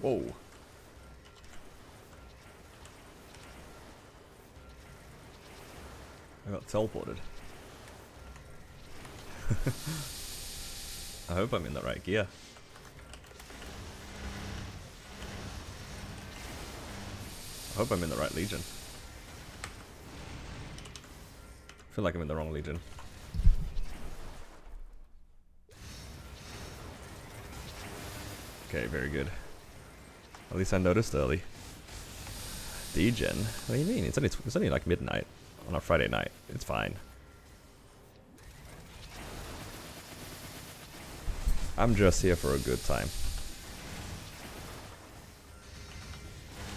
Whoa. I got teleported. I hope I'm in the right gear. I hope I'm in the right legion. I feel like I'm in the wrong legion. Okay, very good. At least I noticed early. Degen? What do you mean? It's only like midnight on a Friday night. It's fine. I'm just here for a good time.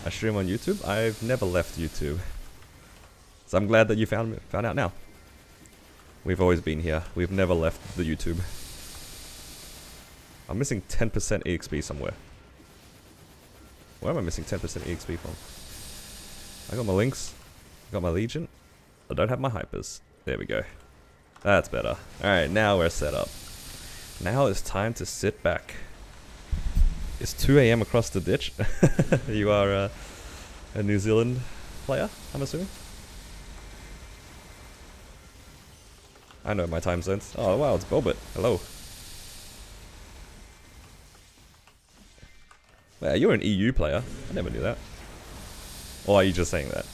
I stream on YouTube. I've never left YouTube. So I'm glad that you found out now. We've always been here. We've never left the YouTube. I'm missing 10% EXP somewhere. Where am I missing 10% EXP from? I got my links. I got my legion. I don't have my hypers. There we go. That's better. Alright, now we're set up. Now it's time to sit back. It's 2 AM across the ditch. You are a New Zealand player, I'm assuming? I know my time zones. Oh wow, it's Bobit. Hello. Yeah, you're an EU player. I never knew that. Or are you just saying that?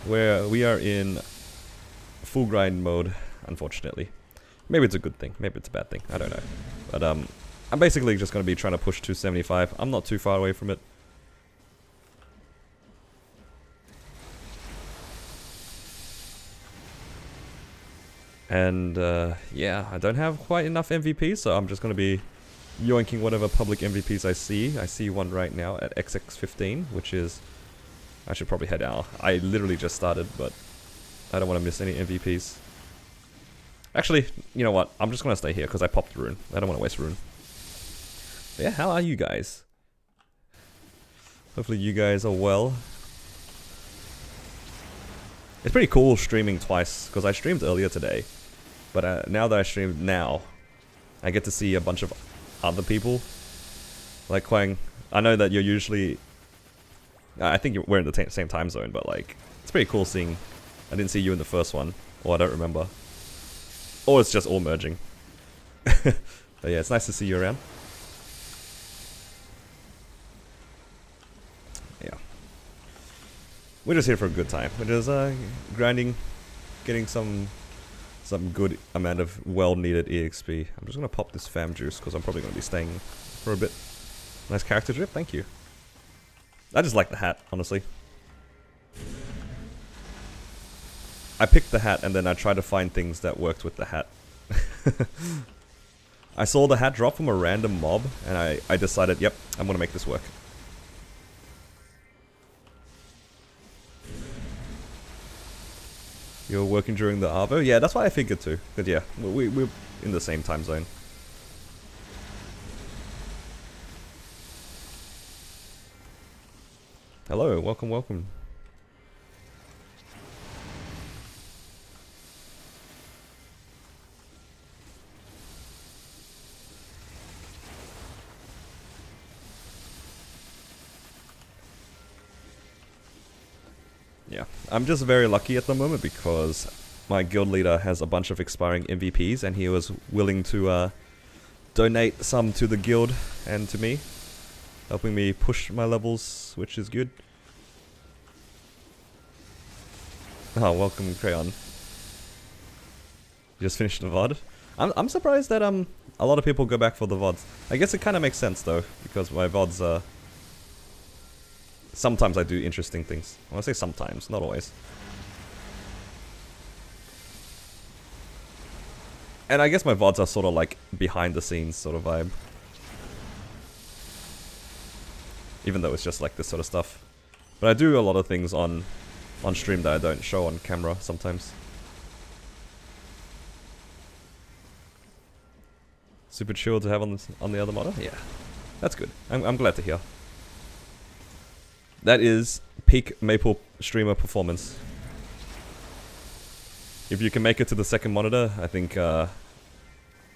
Yeah, we are in full grind mode, unfortunately. Maybe it's a good thing, maybe it's a bad thing, I don't know. But I'm basically just going to be trying to push 275. I'm not too far away from it. And yeah, I don't have quite enough MVPs, so I'm just going to be yoinking whatever public MVPs I see. I see one right now at XX15, which is... I should probably head out. I literally just started, but I don't want to miss any MVPs. Actually, you know what? I'm just going to stay here because I popped Rune. I don't want to waste Rune. But yeah, how are you guys? Hopefully you guys are well. It's pretty cool streaming twice, because I streamed earlier today. But now that I streamed now, I get to see a bunch of other people. Like Quang, I know that you're usually... I think we're in the same time zone, but like, it's pretty cool seeing... I didn't see you in the first one, or I don't remember. Or it's just all merging. But yeah, it's nice to see you around. Yeah. We're just here for a good time. We're just grinding, getting some good amount of well-needed EXP. I'm just gonna pop this fam juice because I'm probably gonna be staying for a bit. Nice character drip, thank you. I just like the hat, honestly. I picked the hat and then I tried to find things that worked with the hat. I saw the hat drop from a random mob and I decided, yep, I'm gonna make this work. You're working during the Arvo? Yeah, that's what I figured too. But yeah, we're in the same time zone. Hello, welcome, welcome. Yeah, I'm just very lucky at the moment because my guild leader has a bunch of expiring MVPs and he was willing to donate some to the guild and to me, helping me push my levels, which is good. Oh, welcome Crayon. You just finished the VOD? I'm surprised that a lot of people go back for the VODs. I guess it kind of makes sense though, because my VODs are... Sometimes I do interesting things. I want to say sometimes, not always. And I guess my VODs are sort of like behind the scenes sort of vibe. Even though it's just like this sort of stuff. But I do a lot of things on stream that I don't show on camera sometimes. Super chill to have on the other model? Yeah. That's good. I'm glad to hear. That is peak Maple streamer performance. If you can make it to the second monitor, I think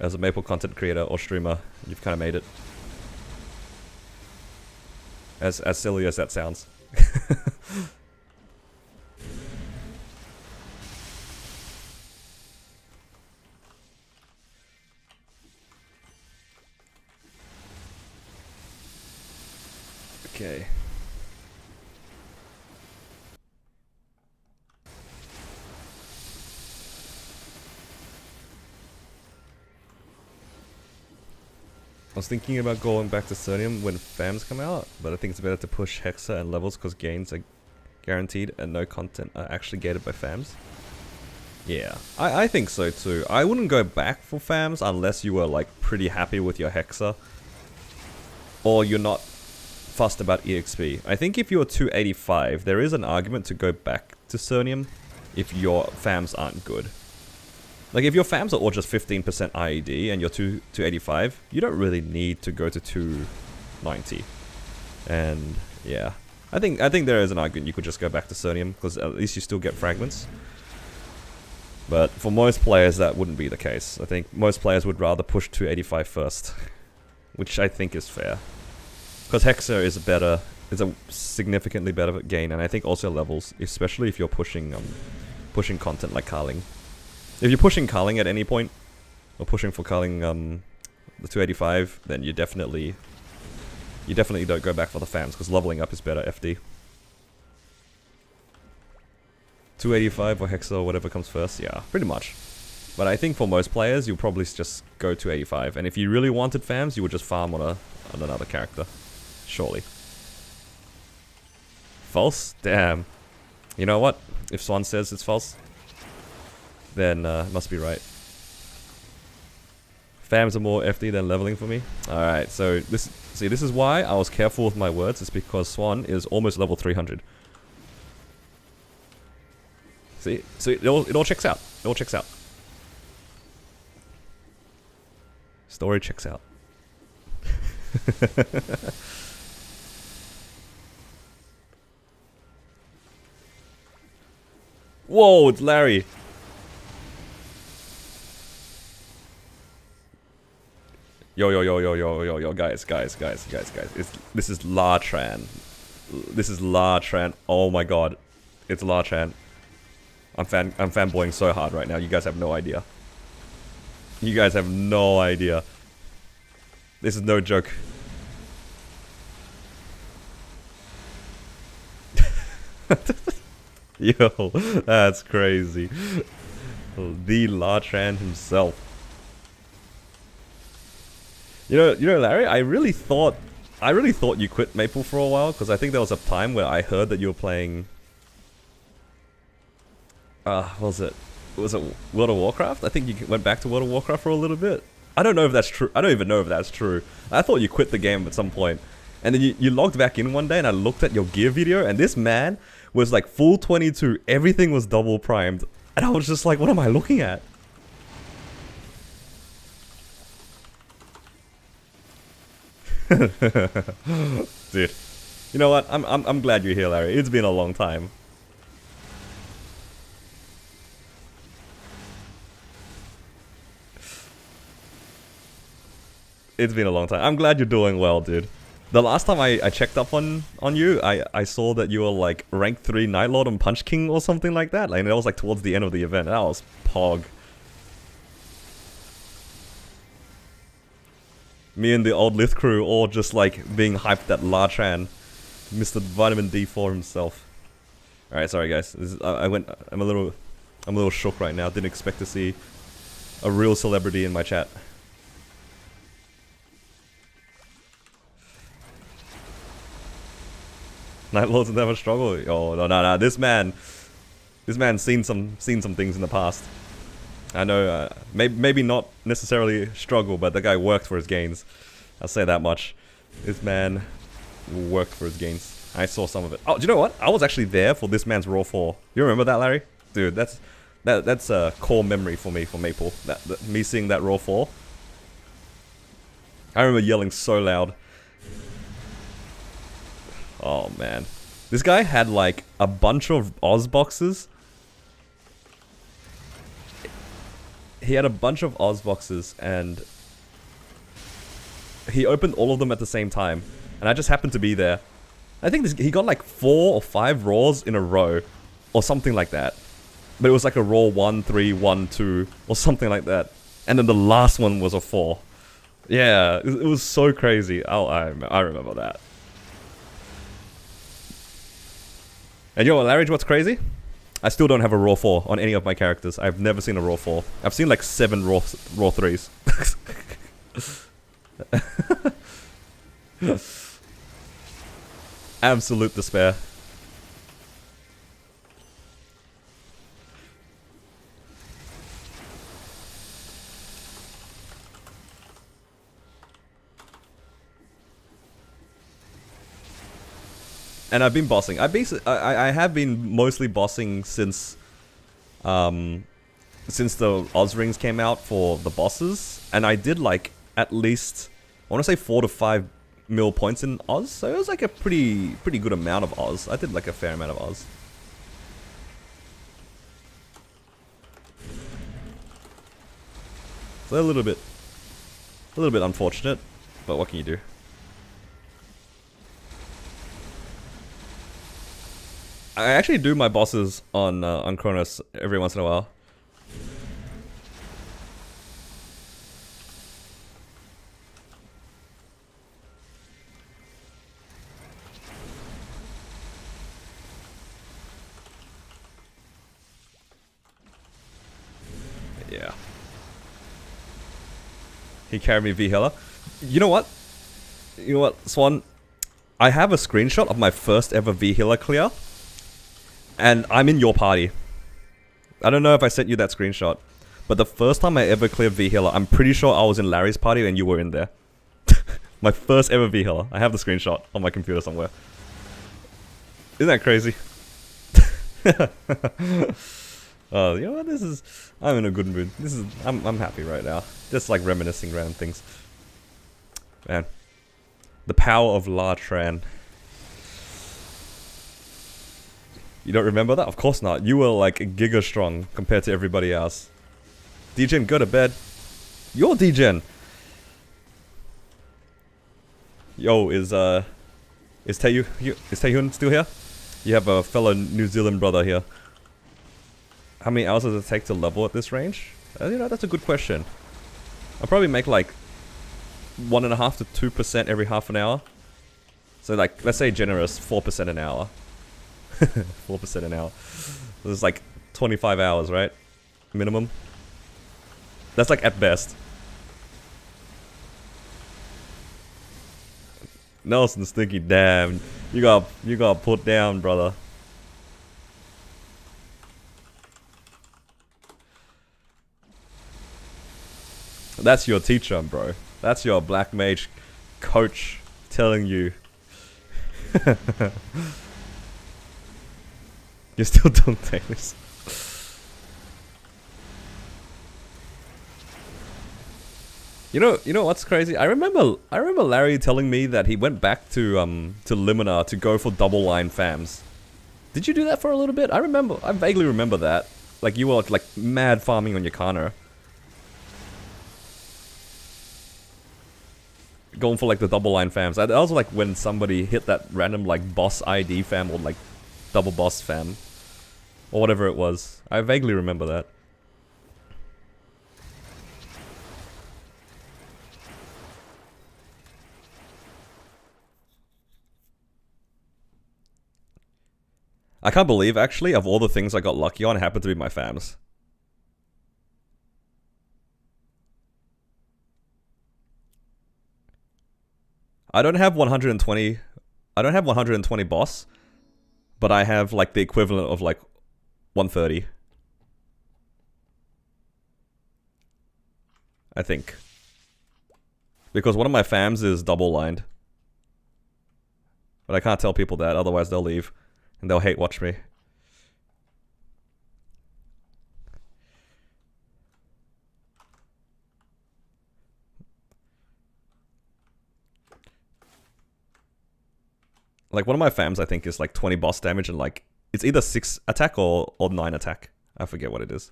As a Maple content creator or streamer, you've kind of made it. As silly as that sounds. Okay. I was thinking about going back to Cernium when FAMs come out, but I think it's better to push Hexa and levels because gains are guaranteed and no content are actually gated by FAMs. Yeah, I think so too. I wouldn't go back for FAMs unless you were like pretty happy with your Hexa. Or you're not fussed about EXP. I think if you're 285, there is an argument to go back to Cernium if your FAMs aren't good. Like, if your FAMs are all just 15% IED and you're 285, you don't really need to go to 290. And, yeah. I think there is an argument you could just go back to Cernium, because at least you still get fragments. But for most players, that wouldn't be the case. I think most players would rather push 285 first. Which I think is fair. Because Hexa is a significantly better gain, and I think also levels, especially if you're pushing content like Carling. If you're pushing Carling at any point, or pushing for Carling the 285, then you definitely don't go back for the FAMs, because leveling up is better FD. 285 or Hexa or whatever comes first, yeah, pretty much. But I think for most players, you'll probably just go 285, and if you really wanted FAMs, you would just farm on another character, surely. False? Damn. You know what? If Swan says it's false, then it must be right. FAMs are more FD than leveling for me. Alright, so this is why I was careful with my words. It's because Swan is almost level 300. See, it all checks out. It all checks out. Story checks out. Whoa, it's Larry. Yo, guys. This is Lartran. This is Lartran. Oh my god. It's Lartran. I'm fanboying so hard right now. You guys have no idea. You guys have no idea. This is no joke. Yo, that's crazy. The Lartran himself. You know, Larry, I really thought you quit Maple for a while, because I think there was a time where I heard that you were playing what was it? Was it World of Warcraft? I think you went back to World of Warcraft for a little bit. I don't know if that's true. I don't even know if that's true. I thought you quit the game at some point. And then you logged back in one day and I looked at your gear video and this man was like full 22. Everything was double primed. And I was just like, what am I looking at? Dude. You know what? I'm glad you're here, Larry. It's been a long time. It's been a long time. I'm glad you're doing well, dude. The last time I checked up on you, I saw that you were like rank 3 Night Lord and Punch King or something like that. Like, that was like towards the end of the event. That was pog. Me and the old Lith crew all just like being hyped at Lartran, Mr. Vitamin D4 himself. Alright, sorry guys. I'm a little shook right now. Didn't expect to see a real celebrity in my chat. Night Lords never struggle. Oh no! This man's seen some things in the past. I know, maybe not necessarily struggle, but the guy worked for his gains. I'll say that much. This man worked for his gains. I saw some of it. Oh, do you know what? I was actually there for this man's Raw 4. You remember that, Larry? Dude, that's a core memory for me for Maple. Me seeing that Raw 4. I remember yelling so loud. Oh man. This guy had like a bunch of Oz boxes. he had a bunch of Oz boxes and he opened all of them at the same time. And I just happened to be there. I think he got like 4 or 5 raws in a row. Or something like that. But it was like a raw 1, 3, 1, 2. Or something like that. And then the last one was a 4. Yeah, it was so crazy. I remember that. And yo, Larry, what's crazy? I still don't have a raw 4 on any of my characters. I've never seen a raw 4. I've seen like 7 raw 3s. Absolute despair. And I've been bossing. I have been mostly bossing since the Oz rings came out for the bosses, and I did like at least, I want to say 4 to 5 mil points in Oz, so it was like a pretty good amount of Oz. I did like a fair amount of Oz. So a little bit unfortunate, but what can you do? I actually do my bosses on Kronos every once in a while. Yeah. He carried me V Healer. You know what? You know what, Swan? I have a screenshot of my first ever V Healer clear. And I'm in your party. I don't know if I sent you that screenshot. But the first time I ever cleared V Healer, I'm pretty sure I was in Larry's party and you were in there. My first ever V Healer. I have the screenshot on my computer somewhere. Isn't that crazy? Oh, you know what? This is... I'm in a good mood. This is... I'm happy right now. Just like reminiscing random things. Man. The power of La Tran. You don't remember that? Of course not. You were like giga strong compared to everybody else. Degen, go to bed. You're Degen. Yo, is Taehyun still here? You have a fellow New Zealand brother here. How many hours does it take to level at this range? You know, that's a good question. I'll probably make like 1.5 to 2% every half an hour. So like, let's say generous, 4% an hour. 4% an hour. It's like 25 hours, right? Minimum. That's like at best. Nelson Stinky, damn. You got put down, brother. That's your teacher, bro. That's your black mage coach telling you. You still don't take this. You know what's crazy? I remember Larry telling me that he went back to Limina to go for double line fams. Did you do that for a little bit? I vaguely remember that. Like you were like mad farming on your Kana. Going for like the double line fams. That was like when somebody hit that random like boss ID fam or like double boss fam. Or whatever it was. I vaguely remember that. I can't believe, actually, of all the things I got lucky on, it happened to be my fams. I don't have 120... I don't have 120 boss, but I have, like, the equivalent of, like, 130. I think. Because one of my fams is double-lined. But I can't tell people that, otherwise they'll leave. And they'll hate watch me. Like, one of my fams, I think, is like 20 boss damage and like... It's either 6 attack or 9 attack. I forget what it is.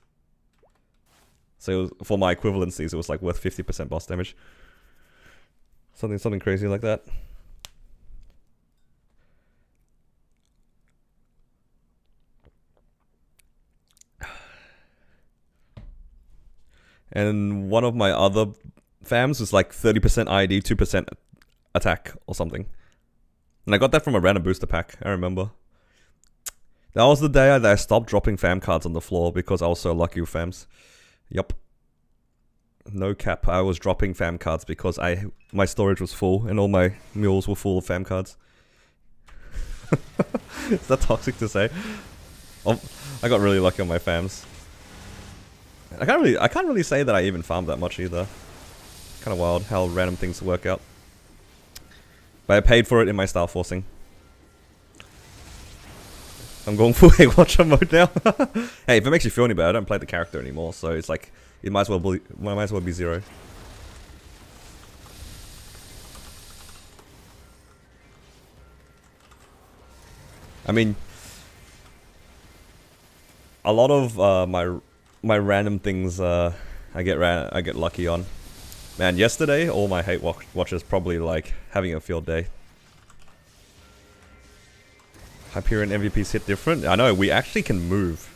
So for my equivalencies, it was like worth 50% boss damage. Something crazy like that. And one of my other fams was like 30% ID, 2% attack or something. And I got that from a random booster pack, I remember. That was the day that I stopped dropping fam cards on the floor because I was so lucky with fams. Yup. No cap, I was dropping fam cards because my storage was full and all my mules were full of fam cards. Is that toxic to say? Oh, I got really lucky on my fams. I can't really say that I even farmed that much either. Kind of wild how random things work out. But I paid for it in my star forcing. I'm going full Hate Watcher mode now. Hey, if it makes you feel any better, I don't play the character anymore, so it's like it might as well be 0. I mean, a lot of my random things I get lucky on. Man, yesterday all my Hate Watchers probably like having a field day. Hyperion MVPs hit different. I know, we actually can move.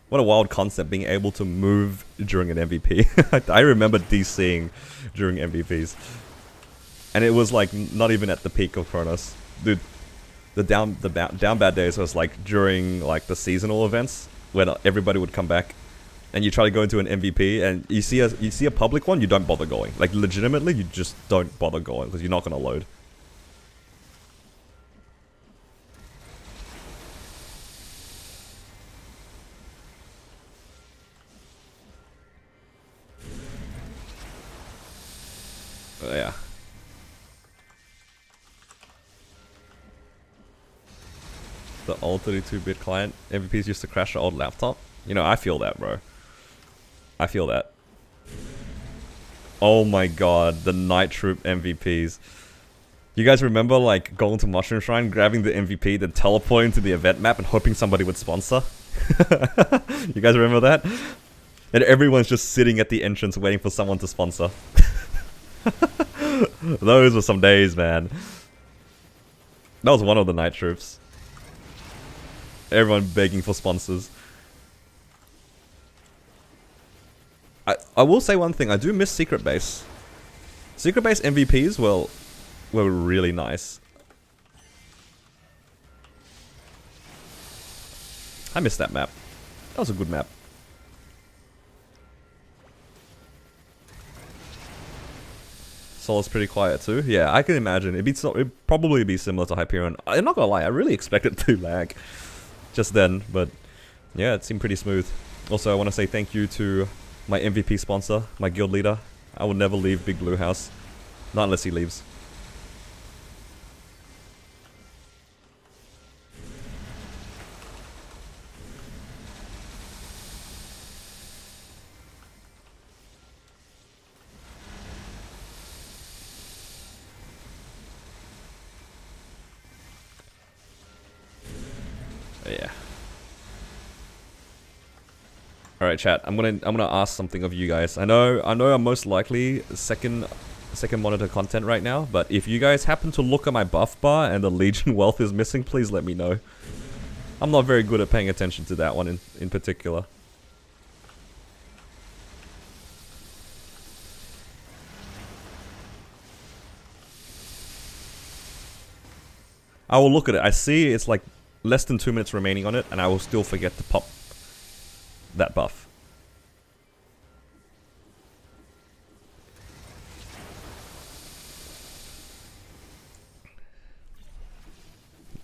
What a wild concept, being able to move during an MVP. I remember DCing during MVPs. And it was like not even at the peak of Chronos. Dude, the down bad days was like during like the seasonal events when everybody would come back and you try to go into an MVP and you see a public one, you don't bother going. Like legitimately, you just don't bother going because you're not going to load. Yeah. The old 32-bit client MVPs used to crash the old laptop. You know, I feel that, bro. I feel that. Oh my god, the Night Troop MVPs. You guys remember, like, going to Mushroom Shrine, grabbing the MVP, then teleporting to the event map and hoping somebody would sponsor? You guys remember that? And everyone's just sitting at the entrance waiting for someone to sponsor. Those were some days, man. That was one of the Night Troops. Everyone begging for sponsors. I will say one thing, I do miss Secret Base. Secret Base MVPs were really nice. I missed that map. That was a good map. Soul's pretty quiet too. Yeah, I can imagine. It'd probably be similar to Hyperion. I'm not gonna lie, I really expected to lag just then, but yeah, it seemed pretty smooth. Also, I want to say thank you to my MVP sponsor, my guild leader. I will never leave Big Blue House. Not unless he leaves. Yeah. Alright, chat. I'm gonna ask something of you guys. I know I'm most likely second monitor content right now, but if you guys happen to look at my buff bar and the Legion wealth is missing, please let me know. I'm not very good at paying attention to that one in particular. I will look at it. I see it's like less than 2 minutes remaining on it, and I will still forget to pop that buff.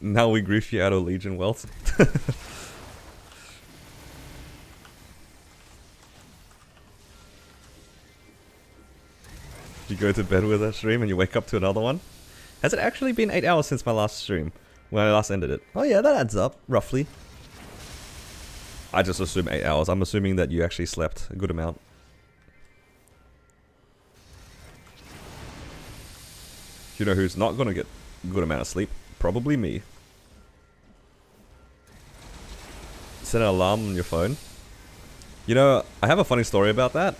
Now we grief you out of Legion wealth. You go to bed with a stream and you wake up to another one? Has it actually been 8 hours since my last stream? When I last ended it? Oh yeah, that adds up, roughly. I just assume 8 hours. I'm assuming that you actually slept a good amount. You know who's not gonna get a good amount of sleep? Probably me. Set an alarm on your phone. You know, I have a funny story about that.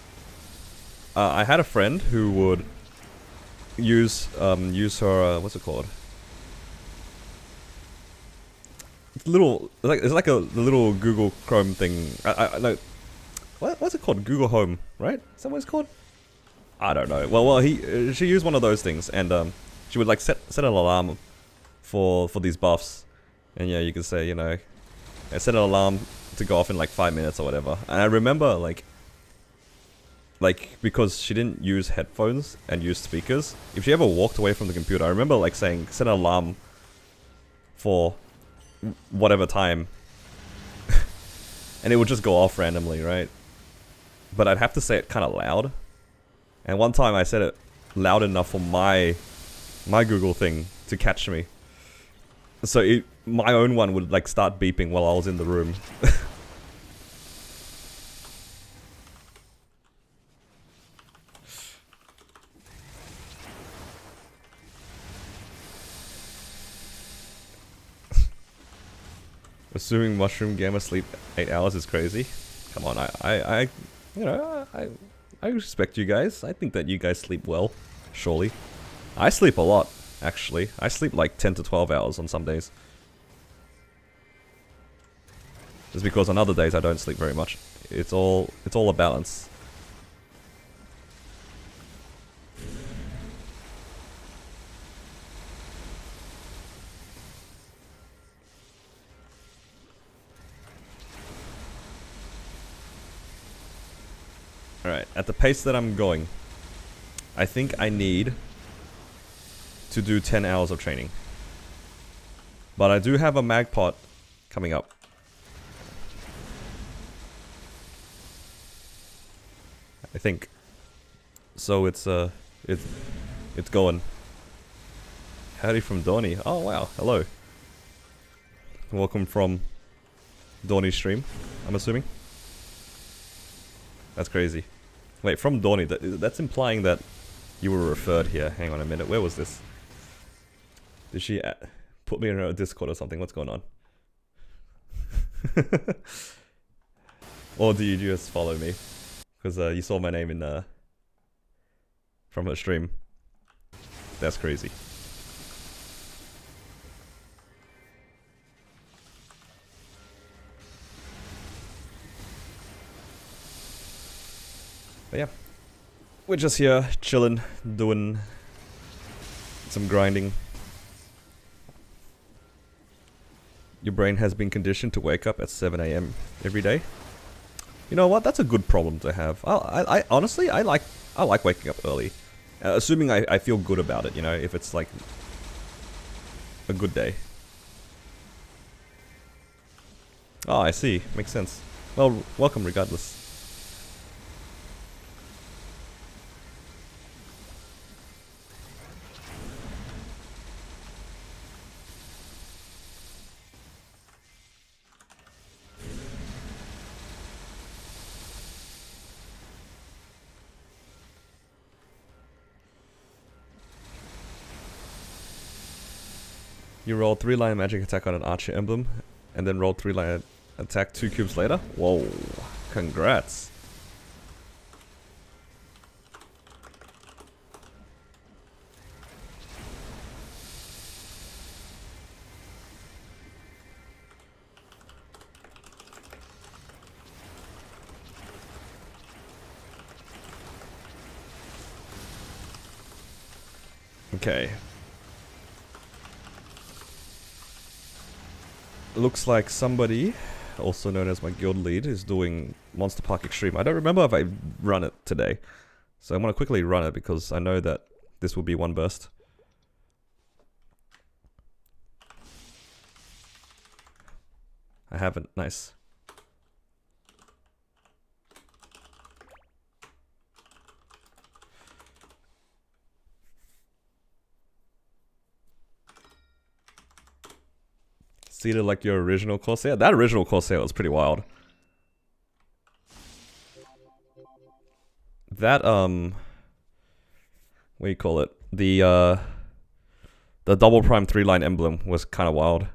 I had a friend who would use her what's it called? It's like a little Google Chrome thing. I know what's it called? Google Home, right? Is that what it's called? I don't know. Well, she used one of those things, and she would like set an alarm for these buffs, and yeah, you can say, you know, I set an alarm to go off in like 5 minutes or whatever. And I remember like because she didn't use headphones and use speakers, if she ever walked away from the computer, I remember like saying set an alarm for whatever time, and it would just go off randomly, right? But I'd have to say it kind of loud. And one time I said it loud enough for my Google thing to catch me. So my own one would like start beeping while I was in the room. Assuming Mushroom Gamer sleep 8 hours is crazy. Come on, you know, I respect you guys. I think that you guys sleep well, surely. I sleep a lot, actually. I sleep like 10 to 12 hours on some days. Just because on other days I don't sleep very much. It's all a balance. Alright, at the pace that I'm going, I think I need to do 10 hours of training. But I do have a mag pot coming up. I think. So it's going. Howdy from Donny. Oh wow, hello. Welcome from Donny's stream, I'm assuming. That's crazy. Wait, from Donny, that's implying that you were referred here. Hang on a minute, where was this? Did she put me in a Discord or something? What's going on? Or do you just follow me? Because you saw my name in from her stream. That's crazy. But yeah, we're just here chilling, doing some grinding. Your brain has been conditioned to wake up at 7 AM every day. You know what? That's a good problem to have. I honestly, I like waking up early, assuming I feel good about it. You know, if it's like a good day. Oh, I see. Makes sense. Well, welcome regardless. You roll 3-line magic attack on an archer emblem, and then roll 3-line attack 2 cubes later? Whoa, congrats. Okay. Looks like somebody, also known as my guild lead, is doing Monster Park Extreme. I don't remember if I run it today, so I'm going to quickly run it because I know that this will be one burst. I haven't. Nice. Seated like your original Corsair? That original Corsair was pretty wild. That, what do you call it? The double prime 3-line emblem was kind of wild.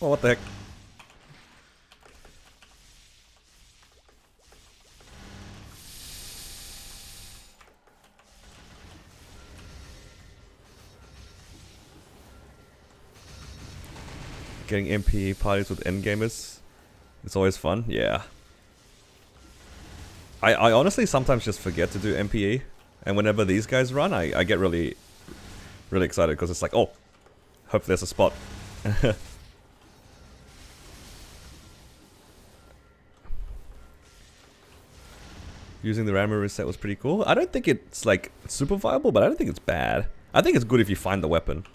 Oh, what the heck? Getting MP parties with endgamers, it's always fun. Yeah. I honestly sometimes just forget to do MPE, and whenever these guys run, I get really excited because it's like, oh, hope there's a spot. Using the rammer reset was pretty cool. I don't think it's like super viable, but I don't think it's bad. I think it's good if you find the weapon.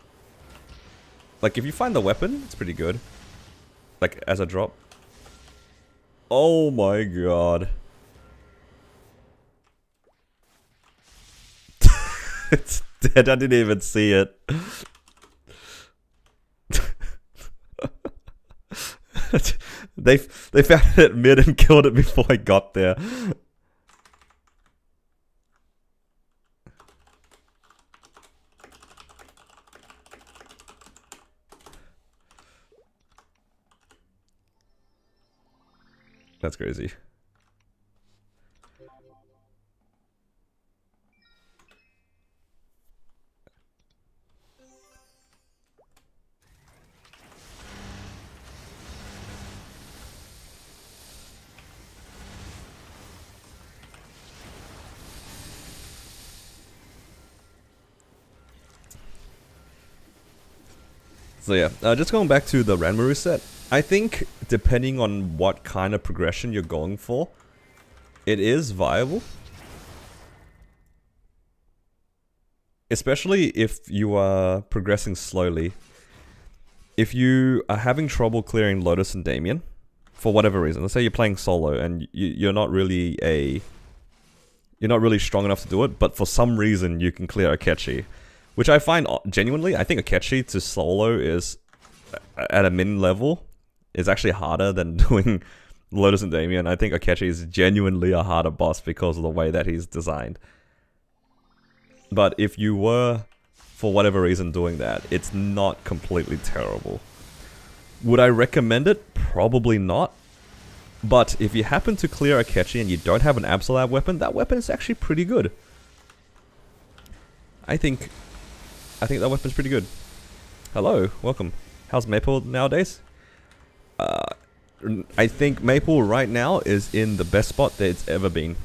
Like if you find the weapon, it's pretty good. Like as a drop. Oh my god. It's dead, I didn't even see it. They found it mid and killed it before I got there. That's crazy. So yeah, just going back to the random reset. I think depending on what kind of progression you're going for, it is viable. Especially if you are progressing slowly. If you are having trouble clearing Lotus and Damien, for whatever reason, let's say you're playing solo and you're not really strong enough to do it, but for some reason you can clear Akechi. Which I find, genuinely, I think Akechi to solo is, at a min level, is actually harder than doing Lotus and Damien. I think Akechi is genuinely a harder boss because of the way that he's designed. But if you were, for whatever reason, doing that, it's not completely terrible. Would I recommend it? Probably not. But if you happen to clear Akechi and you don't have an Absolab weapon, that weapon is actually pretty good. I think that weapon's pretty good. Hello, welcome. How's Maple nowadays? I think Maple right now is in the best spot that it's ever been,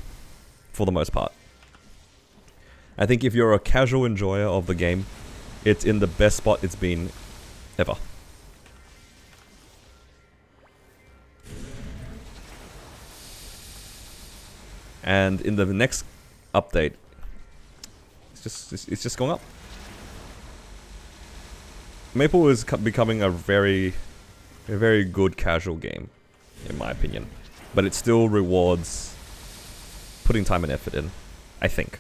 for the most part. I think if you're a casual enjoyer of the game, it's in the best spot it's been ever. And in the next update, it's just going up. Maple is becoming a very good casual game, in my opinion. But it still rewards putting time and effort in, I think.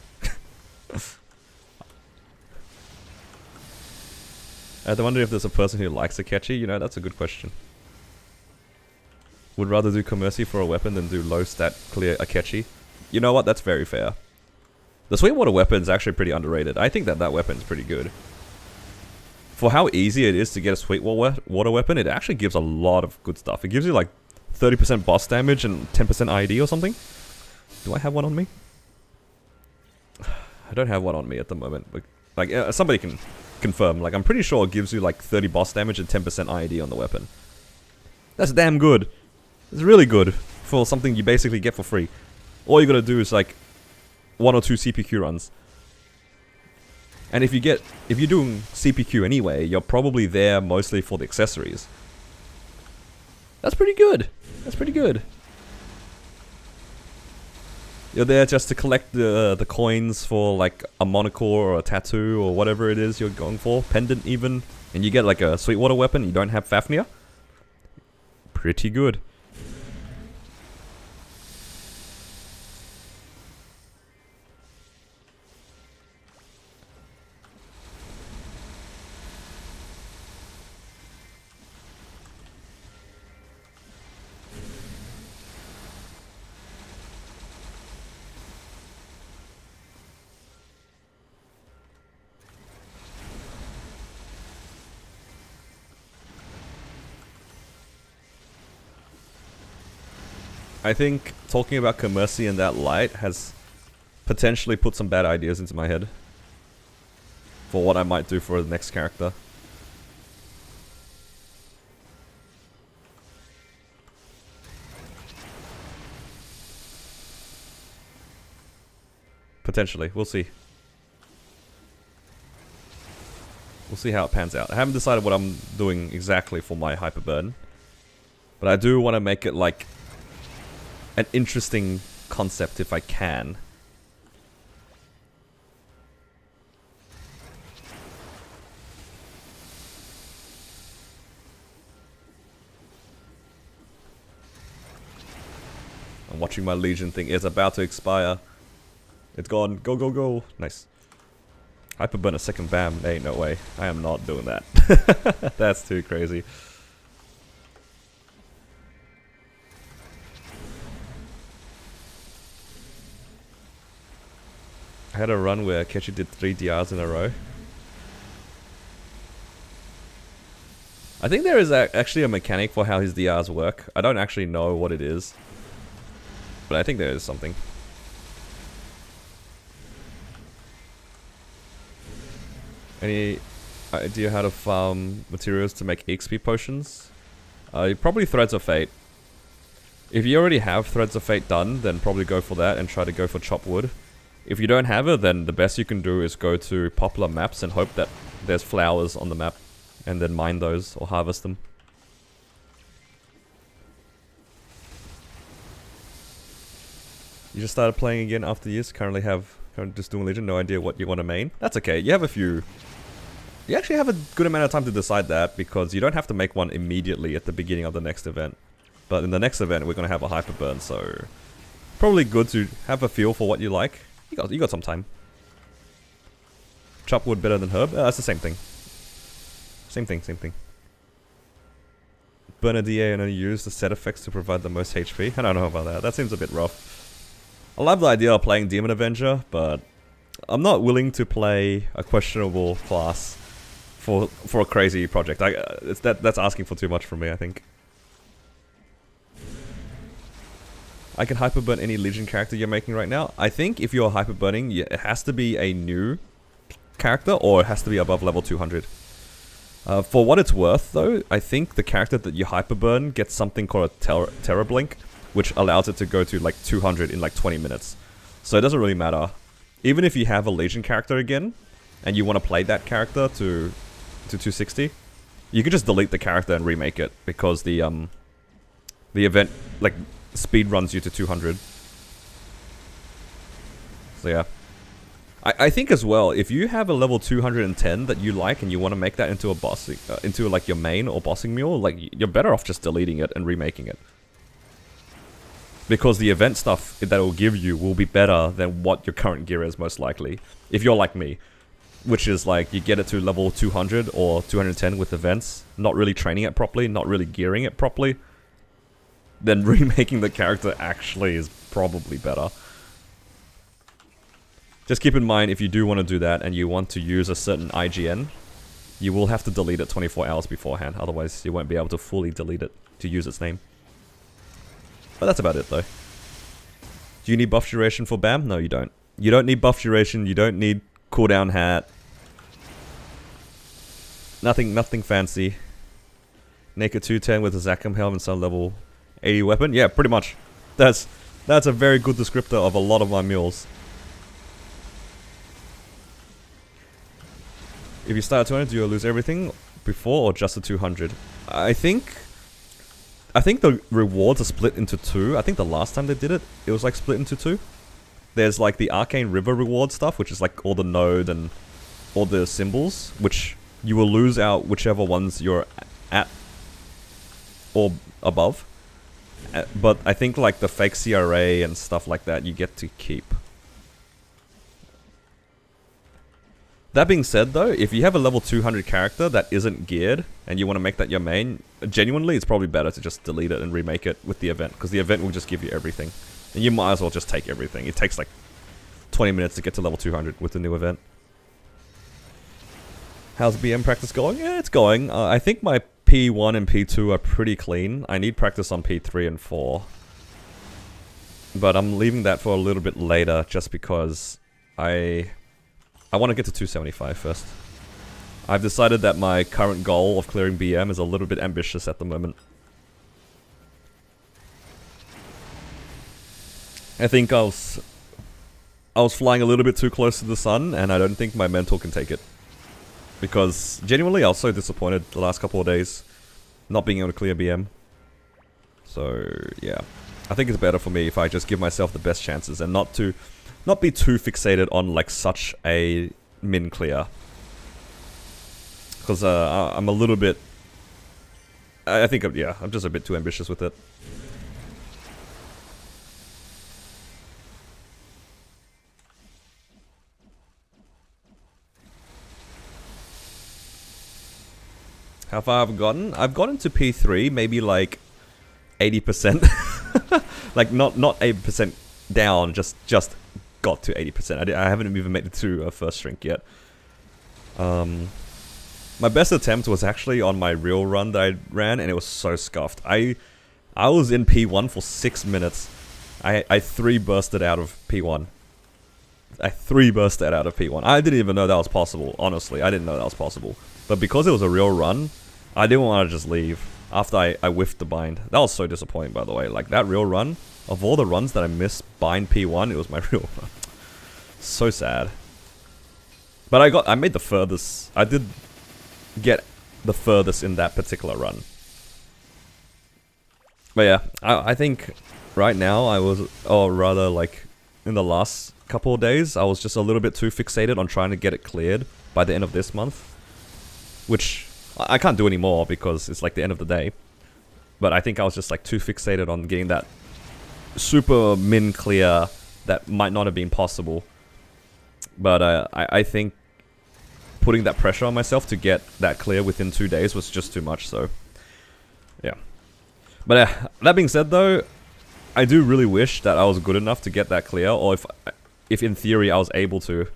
I wonder if there's a person who likes Akechi. You know, that's a good question. Would rather do Commercy for a weapon than do low stat clear Akechi. You know what? That's very fair. The Sweetwater weapon is actually pretty underrated. I think that weapon is pretty good. For how easy it is to get a Sweetwater weapon, it actually gives a lot of good stuff. It gives you like 30% boss damage and 10% ID or something. Do I have one on me? I don't have one on me at the moment. But, like, somebody can confirm. Like, I'm pretty sure it gives you like 30 boss damage and 10% ID on the weapon. That's damn good. It's really good for something you basically get for free. All you gotta do is like 1 or 2 CPQ runs. And if you're doing CPQ anyway, you're probably there mostly for the accessories. That's pretty good. That's pretty good. You're there just to collect the coins for like a monocle or a tattoo or whatever it is you're going for, pendant even, and you get like a Sweetwater weapon. You don't have Fafnir. Pretty good. I think talking about Commercy in that light has potentially put some bad ideas into my head for what I might do for the next character. Potentially, we'll see. We'll see how it pans out. I haven't decided what I'm doing exactly for my Hyperburn, but I do want to make it like an interesting concept if I can. I'm watching my Legion thing. It's about to expire. It's gone. Go, go, go. Nice. Hyperburn a second BAM. Ain't no way. I am not doing that. That's too crazy. I had a run where Ketchy did 3 DRs in a row. I think there is actually a mechanic for how his DRs work. I don't actually know what it is, but I think there is something. Any idea how to farm materials to make XP potions? Probably Threads of Fate. If you already have Threads of Fate done, then probably go for that and try to go for chop wood. If you don't have it, then the best you can do is go to popular maps and hope that there's flowers on the map, and then mine those or harvest them. You just started playing again after years, currently just doing Legion, no idea what you want to main. That's okay, you have a few. You actually have a good amount of time to decide that, because you don't have to make one immediately at the beginning of the next event. But in the next event, we're going to have a Hyperburn, so probably good to have a feel for what you like. You got some time. Chop wood better than herb? That's the same thing. Same thing. Burn a DA and only use the set effects to provide the most HP? I don't know about that. That seems a bit rough. I love the idea of playing Demon Avenger, but I'm not willing to play a questionable class for a crazy project. That's asking for too much from me, I think. I can hyperburn any Legion character you're making right now. I think if you're hyperburning, it has to be a new character, or it has to be above level 200. For what it's worth, though, I think the character that you hyperburn gets something called a Terror Blink, which allows it to go to like 200 in like 20 minutes. So it doesn't really matter. Even if you have a Legion character again, and you want to play that character to 260, you can just delete the character and remake it, because the event like speed runs you to 200. So yeah. I think as well, if you have a level 210 that you like and you want to make that into a bossing, into like your main or bossing mule, like you're better off just deleting it and remaking it. Because the event stuff that it will give you will be better than what your current gear is, most likely. If you're like me, which is like you get it to level 200 or 210 with events, not really training it properly, not really gearing it properly, then remaking the character actually is probably better. Just keep in mind, if you do want to do that and you want to use a certain IGN, you will have to delete it 24 hours beforehand, otherwise you won't be able to fully delete it to use its name. But that's about it though. Do you need buff duration for BAM? No, you don't. You don't need buff duration, you don't need cooldown hat. Nothing fancy. Naked 210 with a Zakum helm and some level 80 weapon? Yeah, pretty much. That's a very good descriptor of a lot of my mules. If you start at 200, do you lose everything before or just the 200? I think the rewards are split into two. I think the last time they did it, it was like split into two. There's like the Arcane River reward stuff, which is like all the node and all the symbols, which you will lose out whichever ones you're at or above. But I think like the fake CRA and stuff like that, you get to keep. That being said though, if you have a level 200 character that isn't geared, and you want to make that your main, genuinely it's probably better to just delete it and remake it with the event, because the event will just give you everything. And you might as well just take everything. It takes like 20 minutes to get to level 200 with the new event. How's BM practice going? Yeah, it's going. I think my P1 and P2 are pretty clean. I need practice on P3 and 4. But I'm leaving that for a little bit later just because I want to get to 275 first. I've decided that my current goal of clearing BM is a little bit ambitious at the moment. I think I was flying a little bit too close to the sun, and I don't think my mental can take it. Because genuinely I was so disappointed the last couple of days not being able to clear BM. So yeah, I think it's better for me if I just give myself the best chances and not be too fixated on like such a min clear. Because I'm a little bit, I think yeah, I'm just a bit too ambitious with it. How far have I gotten? I've gotten to P3, maybe like 80%. Like not 80% down, just got to 80%. I haven't even made it to a first shrink yet. My best attempt was actually on my real run that I ran, and it was so scuffed. I was in P1 for 6 minutes. I 3 bursted out of P1. I 3 bursted out of P1. I didn't even know that was possible, honestly. I didn't know that was possible. But because it was a real run, I didn't want to just leave after I whiffed the bind. That was so disappointing, by the way. Like, that real run, of all the runs that I missed bind P1, it was my real run. So sad. But I made the furthest. I did get the furthest in that particular run. But yeah, I think right now I was, or rather like in the last couple of days, I was just a little bit too fixated on trying to get it cleared by the end of this month. Which I can't do anymore because it's like the end of the day. But I think I was just like too fixated on getting that super min clear that might not have been possible. But I think putting that pressure on myself to get that clear within 2 days was just too much, so yeah. But that being said though, I do really wish that I was good enough to get that clear, or if in theory I was able to,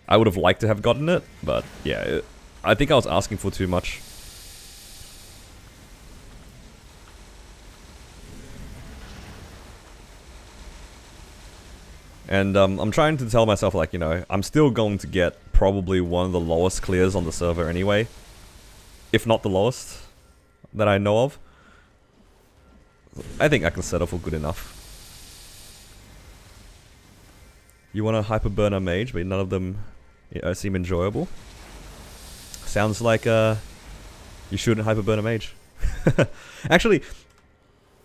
I would have liked to have gotten it, but yeah, I think I was asking for too much. And I'm trying to tell myself, like, you know, I'm still going to get probably one of the lowest clears on the server anyway. If not the lowest that I know of. I think I can settle for good enough. You want a Hyperburner Mage, but none of them seem enjoyable. Sounds like you shouldn't Hyperburner Mage. Actually,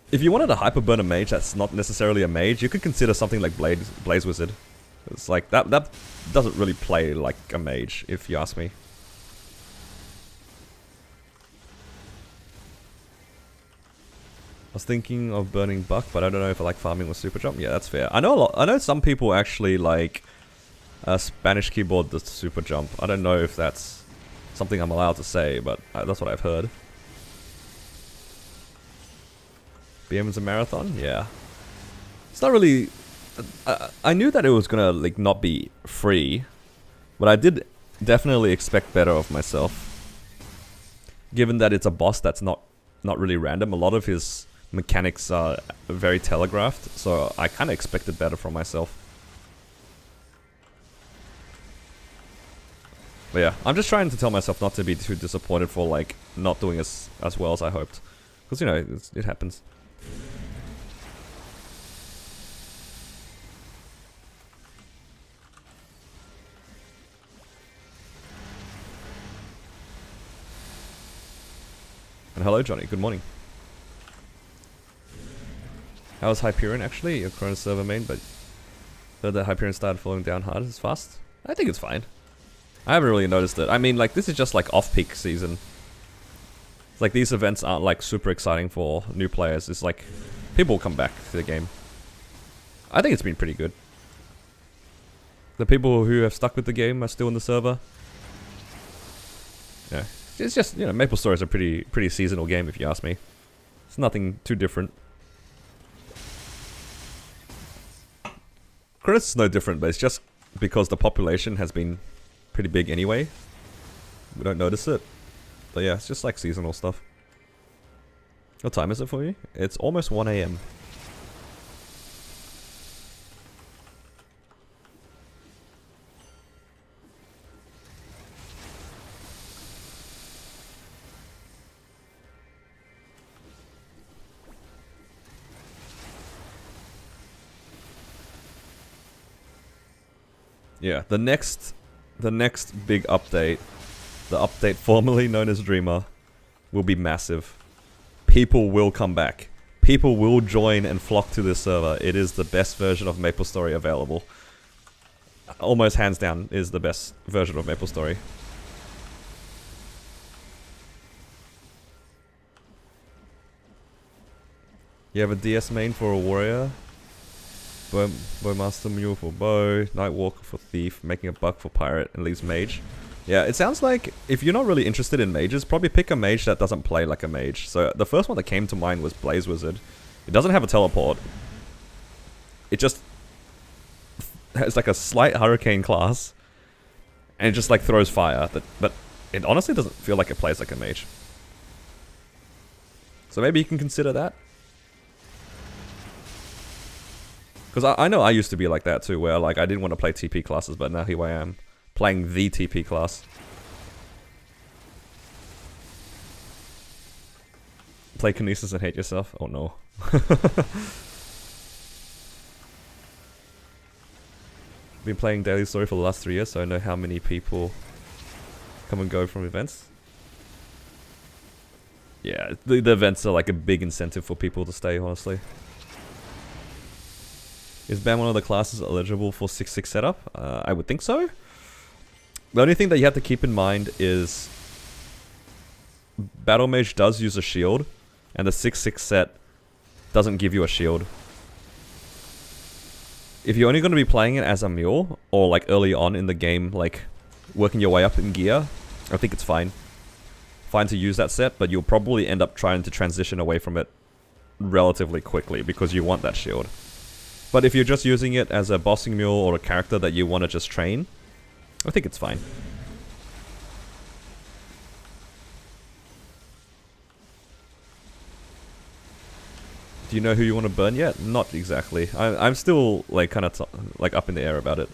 if you wanted a Hyperburner Mage that's not necessarily a mage, you could consider something like Blaze Wizard. It's like, that doesn't really play like a mage, if you ask me. I was thinking of burning Buck, but I don't know if I like farming with Super Jump. Yeah, that's fair. I know some people actually like Spanish keyboard the Super Jump. I don't know if that's something I'm allowed to say, but that's what I've heard. BM is a marathon? Yeah. It's not really... I knew that it was gonna like not be free, but I did definitely expect better of myself. Given that it's a boss that's not really random, a lot of his mechanics are very telegraphed, so I kind of expected better from myself. But yeah, I'm just trying to tell myself not to be too disappointed for like not doing as well as I hoped. Because, you know, it happens. And hello Johnny, good morning. How's Hyperion actually? Your current server main, but heard that Hyperion started falling down hard as fast. I think it's fine. I haven't really noticed it. I mean, like, this is just like off-peak season. It's like these events aren't like super exciting for new players. It's like people will come back to the game. I think it's been pretty good. The people who have stuck with the game are still in the server. Yeah, it's just, you know, MapleStory is a pretty seasonal game if you ask me. It's nothing too different. Chris is no different, but it's just because the population has been pretty big anyway. We don't notice it. But yeah, it's just like seasonal stuff. What time is it for you? It's almost 1 AM. Yeah, the next big update, the update formerly known as Dreamer, will be massive. People will come back. People will join and flock to this server. It is the best version of MapleStory available. Almost hands down is the best version of MapleStory. You have a DS main for a warrior, Bowmaster Mule for bow, Nightwalker for thief, making a buck for pirate, and leaves mage. Yeah, it sounds like if you're not really interested in mages, probably pick a mage that doesn't play like a mage. So the first one that came to mind was Blaze Wizard. It doesn't have a teleport. It just has like a slight hurricane class, and it just like throws fire. But it honestly doesn't feel like it plays like a mage. So maybe you can consider that. Because I know I used to be like that too, where like I didn't want to play TP classes, but now here I am, playing the TP class. Play Kinesis and hate yourself? Oh no. Been playing Daily Story for the last 3 years, so I know how many people come and go from events. Yeah, the events are like a big incentive for people to stay, honestly. Is ban one of the classes eligible for 6-6 setup? I would think so. The only thing that you have to keep in mind is Battle Mage does use a shield, and the 6-6 set doesn't give you a shield. If you're only going to be playing it as a mule, or like early on in the game, like working your way up in gear, I think it's fine. Fine to use that set, but you'll probably end up trying to transition away from it relatively quickly because you want that shield. But if you're just using it as a bossing mule or a character that you want to just train, I think it's fine. Do you know who you want to burn yet? Not exactly. I'm still like kind of like up in the air about it.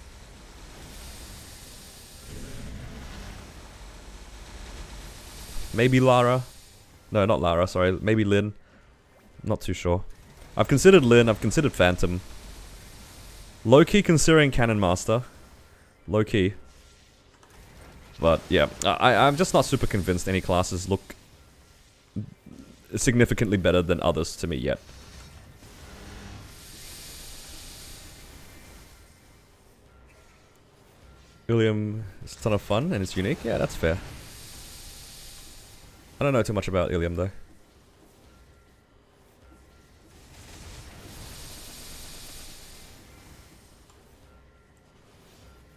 Maybe Lara. No, not Lara, sorry. Maybe Lyn. Not too sure. I've considered Lyn, I've considered Phantom. Low-key considering Cannon Master. Low-key. But yeah, I'm just not super convinced any classes look significantly better than others to me yet. Ilium is a ton of fun and it's unique. Yeah, that's fair. I don't know too much about Ilium though.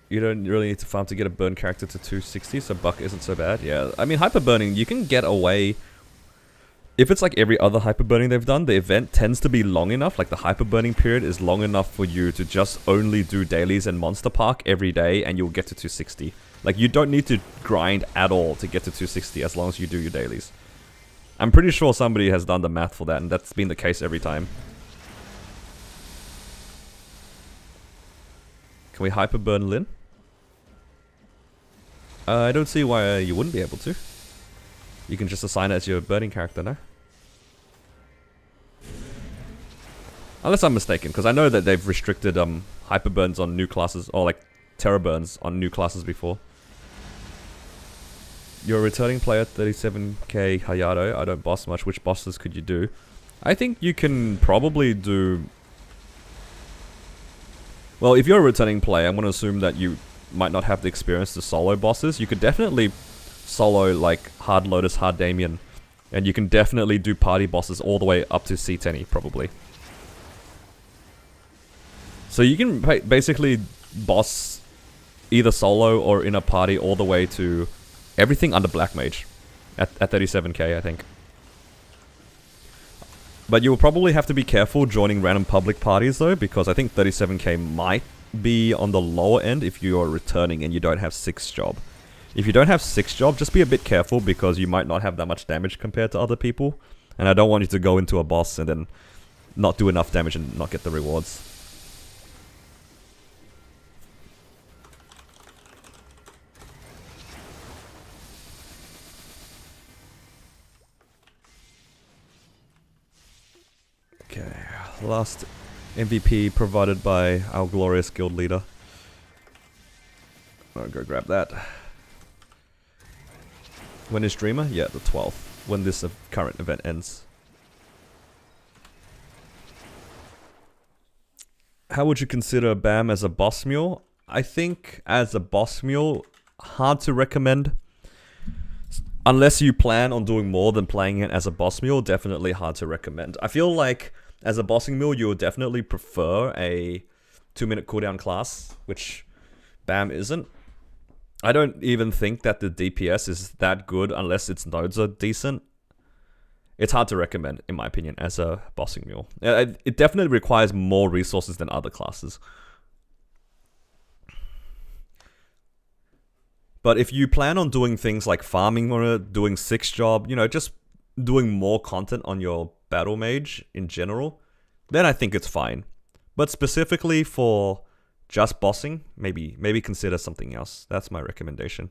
You don't really need to farm to get a burn character to 260, so buck isn't so bad. Yeah, I mean, hyper burning, you can get away. If it's like every other hyper burning they've done, the event tends to be long enough, like the hyper burning period is long enough for you to just only do dailies and Monster Park every day and you'll get to 260. Like, you don't need to grind at all to get to 260 as long as you do your dailies. I'm pretty sure somebody has done the math for that, and that's been the case every time. Can we hyper burn Lyn? I don't see why you wouldn't be able to. You can just assign it as your burning character, no? Unless I'm mistaken, because I know that they've restricted hyper burns on new classes, or like terror burns on new classes before. You're a returning player, 37k Hayato. I don't boss much. Which bosses could you do? I think you can probably do... Well, if you're a returning player, I'm going to assume that you might not have the experience to solo bosses. You could definitely solo like Hard Lotus, Hard Damien. And you can definitely do party bosses all the way up to C10, probably. So you can basically boss either solo or in a party all the way to everything under Black Mage at 37k, I think. But you'll probably have to be careful joining random public parties though, because I think 37k might be on the lower end if you're returning and you don't have 6 job. If you don't have 6 job, just be a bit careful because you might not have that much damage compared to other people. And I don't want you to go into a boss and then not do enough damage and not get the rewards. Okay, last MVP provided by our glorious guild leader. I'll go grab that. When is Dreamer? Yeah, the 12th. When this current event ends. How would you consider BAM as a boss mule? I think as a boss mule, hard to recommend. Unless you plan on doing more than playing it as a boss mule, definitely hard to recommend. I feel like as a bossing mule, you would definitely prefer a 2-minute cooldown class, which BAM isn't. I don't even think that the DPS is that good unless its nodes are decent. It's hard to recommend, in my opinion, as a bossing mule. It definitely requires more resources than other classes. But if you plan on doing things like farming on it, doing 6 job, you know, just doing more content on your battle mage in general, then I think it's fine. But specifically for just bossing, maybe consider something else. That's my recommendation.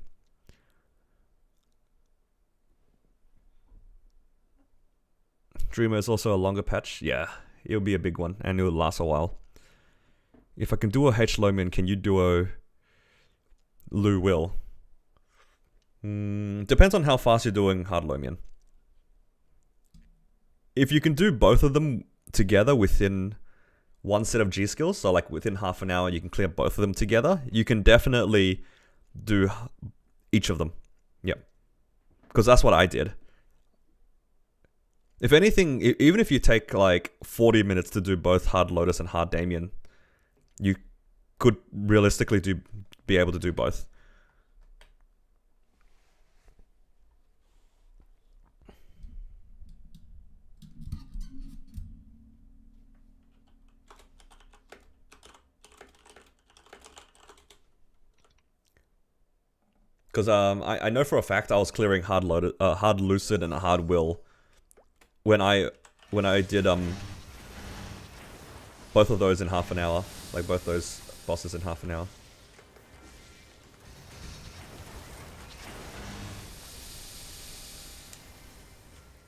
Dreamer is also a longer patch. Yeah, it'll be a big one and it'll last a while. If I can duo H Lomian, can you duo Lu Will? Depends on how fast you're doing Hard Lomian. If you can do both of them together within one set of G skills, so like within half an hour you can clear both of them together, you can definitely do each of them. Yep. Because that's what I did. If anything, even if you take like 40 minutes to do both Hard Lotus and Hard Damien, you could realistically be able to do both. Because I know for a fact I was clearing Hard Lucid and a Hard Will when I did both of those in half an hour, like both those bosses in half an hour.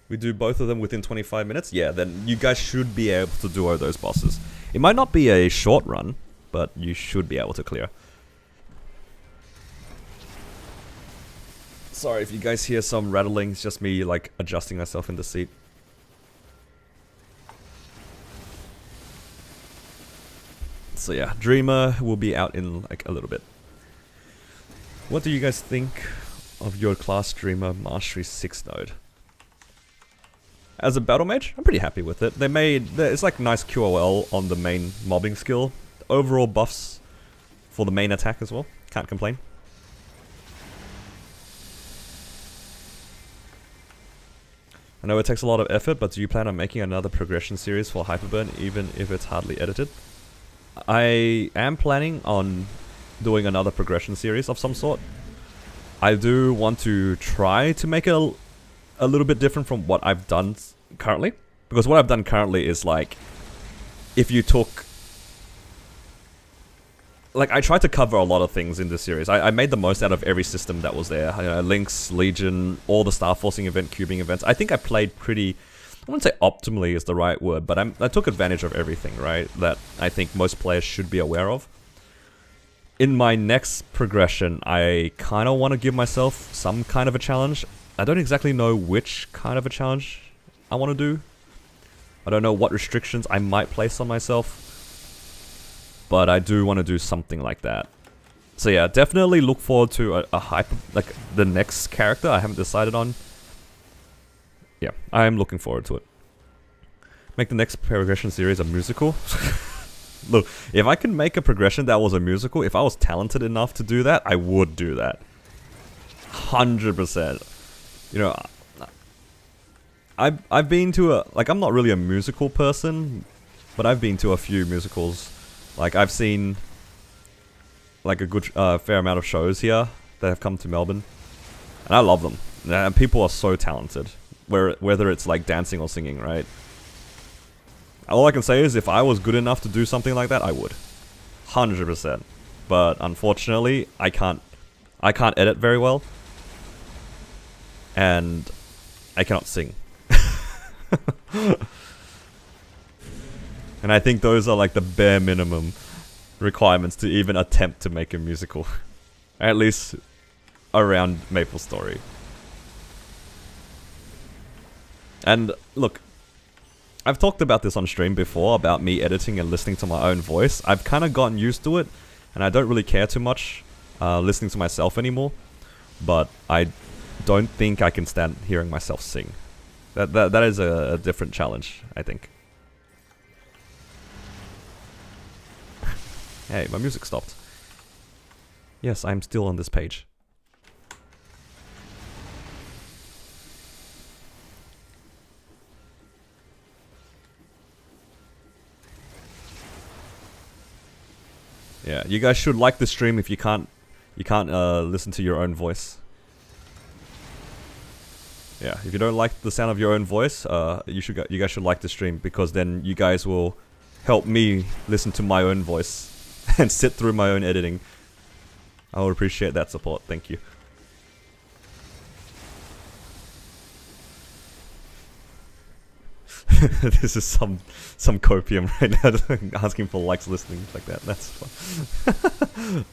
We do both of them within 25 minutes? Yeah, then you guys should be able to duo those bosses. It might not be a short run, but you should be able to clear. Sorry if you guys hear some rattling, it's just me like adjusting myself in the seat. So yeah, Dreamer will be out in like a little bit. What do you guys think of your class Dreamer Mastery 6 node? As a battle mage, I'm pretty happy with it. It's like nice QOL on the main mobbing skill. Overall buffs for the main attack as well. Can't complain. I know it takes a lot of effort, but do you plan on making another progression series for Hyperburn, even if it's hardly edited? I am planning on doing another progression series of some sort. I do want to try to make it a little bit different from what I've done currently. Because what I've done currently is like, if you took... Like, I tried to cover a lot of things in this series. I made the most out of every system that was there. You know, Lynx, Legion, all the Star Forcing event, cubing events. I think I played pretty... I wouldn't say optimally is the right word, but I took advantage of everything, right? That I think most players should be aware of. In my next progression, I kind of want to give myself some kind of a challenge. I don't exactly know which kind of a challenge I want to do. I don't know what restrictions I might place on myself. But I do want to do something like that. So yeah, definitely look forward to a hyper, like the next character I haven't decided on. Yeah, I am looking forward to it. Make the next progression series a musical. Look, if I can make a progression that was a musical, if I was talented enough to do that, I would do that. 100%. You know, I've been to like, I'm not really a musical person, but I've been to a few musicals. Like, I've seen like a good fair amount of shows here that have come to Melbourne, and I love them. And people are so talented, whether it's like dancing or singing, right? All I can say is if I was good enough to do something like that, I would. 100%. But unfortunately, I can't edit very well, and I cannot sing. And I think those are like the bare minimum requirements to even attempt to make a musical. At least around MapleStory. And look, I've talked about this on stream before, about me editing and listening to my own voice. I've kind of gotten used to it, and I don't really care too much listening to myself anymore. But I don't think I can stand hearing myself sing. That is a different challenge, I think. Hey, my music stopped. Yes, I'm still on this page. Yeah, you guys should like the stream if you can't listen to your own voice. Yeah, if you don't like the sound of your own voice, you guys should like the stream, because then you guys will help me listen to my own voice and sit through my own editing. I would appreciate that support. Thank you. This is some copium right now, asking for likes, listening like that. That's fun.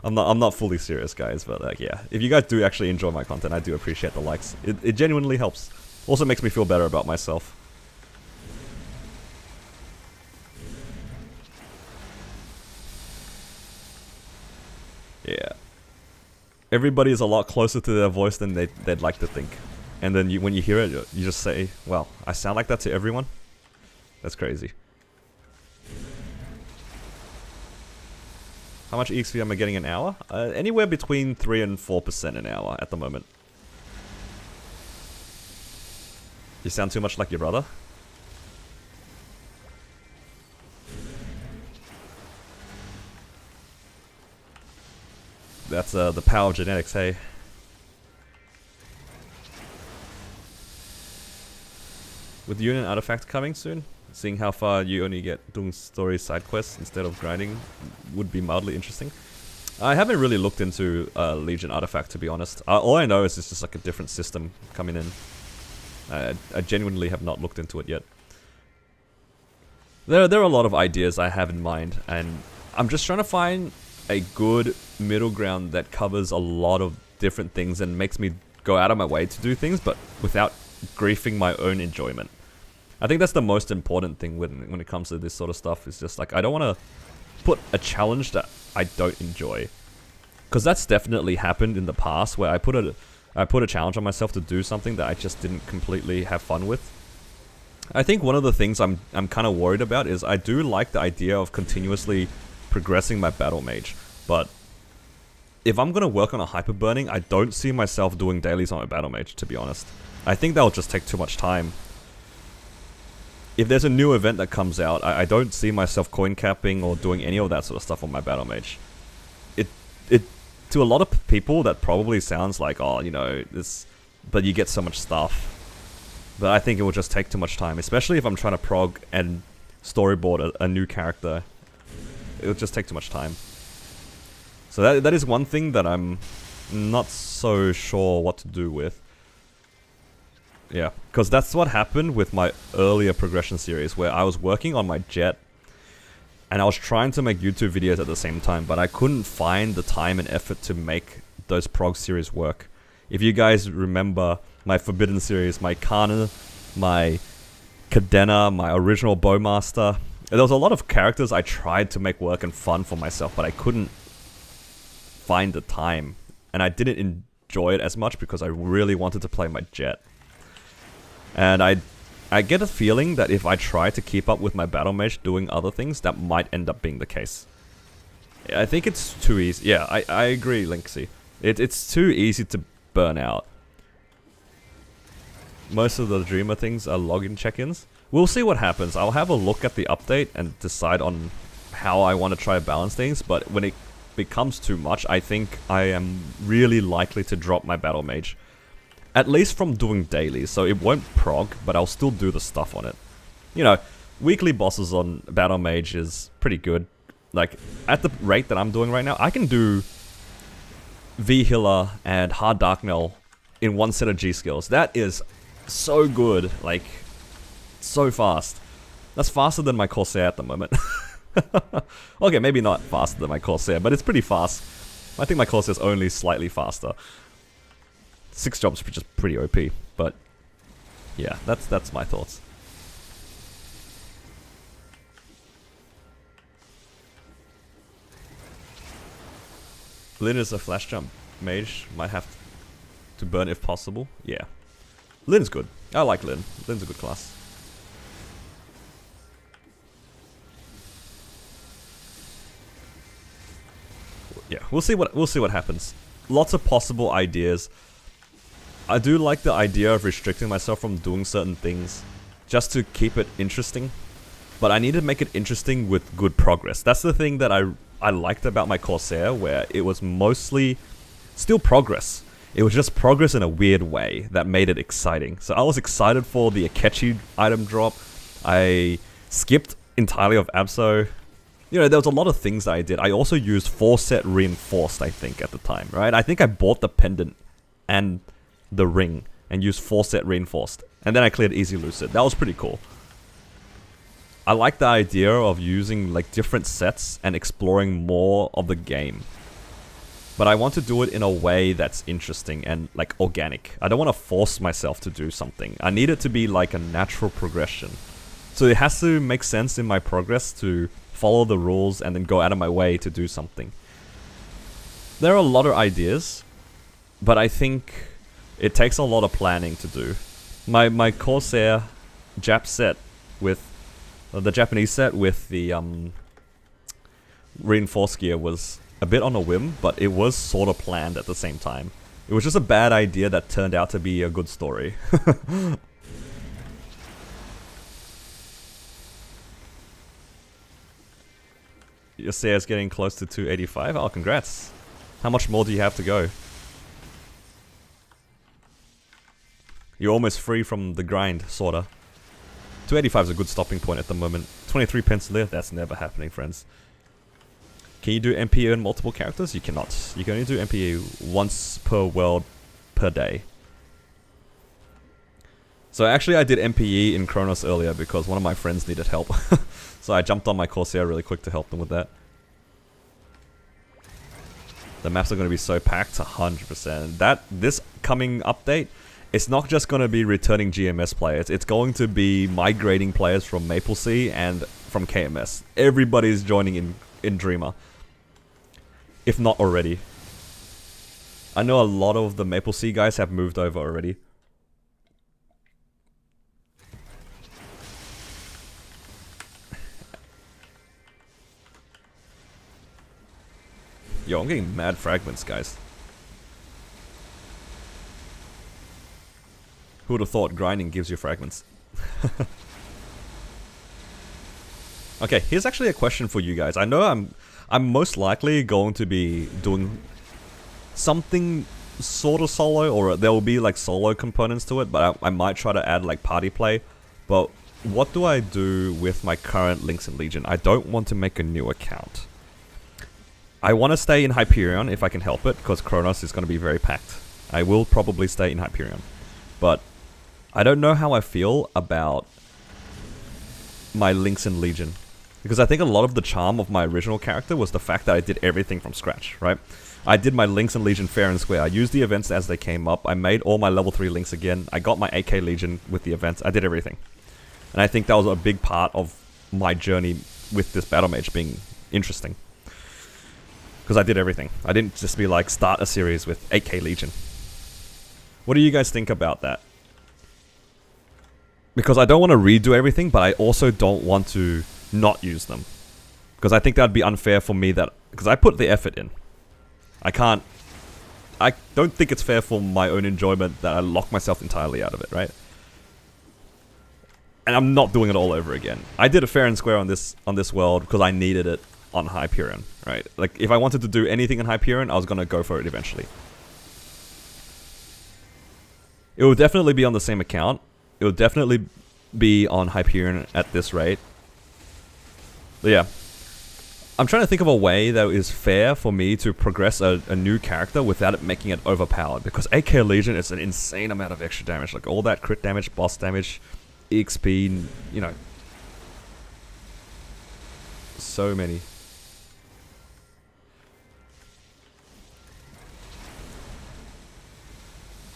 I'm not fully serious, guys, but like, yeah, if you guys do actually enjoy my content, I do appreciate the likes. It genuinely helps. Also makes me feel better about myself. Yeah. Everybody is a lot closer to their voice than they'd like to think. And then when you hear it, you just say, well, I sound like that to everyone? That's crazy. How much EXP am I getting an hour? Anywhere between 3 and 4% an hour at the moment. You sound too much like your brother? That's the power of genetics, hey. With Union Artifact coming soon, seeing how far you only get doing story side quests instead of grinding would be mildly interesting. I haven't really looked into Legion Artifact, to be honest. All I know is it's just like a different system coming in. I genuinely have not looked into it yet. There are a lot of ideas I have in mind, and I'm just trying to find a good middle ground that covers a lot of different things and makes me go out of my way to do things, but without griefing my own enjoyment. I think that's the most important thing when it comes to this sort of stuff, is just like, I don't want to put a challenge that I don't enjoy. Because that's definitely happened in the past, where I put a challenge on myself to do something that I just didn't completely have fun with. I think one of the things I'm kind of worried about is I do like the idea of continuously progressing my battle mage, but if I'm going to work on a hyper burning, I don't see myself doing dailies on my battle mage, to be honest. I think that'll just take too much time. If there's a new event that comes out, I don't see myself coin capping or doing any of that sort of stuff on my battle mage. It to a lot of people that probably sounds like, oh, you know, this, but you get so much stuff. But I think it will just take too much time, especially if I'm trying to prog and storyboard a new character. It'll just take too much time. So that is one thing that I'm not so sure what to do with. Yeah, because that's what happened with my earlier progression series, where I was working on my jet, and I was trying to make YouTube videos at the same time, but I couldn't find the time and effort to make those prog series work. If you guys remember my Forbidden series, my Kana, my Cadena, my original Bowmaster, there was a lot of characters I tried to make work and fun for myself, but I couldn't find the time, and I didn't enjoy it as much because I really wanted to play my jet. And I get a feeling that if I try to keep up with my battle mage doing other things, that might end up being the case. I think it's too easy. Yeah, I agree, Linksy. It's too easy to burn out. Most of the Dreamer things are login check-ins. We'll see what happens. I'll have a look at the update and decide on how I want to try to balance things, but when it becomes too much, I think I am really likely to drop my battle mage. At least from doing dailies, so it won't prog, but I'll still do the stuff on it. You know, weekly bosses on battle mage is pretty good. Like, at the rate that I'm doing right now, I can do V healer and hard dark knell in one set of G skills. That is so good, like, so fast. That's faster than my Corsair at the moment. Okay, maybe not faster than my Corsair, but it's pretty fast. I think my Corsair's only slightly faster. 6 jobs are just pretty OP, but yeah, that's my thoughts. Lyn is a flash jump mage, might have to burn if possible. Yeah. Lyn's good. I like Lyn. Lyn's a good class. Yeah, we'll see what happens. Lots of possible ideas. I do like the idea of restricting myself from doing certain things just to keep it interesting. But I need to make it interesting with good progress. That's the thing that I liked about my Corsair, where it was mostly still progress. It was just progress in a weird way that made it exciting. So I was excited for the Akechi item drop. I skipped entirely of Abso. You know, there was a lot of things that I did. I also used 4-set reinforced, I think, at the time, right? I think I bought the pendant and the ring and used 4-set reinforced. And then I cleared easy lucid. That was pretty cool. I like the idea of using like different sets and exploring more of the game. But I want to do it in a way that's interesting and like organic. I don't want to force myself to do something. I need it to be like a natural progression. So it has to make sense in my progress to follow the rules and then go out of my way to do something. There are a lot of ideas, but I think it takes a lot of planning to do. My Corsair Jap set with the Japanese set with the reinforced gear was a bit on a whim, but it was sort of planned at the same time. It was just a bad idea that turned out to be a good story. Your Sayer's getting close to 285. Oh, congrats. How much more do you have to go? You're almost free from the grind, sorta. 285 is a good stopping point at the moment. 23 pence left, that's never happening, friends. Can you do MPE in multiple characters? You cannot. You can only do MPE once per world per day. So actually I did MPE in Kronos earlier because one of my friends needed help. So I jumped on my Corsair really quick to help them with that. The maps are going to be so packed, 100%. This coming update, it's not just going to be returning GMS players, it's going to be migrating players from MapleStory and from KMS. Everybody's joining in Dreamer. If not already. I know a lot of the MapleStory guys have moved over already. Yo, I'm getting mad fragments, guys. Who would have thought grinding gives you fragments? Okay, here's actually a question for you guys. I know I'm most likely going to be doing something sort of solo, or there will be like solo components to it, but I might try to add like party play. But what do I do with my current links in Legion? I don't want to make a new account. I want to stay in Hyperion if I can help it, because Kronos is going to be very packed. I will probably stay in Hyperion. But I don't know how I feel about my links in Legion. Because I think a lot of the charm of my original character was the fact that I did everything from scratch, right? I did my links in Legion fair and square. I used the events as they came up. I made all my level 3 links again. I got my AK Legion with the events. I did everything. And I think that was a big part of my journey with this Battle Mage being interesting. Because I did everything. I didn't just be like, start a series with 8k Legion. What do you guys think about that? Because I don't want to redo everything, but I also don't want to not use them. Because I think that would be unfair for me that... Because I put the effort in. I don't think it's fair for my own enjoyment that I lock myself entirely out of it, right? And I'm not doing it all over again. I did a fair and square on this world because I needed it on Hyperion, right? Like, if I wanted to do anything in Hyperion, I was gonna go for it eventually. It will definitely be on the same account. It will definitely be on Hyperion at this rate. But yeah. I'm trying to think of a way that is fair for me to progress a new character without it making it overpowered. Because AK Legion is an insane amount of extra damage. Like, all that crit damage, boss damage, EXP, you know. So many.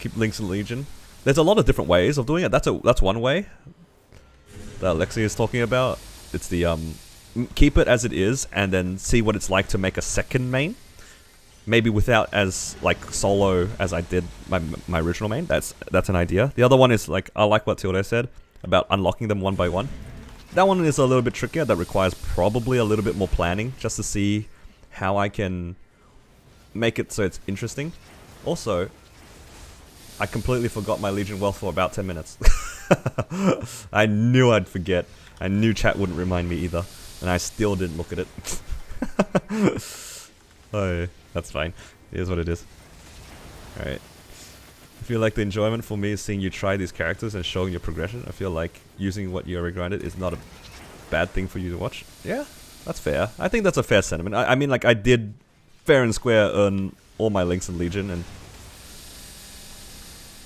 Keep links in Legion. There's a lot of different ways of doing it. That's one way that Alexi is talking about. It's the keep it as it is and then see what it's like to make a second main. Maybe without as like solo as I did my original main. That's an idea. The other one is like I like what Tilde said about unlocking them one by one. That one is a little bit trickier. That requires probably a little bit more planning just to see how I can make it so it's interesting. Also, I completely forgot my Legion wealth for about 10 minutes. I knew I'd forget. I knew chat wouldn't remind me either. And I still didn't look at it. Oh, that's fine. It is what it is. Alright. I feel like the enjoyment for me is seeing you try these characters and showing your progression. I feel like using what you already grinded is not a bad thing for you to watch. Yeah, that's fair. I think that's a fair sentiment. I mean, like, I did fair and square earn all my links in Legion, and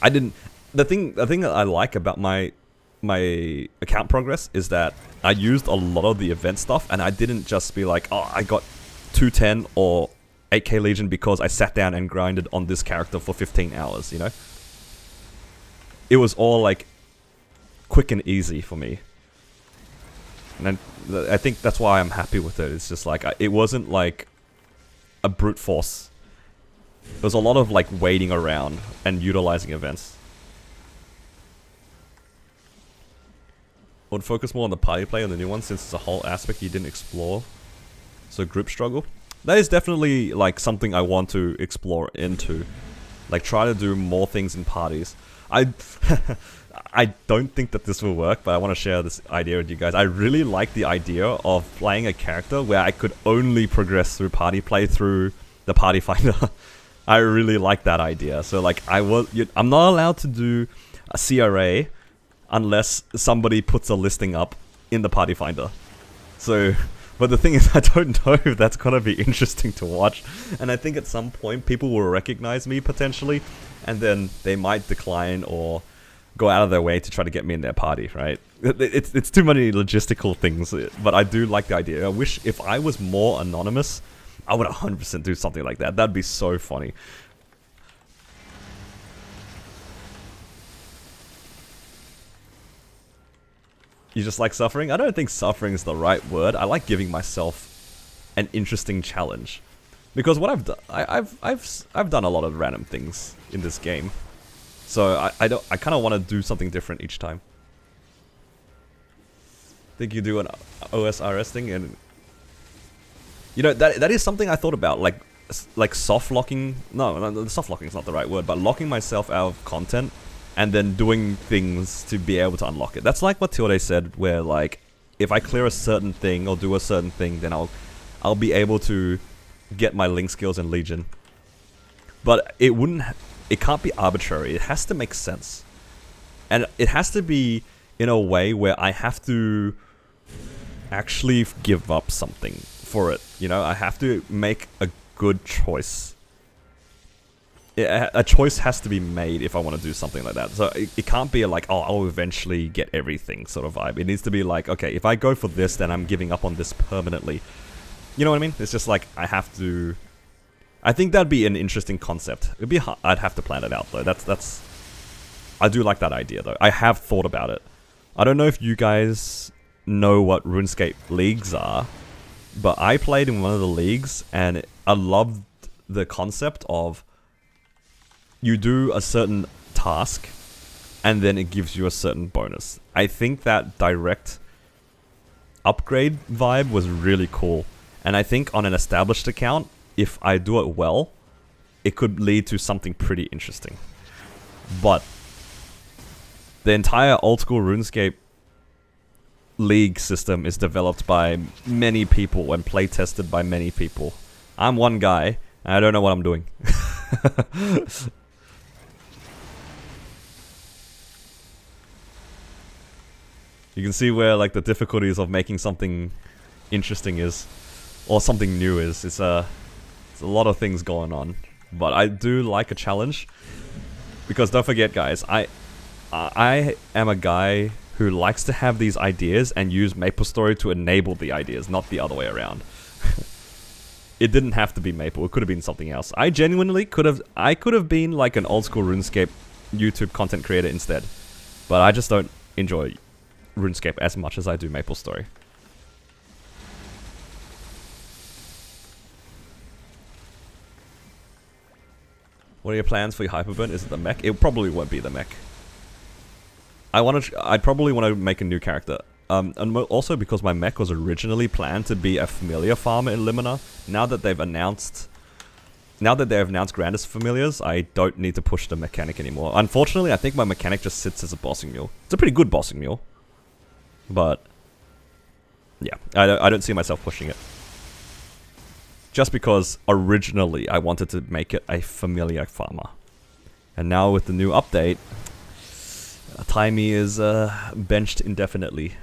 I didn't... The thing that I like about my account progress is that I used a lot of the event stuff, and I didn't just be like, oh, I got 210 or 8k Legion because I sat down and grinded on this character for 15 hours, you know? It was all like quick and easy for me. And I think that's why I'm happy with it. It's just like, it wasn't like a brute force. There was a lot of like waiting around and utilizing events. I would focus more on the party play on the new one since it's a whole aspect you didn't explore. So group struggle. That is definitely like something I want to explore into. Like try to do more things in parties. I don't think that this will work, but I want to share this idea with you guys. I really like the idea of playing a character where I could only progress through party play through the party finder. I really like that idea. So like I'm not allowed to do a CRA unless somebody puts a listing up in the party finder. So, but the thing is, I don't know if that's gonna be interesting to watch, and I think at some point people will recognize me potentially, and then they might decline or go out of their way to try to get me in their party, right? It's too many logistical things, but I do like the idea. I wish if I was more anonymous, I would 100% do something like that. That'd be so funny. You just like suffering? I don't think suffering is the right word. I like giving myself an interesting challenge, because what I've done, I've done a lot of random things in this game, so I kind of want to do something different each time. Think you do an OSRS thing, and you know that is something I thought about, like soft locking. No, soft locking is not the right word, but locking myself out of content and then doing things to be able to unlock it. That's like what Tilde said, where like, if I clear a certain thing or do a certain thing, then I'll be able to get my link skills in Legion. But it can't be arbitrary. It has to make sense. And it has to be in a way where I have to actually give up something for it. You know, I have to make a good choice. A choice has to be made if I want to do something like that. So it can't be like, oh, I'll eventually get everything sort of vibe. It needs to be like, okay, if I go for this, then I'm giving up on this permanently. You know what I mean? It's just like, I have to... I think that'd be an interesting concept. It'd be hard. I'd have to plan it out though. That's... I do like that idea though. I have thought about it. I don't know if you guys know what RuneScape leagues are, but I played in one of the leagues and I loved the concept of you do a certain task and then it gives you a certain bonus. I think that direct upgrade vibe was really cool. And I think on an established account, if I do it well, it could lead to something pretty interesting. But the entire old school RuneScape league system is developed by many people and play tested by many people. I'm one guy and I don't know what I'm doing. You can see where like the difficulties of making something interesting is, or something new is. It's a lot of things going on, but I do like a challenge, because don't forget, guys, I am a guy who likes to have these ideas and use MapleStory to enable the ideas, not the other way around. It didn't have to be Maple, it could have been something else. I genuinely could have been like an old school RuneScape YouTube content creator instead. But I just don't enjoy RuneScape as much as I do MapleStory. What are your plans for your Hyperburn? Is it the mech? It probably won't be the mech. I'd probably want to make a new character. And also because my mech was originally planned to be a familiar farmer in Limina. Now that they've announced Grandest Familiars, I don't need to push the mechanic anymore. Unfortunately, I think my mechanic just sits as a bossing mule. It's a pretty good bossing mule. But yeah, I don't see myself pushing it. Just because originally I wanted to make it a familiar farmer. And now with the new update, Timey is benched indefinitely.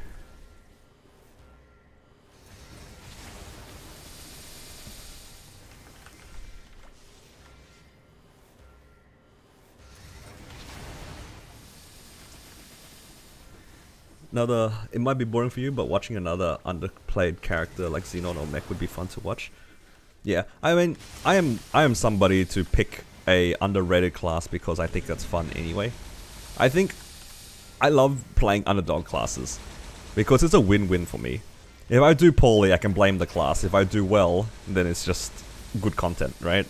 It might be boring for you, but watching another underplayed character like Xenon or Mech would be fun to watch. Yeah, I mean, I am somebody to pick a underrated class because I think that's fun anyway. I think I love playing underdog classes because it's a win-win for me. If I do poorly, I can blame the class. If I do well, then it's just good content, right?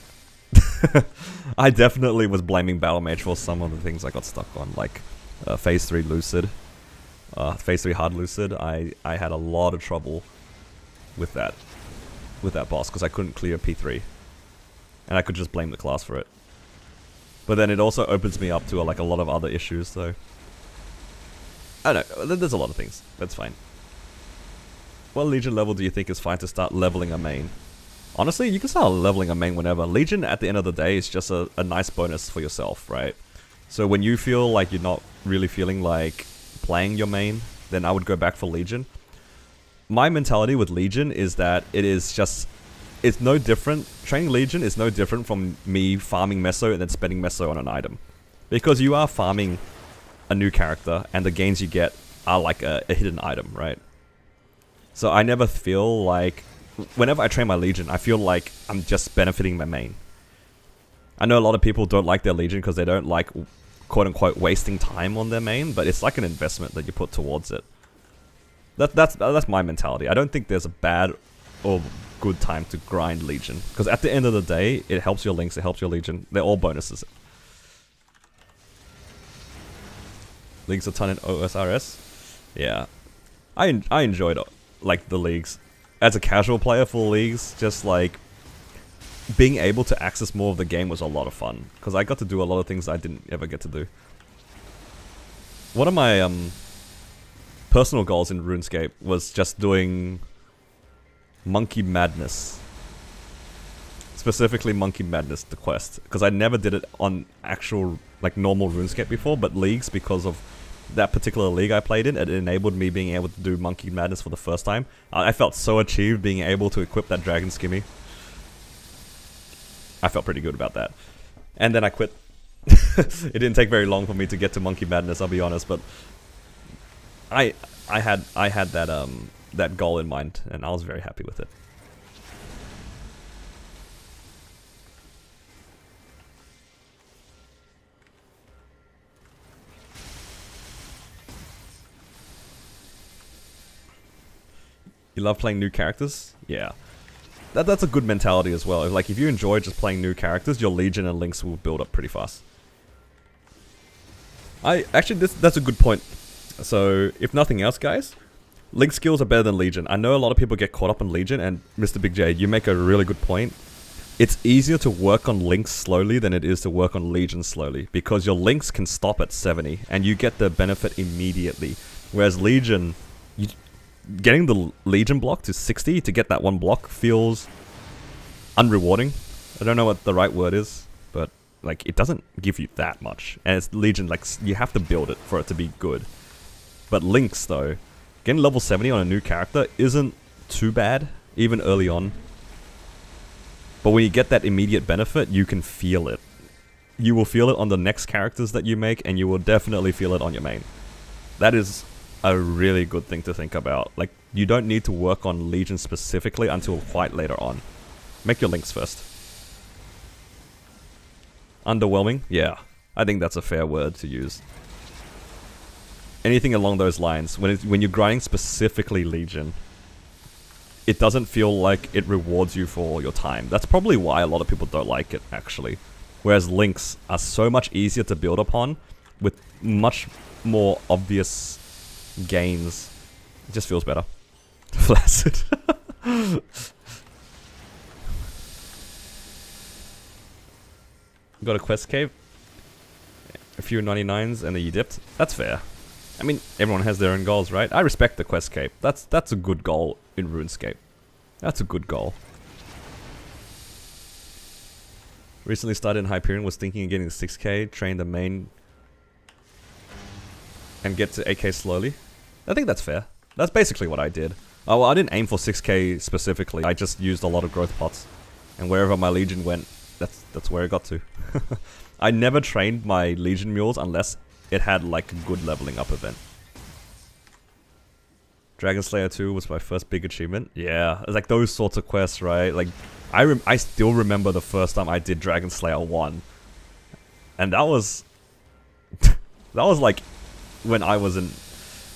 I definitely was blaming Battle Mage for some of the things I got stuck on, like Phase 3 Lucid. Phase 3 Hard Lucid, I had a lot of trouble with that boss because I couldn't clear P3. And I could just blame the class for it. But then it also opens me up to like a lot of other issues, so I don't know, there's a lot of things. That's fine. What Legion level do you think is fine to start leveling a main? Honestly, you can start leveling a main whenever. Legion, at the end of the day, is just a nice bonus for yourself, right? So when you feel like you're not really feeling like playing your main, then I would go back for Legion. My mentality with Legion is that it's no different. Training Legion is no different from me farming Meso and then spending Meso on an item. Because you are farming a new character, and the gains you get are like a hidden item, right? So I never feel like, whenever I train my Legion, I feel like I'm just benefiting my main. I know a lot of people don't like their Legion because they don't like, quote-unquote, wasting time on their main, but it's like an investment that you put towards it. That's my mentality. I don't think there's a bad or good time to grind Legion, because at the end of the day, it helps your links, it helps your Legion. They're all bonuses. Leagues a ton in OSRS. Yeah, I enjoyed like the leagues as a casual player for leagues. Just like being able to access more of the game was a lot of fun because I got to do a lot of things I didn't ever get to do. One of my personal goals in RuneScape was just doing Monkey Madness. Specifically Monkey Madness, the quest. Because I never did it on actual, like, normal RuneScape before, but leagues, because of that particular league I played in, it enabled me being able to do Monkey Madness for the first time. I felt so achieved being able to equip that Dragon Skimmy. I felt pretty good about that. And then I quit. It didn't take very long for me to get to Monkey Madness, I'll be honest, but I had that goal in mind, and I was very happy with it. You love playing new characters? Yeah. That's a good mentality as well. Like, if you enjoy just playing new characters, your Legion and Links will build up pretty fast. Actually, that's a good point. So, if nothing else, guys, Link skills are better than Legion. I know a lot of people get caught up on Legion, and Mr. Big J, you make a really good point. It's easier to work on Links slowly than it is to work on Legion slowly, because your Links can stop at 70, and you get the benefit immediately. Whereas Legion, getting the Legion block to 60 to get that one block feels unrewarding. I don't know what the right word is, but like, it doesn't give you that much. And it's Legion, like, you have to build it for it to be good. But Links, though, getting level 70 on a new character isn't too bad, even early on. But when you get that immediate benefit, you can feel it. You will feel it on the next characters that you make, and you will definitely feel it on your main. That is a really good thing to think about. Like, you don't need to work on Legion specifically until quite later on. Make your Links first. Underwhelming? Yeah. I think that's a fair word to use. Anything along those lines. When you're grinding specifically Legion, it doesn't feel like it rewards you for your time. That's probably why a lot of people don't like it, actually. Whereas links are so much easier to build upon with much more obvious gains. It just feels better. Flaccid. Got a quest cave, a few 99s, and then you dipped. That's fair. I mean, everyone has their own goals, right? I respect the quest cave. That's a good goal in RuneScape. That's a good goal. Recently started in Hyperion, was thinking of getting 6k, train the main, and get to 8k slowly. I think that's fair. That's basically what I did. Oh, well, I didn't aim for 6k specifically. I just used a lot of growth pots, and wherever my Legion went, that's where it got to. I never trained my Legion mules unless it had like a good leveling up event. Dragon Slayer 2 was my first big achievement. Yeah, it's like those sorts of quests, right? Like, I still remember the first time I did Dragon Slayer 1. And that was... that was like when I wasn't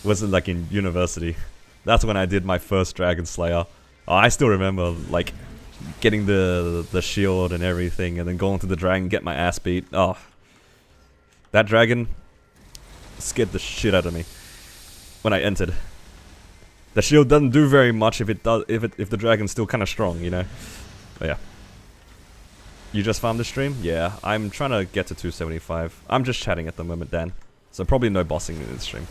like in university. That's when I did my first Dragon Slayer. Oh, I still remember like getting the shield and everything, and then going to the dragon, get my ass beat. Oh, that dragon scared the shit out of me when I entered. The shield doesn't do very much if the dragon's still kind of strong, you know. But yeah. You just farmed the stream? Yeah, I'm trying to get to 275. I'm just chatting at the moment, Dan. So probably no bossing in this stream.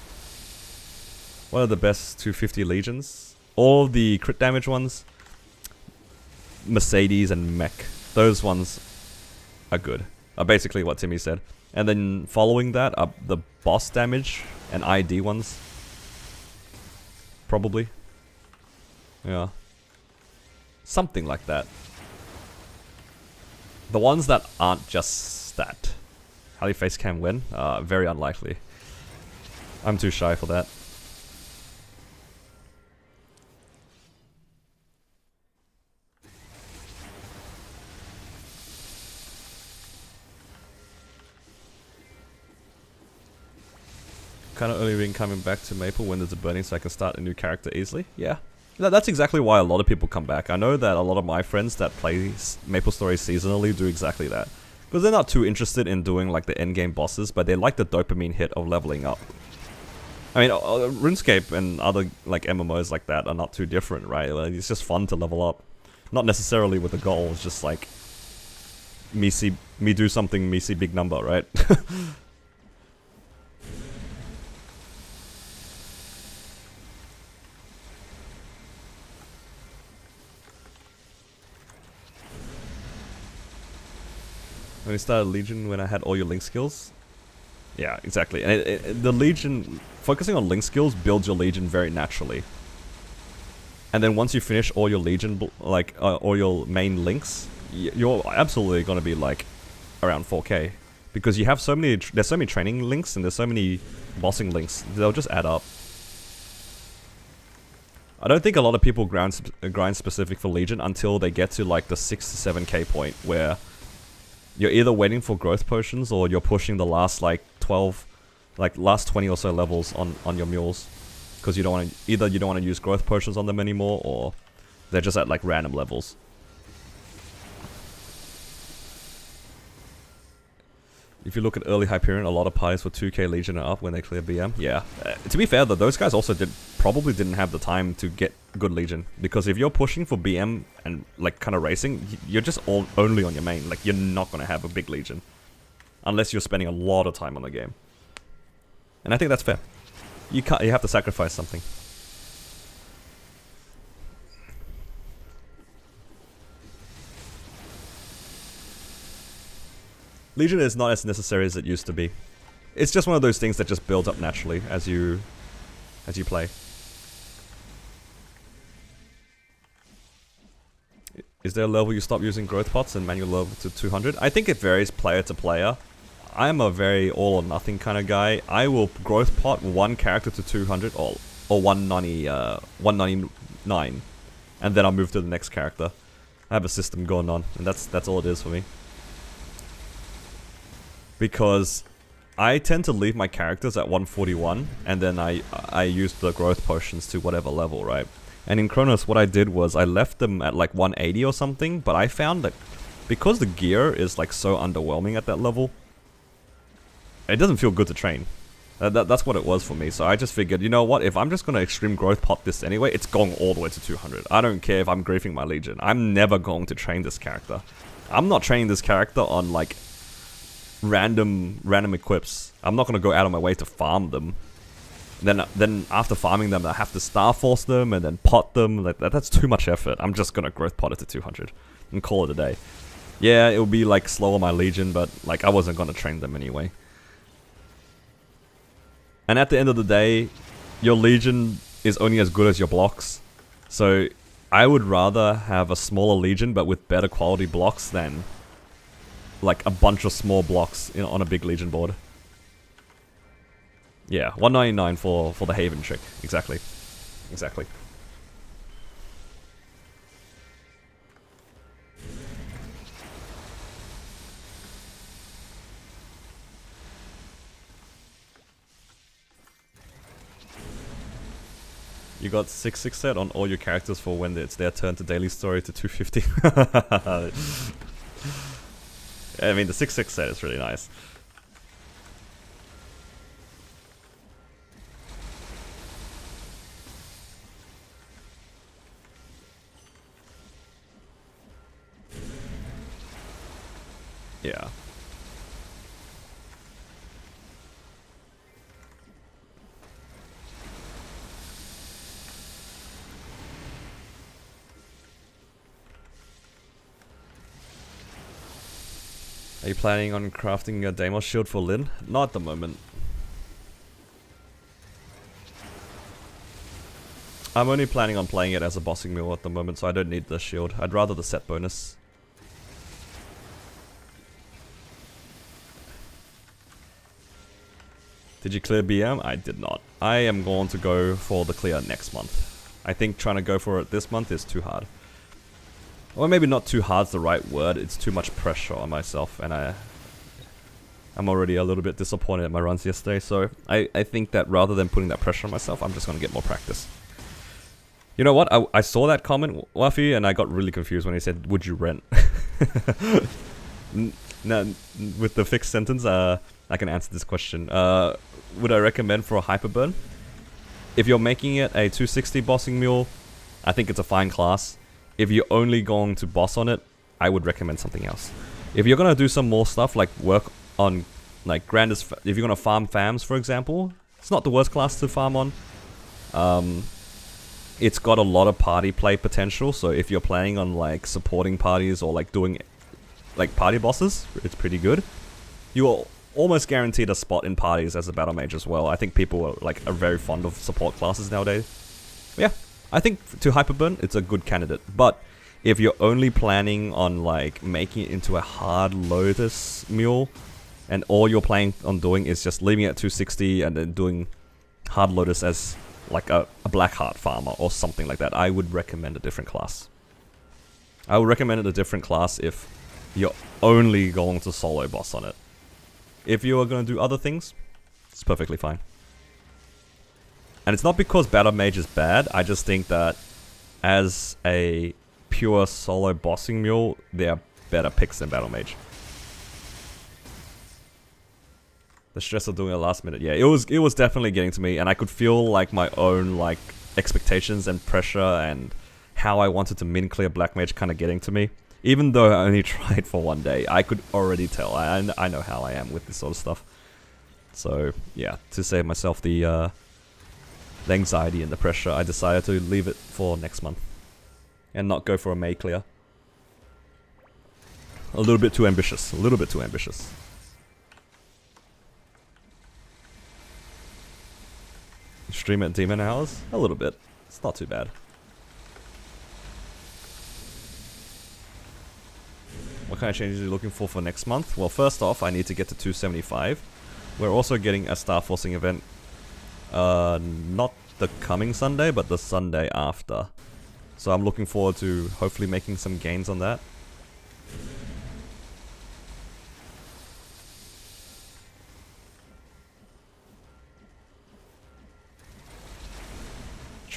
What are the best 250 legions? All the crit damage ones. Mercedes and Mech. Those ones are good. Are basically what Timmy said. And then following that are the boss damage and ID ones. Probably. Yeah. Something like that. The ones that aren't just stat. How do you face cam win? Very unlikely. I'm too shy for that. Kind of only been coming back to Maple when there's a burning so I can start a new character easily. Yeah. That's exactly why a lot of people come back. I know that a lot of my friends that play MapleStory seasonally do exactly that. Because they're not too interested in doing like the endgame bosses, but they like the dopamine hit of leveling up. I mean, RuneScape and other like MMOs like that are not too different, right? Like, it's just fun to level up. Not necessarily with a goal, it's just like me do something, me see big number, right? When you started Legion, when I had all your link skills? Yeah, exactly. And the Legion, focusing on link skills builds your Legion very naturally. And then once you finish all your Legion, like, all your main links, you're absolutely gonna be like around 4k. Because you have so many, there's so many training links and there's so many bossing links, they'll just add up. I don't think a lot of people grind specific for Legion until they get to like the 6 to 7k point where you're either waiting for growth potions or you're pushing the last like 12, like last 20 or so levels on your mules. Because you don't want to, either you don't want to use growth potions on them anymore or they're just at like random levels. If you look at early Hyperion, a lot of parties were 2k Legion and up when they clear BM. Yeah. To be fair though, those guys also probably didn't have the time to get good Legion. Because if you're pushing for BM and like kind of racing, you're just only on your main. Like you're not going to have a big Legion. Unless you're spending a lot of time on the game. And I think that's fair. You have to sacrifice something. Legion is not as necessary as it used to be. It's just one of those things that just builds up naturally as you play. Is there a level you stop using growth pots and manual level to 200? I think it varies player to player. I'm a very all or nothing kind of guy. I will growth pot one character to 200 or 199, and then I'll move to the next character. I have a system going on, and that's all it is for me. because I tend to leave my characters at 141, and then I use the growth potions to whatever level, right? And in Chronos, what I did was I left them at like 180 or something, but I found that because the gear is like so underwhelming at that level, it doesn't feel good to train. That's what it was for me. So I just figured, you know what, if I'm just going to extreme growth pot this anyway, it's going all the way to 200. I don't care if I'm griefing my legion. I'm never going to train this character. I'm not training this character on like random equips. I'm not going to go out of my way to farm them. Then after farming them, I have to star force them and then pot them. Like that's too much effort. I'm just going to growth pot it to 200 and call it a day. Yeah, it will be like slow on my legion, but like I wasn't going to train them anyway. And at the end of the day, your legion is only as good as your blocks. So I would rather have a smaller legion but with better quality blocks than like a bunch of small blocks on a big legion board. Yeah, 199 for the Haven trick. Exactly. Exactly. You got 6/6 set on all your characters for when it's their turn to daily story to 250. I mean, the 6/6 set is really nice. Yeah. Are you planning on crafting a Deimos shield for Lyn? Not at the moment. I'm only planning on playing it as a bossing mule at the moment, so I don't need the shield. I'd rather the set bonus. Did you clear BM? I did not. I am going to go for the clear next month. I think trying to go for it this month is too hard. Or maybe not too hard's the right word, it's too much pressure on myself, and I'm already a little bit disappointed at my runs yesterday, so I think that rather than putting that pressure on myself, I'm just going to get more practice. You know what, I saw that comment, Wafi, and I got really confused when he said, would you rent? Now, with the fixed sentence, I can answer this question. Would I recommend for a Hyperburn? If you're making it a 260 bossing mule, I think it's a fine class. If you're only going to boss on it, I would recommend something else. If you're going to do some more stuff, like work on, like, grandest... If you're going to farm fams, for example, it's not the worst class to farm on. It's got a lot of party play potential, so if you're planning on, like, supporting parties or, like, doing, like, party bosses, it's pretty good. You are almost guaranteed a spot in parties as a battle mage as well. I think people are very fond of support classes nowadays. Yeah. I think to Hyperburn, it's a good candidate, but if you're only planning on like making it into a hard Lotus mule, and all you're planning on doing is just leaving it at 260 and then doing hard Lotus as like a Blackheart farmer or something like that, I would recommend a different class. I would recommend it a different class if you're only going to solo boss on it. If you are going to do other things, it's perfectly fine. And it's not because Battle Mage is bad, I just think that as a pure solo bossing mule, there are better picks than Battle Mage. The stress of doing it last minute, yeah, it was definitely getting to me, and I could feel like my own like expectations and pressure and how I wanted to min clear Black Mage kind of getting to me. Even though I only tried for one day, I could already tell. I know how I am with this sort of stuff. So yeah, to save myself the anxiety and the pressure, I decided to leave it for next month and not go for a May clear. A little bit too ambitious. A little bit too ambitious. Stream at demon hours? A little bit. It's not too bad. What kind of changes are you looking for next month? Well, first off, I need to get to 275. We're also getting a Star Forcing event. Not the coming Sunday, but the Sunday after. So I'm looking forward to hopefully making some gains on that.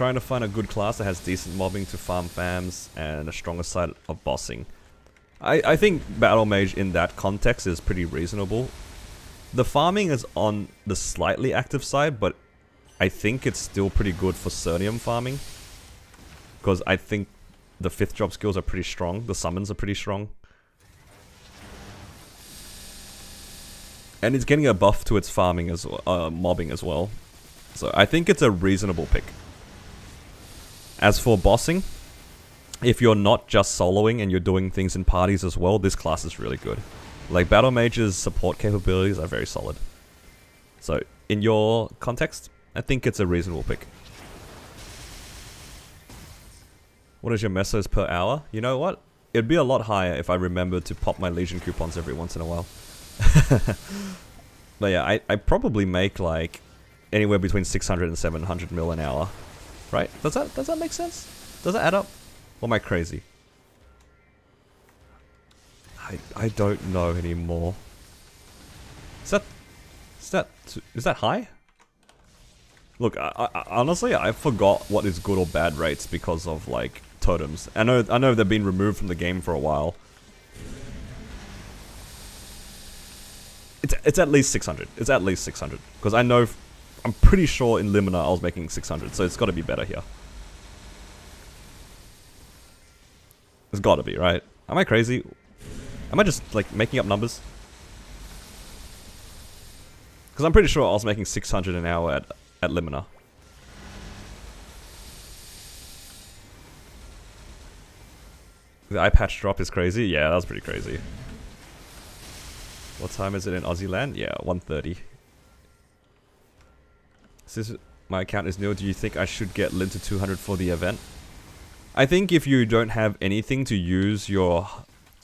trying to find a good class that has decent mobbing to farm fams and a stronger side of bossing. I think Battle Mage in that context is pretty reasonable. The farming is on the slightly active side, but I think it's still pretty good for Cernium farming. Because I think the 5th job skills are pretty strong, the summons are pretty strong. And it's getting a buff to its farming as mobbing as well. So I think it's a reasonable pick. As for bossing, if you're not just soloing and you're doing things in parties as well, this class is really good. Like, Battle Mage's support capabilities are very solid. So, in your context, I think it's a reasonable pick. What is your mesos per hour? You know what? It'd be a lot higher if I remembered to pop my Legion coupons every once in a while. But yeah, I probably make like anywhere between 600 and 700 mil an hour. Right? Does that make sense? Does that add up? Or am I crazy? I don't know anymore. Is that high? Look, I honestly, I forgot what is good or bad rates because of like totems. I know they've been removed from the game for a while. It's at least 600. It's at least 600 because I'm pretty sure in Limina I was making 600, so it's got to be better here. It's got to be, right? Am I crazy? Am I just like making up numbers? Because I'm pretty sure I was making 600 an hour at Limina. The eye patch drop is crazy? Yeah, that was pretty crazy. What time is it in Aussie land? Yeah, 1:30. Since my account is new, do you think I should get Lin to 200 for the event? I think if you don't have anything to use your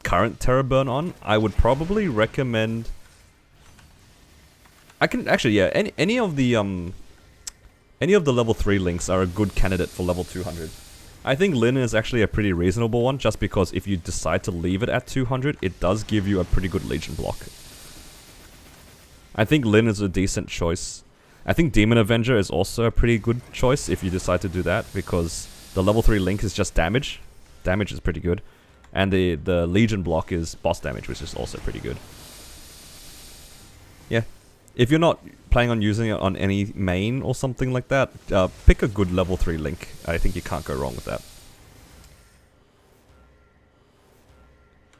current Terror Burn on, I would probably recommend... I can actually, yeah, any of the level 3 links are a good candidate for level 200. I think Lin is actually a pretty reasonable one, just because if you decide to leave it at 200, it does give you a pretty good Legion block. I think Lin is a decent choice. I think Demon Avenger is also a pretty good choice if you decide to do that, because the level 3 link is just damage. Damage is pretty good. And the Legion block is boss damage, which is also pretty good. Yeah. If you're not planning on using it on any main or something like that, pick a good level 3 link. I think you can't go wrong with that.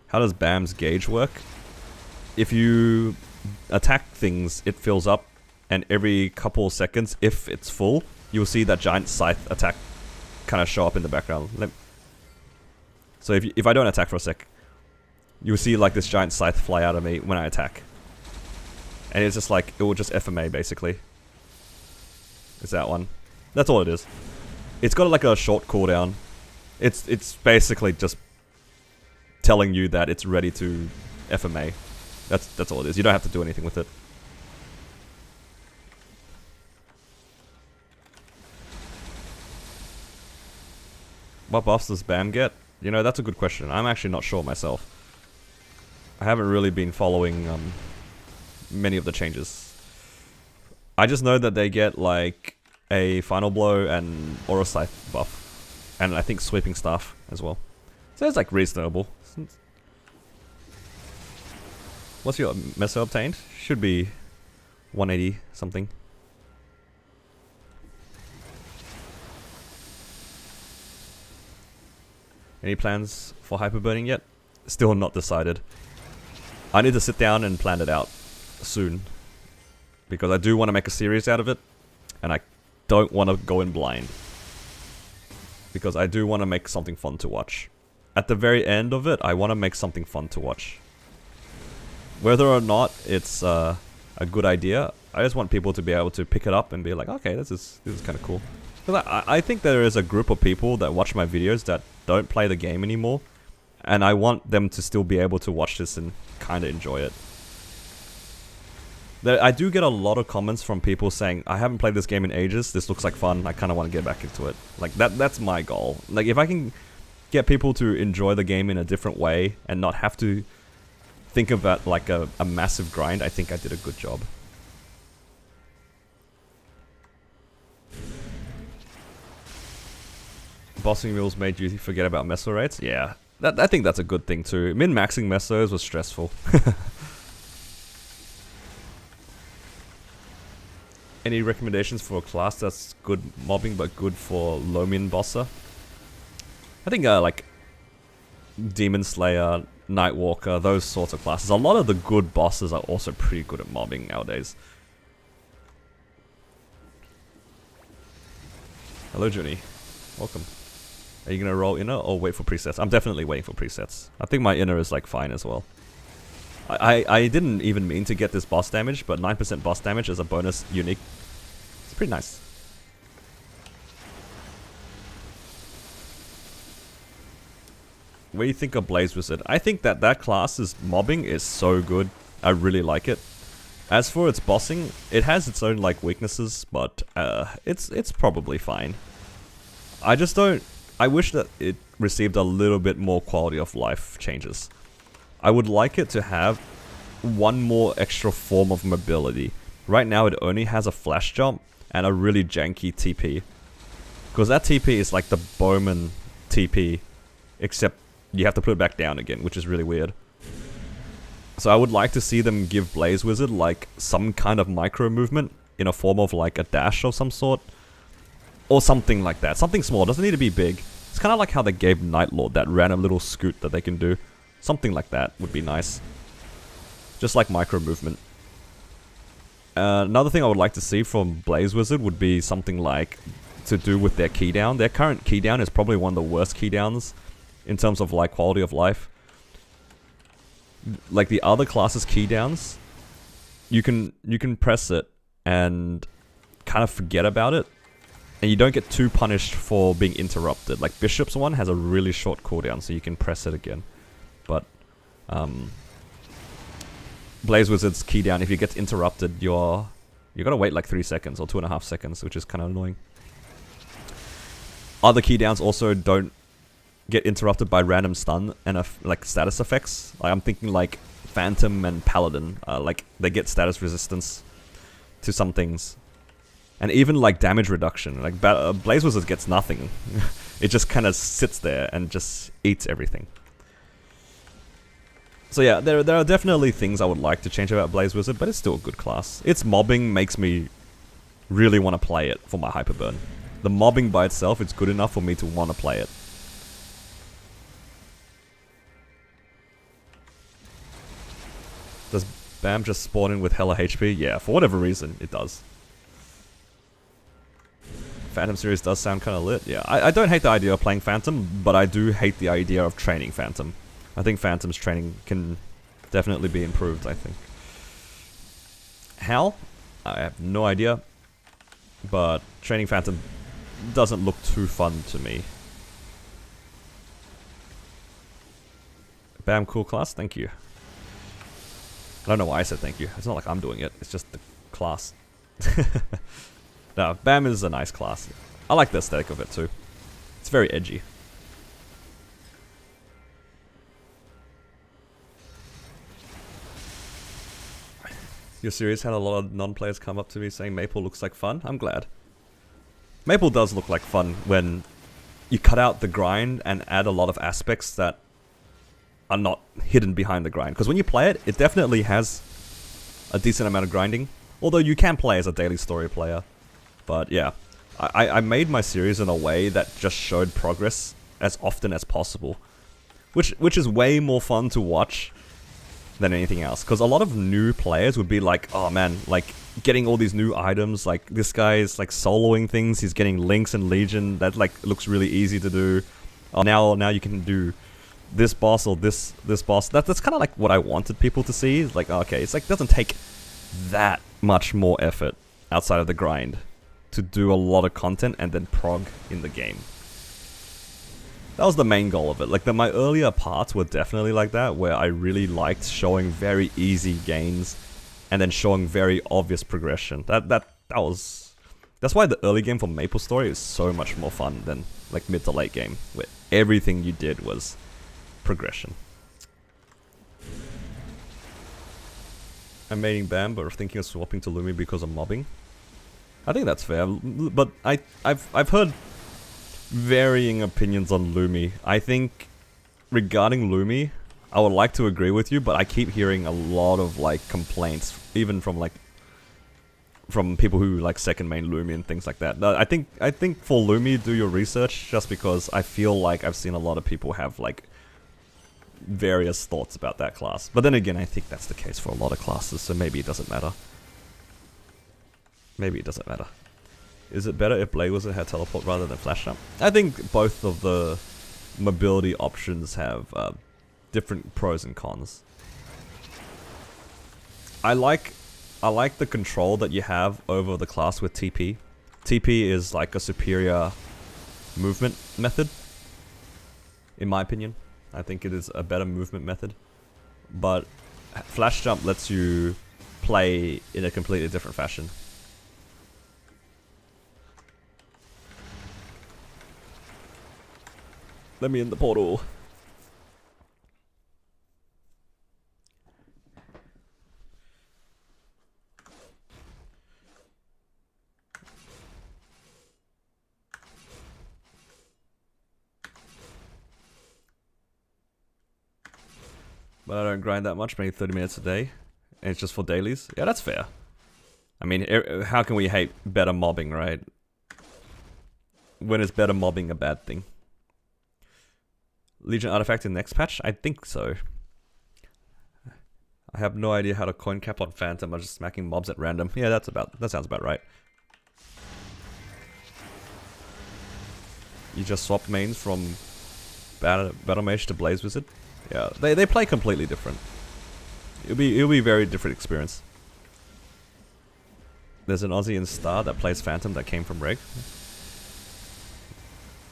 How does BAM's gauge work? If you attack things, it fills up, and every couple of seconds, if it's full, you'll see that giant scythe attack kind of show up in the background. So if I don't attack for a sec, you'll see like this giant scythe fly out of me when I attack. And it's just like, it will just FMA basically. It's that one. That's all it is. It's got like a short cooldown. It's basically just telling you that it's ready to FMA. That's all it is. You don't have to do anything with it. What buffs does BAM get? You know, that's a good question. I'm actually not sure myself. I haven't really been following many of the changes. I just know that they get like a Final Blow and Aura Scythe buff. And I think Sweeping Staff as well. So it's like reasonable. What's your Meso obtained? Should be 180 something. Any plans for hyperburning yet? Still not decided. I need to sit down and plan it out soon. Because I do want to make a series out of it. And I don't want to go in blind. Because I do want to make something fun to watch. At the very end of it, I want to make something fun to watch. Whether or not it's a good idea, I just want people to be able to pick it up and be like, okay, this is kind of cool. Because I think there is a group of people that watch my videos that don't play the game anymore, and I want them to still be able to watch this and kind of enjoy it. I do get a lot of comments from people saying, I haven't played this game in ages, this looks like fun, I kind of want to get back into it. Like, that's my goal. Like, if I can get people to enjoy the game in a different way and not have to think of that like a massive grind, I think I did a good job. bossing rules made you forget about meso rates? Yeah, I think that's a good thing too. Min-maxing mesos was stressful. Any recommendations for a class that's good mobbing but good for low min bosser? I think like Demon Slayer, Nightwalker, those sorts of classes. A lot of the good bosses are also pretty good at mobbing nowadays. Hello, Junie. Welcome. Are you gonna roll inner or wait for presets? I'm definitely waiting for presets. I think my inner is like fine as well. I didn't even mean to get this boss damage, but 9% boss damage as a bonus unique. It's pretty nice. What do you think of Blaze Wizard? I think that class's mobbing is so good. I really like it. As for its bossing, it has its own like weaknesses, but it's probably fine. I just don't. I wish that it received a little bit more quality of life changes. I would like it to have one more extra form of mobility. Right now it only has a flash jump and a really janky TP. Because that TP is like the Bowman TP, except you have to put it back down again, which is really weird. So I would like to see them give Blaze Wizard like some kind of micro movement in a form of like a dash of some sort. Or something like that. Something small, doesn't need to be big. It's kind of like how they gave Night Lord that random little scoot that they can do. Something like that would be nice. Just like micro movement. Another thing I would like to see from Blaze Wizard would be something like to do with their keydown. Their current keydown is probably one of the worst keydowns in terms of like quality of life. Like the other classes' keydowns, you can press it and kind of forget about it. And you don't get too punished for being interrupted. Like Bishop's one has a really short cooldown, so you can press it again. But Blaze Wizard's keydown, if you get interrupted, you gotta wait like 3 seconds or 2.5 seconds, which is kind of annoying. Other keydowns also don't get interrupted by random stun and like status effects. Like I'm thinking like Phantom and Paladin, like they get status resistance to some things. And even like damage reduction, like Blaze Wizard gets nothing. It just kind of sits there and just eats everything. So yeah, there are definitely things I would like to change about Blaze Wizard, but it's still a good class. Its mobbing makes me really want to play it for my Hyperburn. The mobbing by itself, it's good enough for me to want to play it. Does Bam just spawn in with hella HP? Yeah, for whatever reason, it does. Phantom series does sound kind of lit. Yeah, I don't hate the idea of playing Phantom, but I do hate the idea of training Phantom. I think Phantom's training can definitely be improved, I think. How? I have no idea. But training Phantom doesn't look too fun to me. Bam, cool class, thank you. I don't know why I said thank you. It's not like I'm doing it, it's just the class. No, Bam is a nice class. I like the aesthetic of it too. It's very edgy. Your series had a lot of non-players come up to me saying Maple looks like fun. I'm glad. Maple does look like fun when you cut out the grind and add a lot of aspects that are not hidden behind the grind. Because when you play it, it definitely has a decent amount of grinding. Although you can play as a daily story player. But yeah, I made my series in a way that just showed progress as often as possible. Which is way more fun to watch than anything else. Because a lot of new players would be like, oh man, like getting all these new items, like this guy is like soloing things, he's getting links and legion, that like looks really easy to do. Oh, now you can do this boss or this boss. That's kind of like what I wanted people to see. It's like, okay, it's like it doesn't take that much more effort outside of the grind to do a lot of content and then prog in the game. That was the main goal of it. Like my earlier parts were definitely like that, where I really liked showing very easy gains and then showing very obvious progression. That's why the early game for MapleStory is so much more fun than like mid to late game, where everything you did was progression. I'm mating Bam, but thinking of swapping to Lumi because of mobbing. I think that's fair, but I've heard varying opinions on Lumi. I think regarding Lumi, I would like to agree with you, but I keep hearing a lot of like complaints, even from people who like second main Lumi and things like that. I think for Lumi, do your research, just because I feel like I've seen a lot of people have like various thoughts about that class. But then again, I think that's the case for a lot of classes, so maybe it doesn't matter. Maybe it doesn't matter. Is it better if Blade Wizard had teleport rather than flash jump? I think both of the mobility options have different pros and cons. I like the control that you have over the class with TP. TP is like a superior movement method, in my opinion. I think it is a better movement method. But flash jump lets you play in a completely different fashion. Let me in the portal. But I don't grind that much, maybe 30 minutes a day. And it's just for dailies. Yeah, that's fair. I mean, how can we hate better mobbing, right? When is better mobbing a bad thing? Legion artifact in next patch? I think so. I have no idea how to coin cap on Phantom. I'm just smacking mobs at random. Yeah, that sounds about right. You just swap mains from Battle Mage to Blaze Wizard? Yeah, they play completely different. It'll be a very different experience. There's an Aussie in Star that plays Phantom that came from Reg.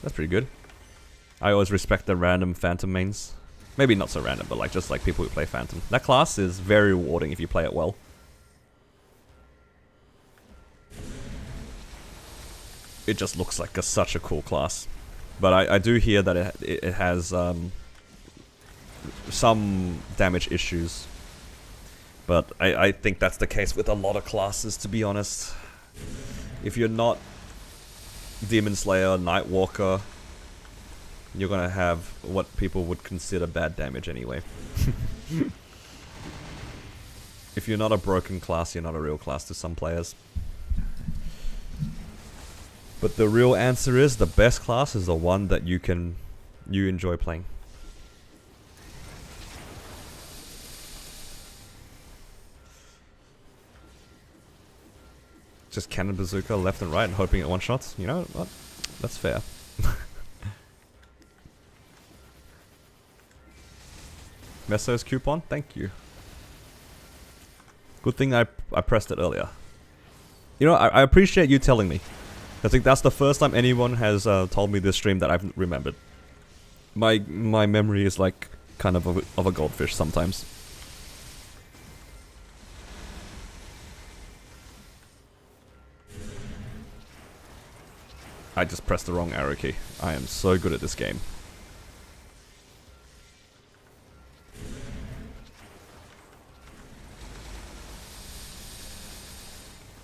That's pretty good. I always respect the random Phantom mains. Maybe not so random, but like just like people who play Phantom. That class is very rewarding if you play it well. It just looks like such a cool class. But I do hear that it has some damage issues. But I think that's the case with a lot of classes, to be honest. If you're not Demon Slayer, Nightwalker, you're gonna have what people would consider bad damage anyway. If you're not a broken class, you're not a real class to some players. But the real answer is the best class is the one that you enjoy playing. Just cannon bazooka left and right and hoping it one-shots. You know what? That's fair. Messo's coupon? Thank you. Good thing I pressed it earlier. You know, I appreciate you telling me. I think that's the first time anyone has told me this stream that I've remembered. My memory is like kind of a goldfish sometimes. I just pressed the wrong arrow key. I am so good at this game.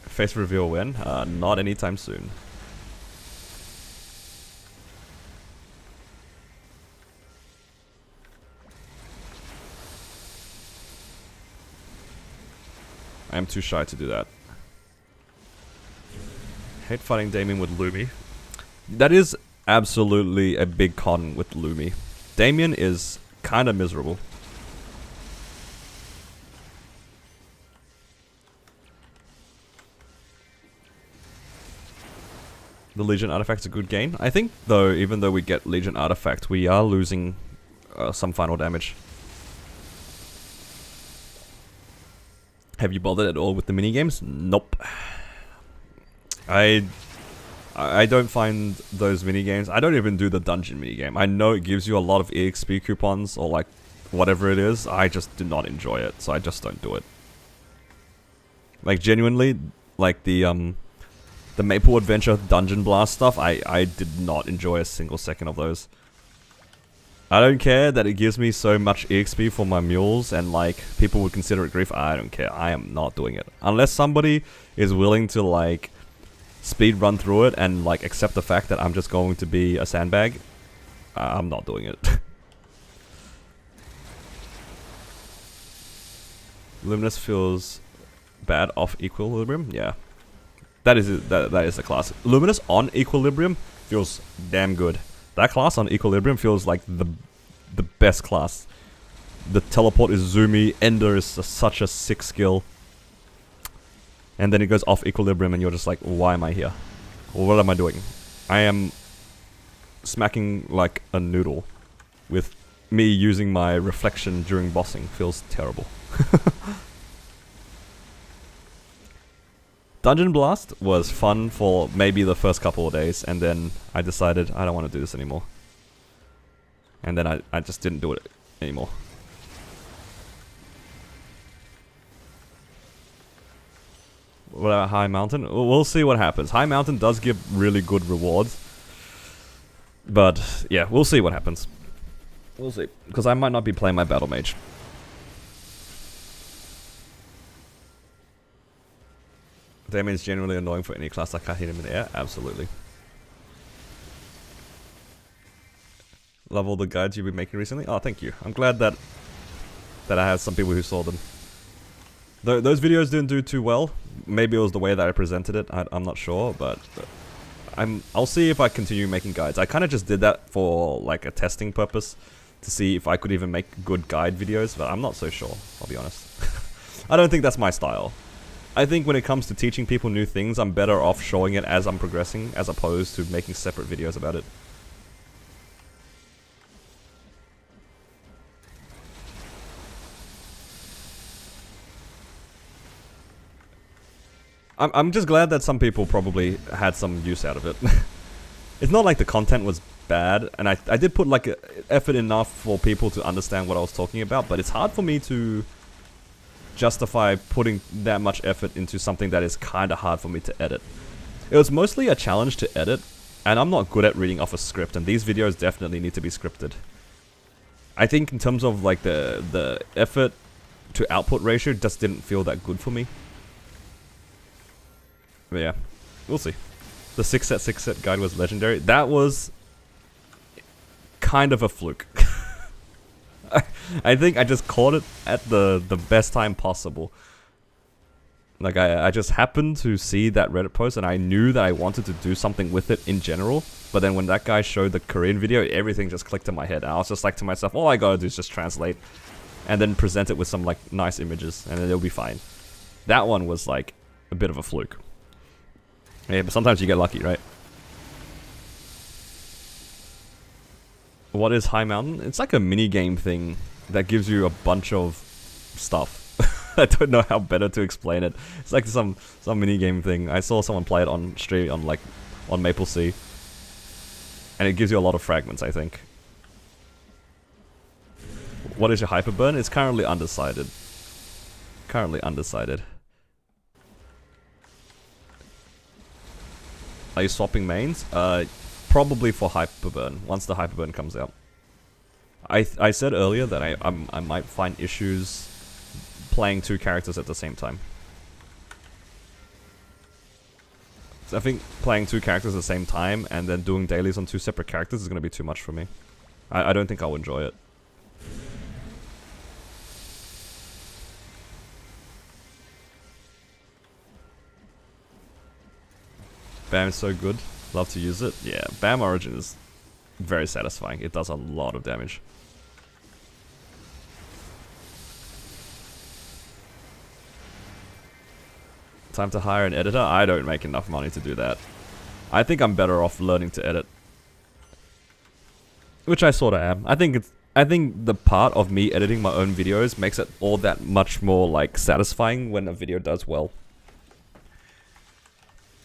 Face reveal when? Not anytime soon. I am too shy to do that. Hate fighting Damien with Lumi. That is absolutely a big con with Lumi. Damien is kind of miserable. The Legion Artifact's a good gain. I think, though, even though we get Legion Artifact, we are losing some final damage. Have you bothered at all with the minigames? Nope. I don't find those minigames. I don't even do the dungeon minigame. I know it gives you a lot of EXP coupons or like whatever it is. I just do not enjoy it, so I just don't do it. Like genuinely, like the Maple Adventure Dungeon Blast stuff, I did not enjoy a single second of those. I don't care that it gives me so much EXP for my mules and like people would consider it grief. I don't care. I am not doing it. Unless somebody is willing to like speed run through it and like accept the fact that I'm just going to be a sandbag, I'm not doing it. Luminous feels bad off Equilibrium. Yeah, that is a class. Luminous on Equilibrium feels damn good. That class on Equilibrium feels like the best class. The teleport is zoomy. Ender is such a sick skill. And then it goes off Equilibrium and you're just like, why am I here? What am I doing? I am smacking like a noodle with me using my reflection during bossing. Feels terrible. Dungeon Blast was fun for maybe the first couple of days, and then I decided I don't want to do this anymore. And then I just didn't do it anymore. What about High Mountain? We'll see what happens. High Mountain does give really good rewards. But, yeah, we'll see what happens. We'll see. Because I might not be playing my Battle Mage. Damien is generally annoying for any class that can't hit him in the air. Absolutely. Love all the guides you've been making recently. Oh, thank you. I'm glad that I have some people who saw them. Those videos didn't do too well. Maybe it was the way that I presented it. I'm not sure, but I'll see if I continue making guides. I kind of just did that for like a testing purpose to see if I could even make good guide videos, but I'm not so sure, I'll be honest. I don't think that's my style. I think when it comes to teaching people new things, I'm better off showing it as I'm progressing, as opposed to making separate videos about it. I'm just glad that some people probably had some use out of it. It's not like the content was bad, and I did put like effort enough for people to understand what I was talking about, but it's hard for me to justify putting that much effort into something that is kind of hard for me to edit. It was mostly a challenge to edit, and I'm not good at reading off a script, and these videos definitely need to be scripted. I think in terms of like the effort to output ratio just didn't feel that good for me. But yeah, we'll see. The 6-set guide was legendary. That was kind of a fluke. I think I just caught it at the best time possible. Like I just happened to see that Reddit post and I knew that I wanted to do something with it in general. But then when that guy showed the Korean video, everything just clicked in my head. And I was just like to myself, all I gotta do is just translate and then present it with some like nice images and then it'll be fine. That one was like a bit of a fluke. Yeah, but sometimes you get lucky, right? What is High Mountain? It's like a mini game thing that gives you a bunch of stuff. I don't know how better to explain it. It's like some mini game thing. I saw someone play it on stream on MapleStory, and it gives you a lot of fragments, I think. What is your hyperburn? It's currently undecided. Currently undecided. Are you swapping mains? Probably for hyperburn, once the hyperburn comes out. I said earlier that I might find issues playing two characters at the same time. So I think playing two characters at the same time and then doing dailies on two separate characters is going to be too much for me. I don't think I'll enjoy it. BAM is so good. Love to use it. Yeah, BAM Origin is very satisfying. It does a lot of damage. Time to hire an editor? I don't make enough money to do that. I think I'm better off learning to edit. Which I sorta am. I think the part of me editing my own videos makes it all that much more like satisfying when a video does well.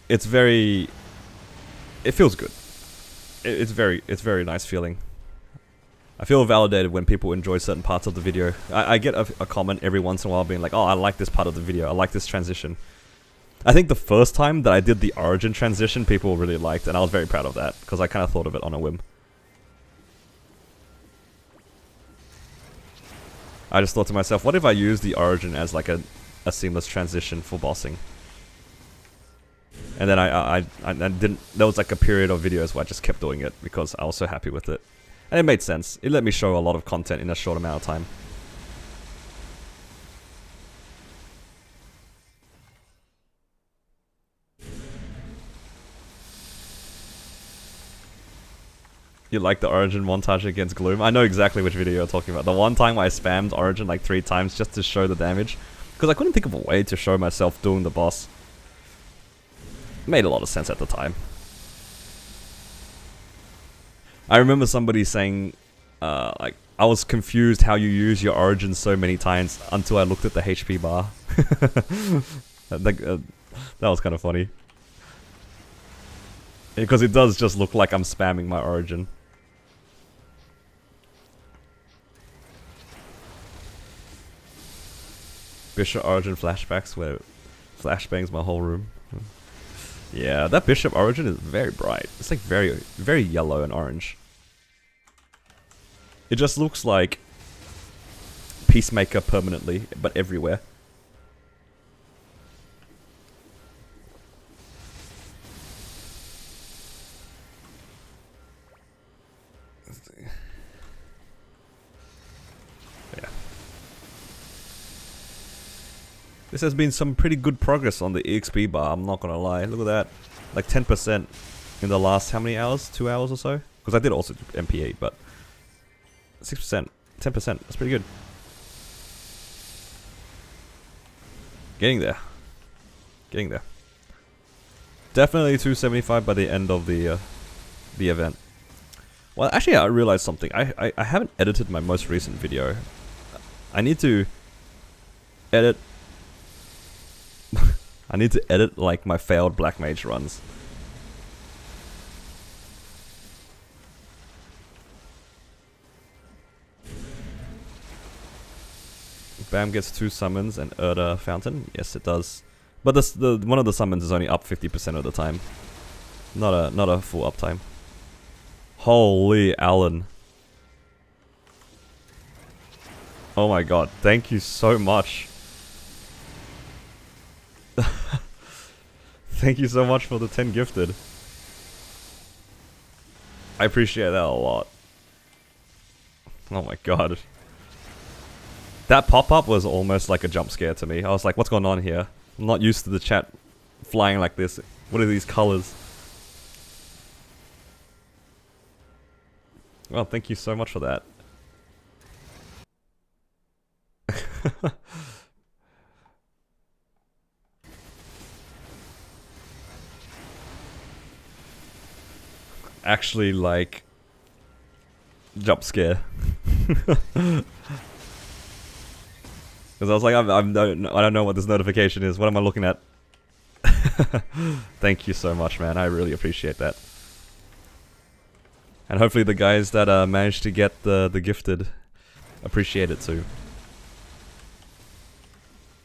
It feels good. It's very nice feeling. I feel validated when people enjoy certain parts of the video. I get a comment every once in a while being like, oh, I like this part of the video, I like this transition. I think the first time that I did the origin transition, people really liked, and I was very proud of that, because I kind of thought of it on a whim. I just thought to myself, what if I use the origin as like a seamless transition for bossing? And then I didn't, there was like a period of videos where I just kept doing it because I was so happy with it. And it made sense. It let me show a lot of content in a short amount of time. You like the Origin montage against Gloom? I know exactly which video you're talking about. The one time I spammed Origin like 3 times just to show the damage. Because I couldn't think of a way to show myself doing the boss. It made a lot of sense at the time. I remember somebody saying, like, I was confused how you use your Origin so many times until I looked at the HP bar. That was kind of funny. Because it does just look like I'm spamming my Origin. Bishop Origin flashbacks where flashbangs my whole room. Yeah, that Bishop Origin is very bright. It's like very yellow and orange. It just looks like Peacemaker permanently, but everywhere. Yeah. This has been some pretty good progress on the EXP bar, I'm not gonna lie. Look at that. Like 10% in the last how many hours? 2 hours or so? Because I did also do MP8, but 6%, 10%, that's pretty good. Getting there. Getting there. Definitely 275 by the end of the event. Well, actually I realized something. I haven't edited my most recent video. I need to edit I need to edit like my failed Black Mage runs. Bam gets 2 summons and Erda Fountain. Yes, it does. But the one of the summons is only up 50% of the time. Not a full uptime. Holy Alan. Oh my god, thank you so much. Thank you so much for the 10 gifted. I appreciate that a lot. Oh my god. That pop-up was almost like a jump scare to me. I was like, what's going on here? I'm not used to the chat flying like this. What are these colors? Well, thank you so much for that. Actually, like, jump scare. Because I was like, I don't know what this notification is. What am I looking at? Thank you so much, man. I really appreciate that. And hopefully the guys that managed to get the gifted appreciate it too.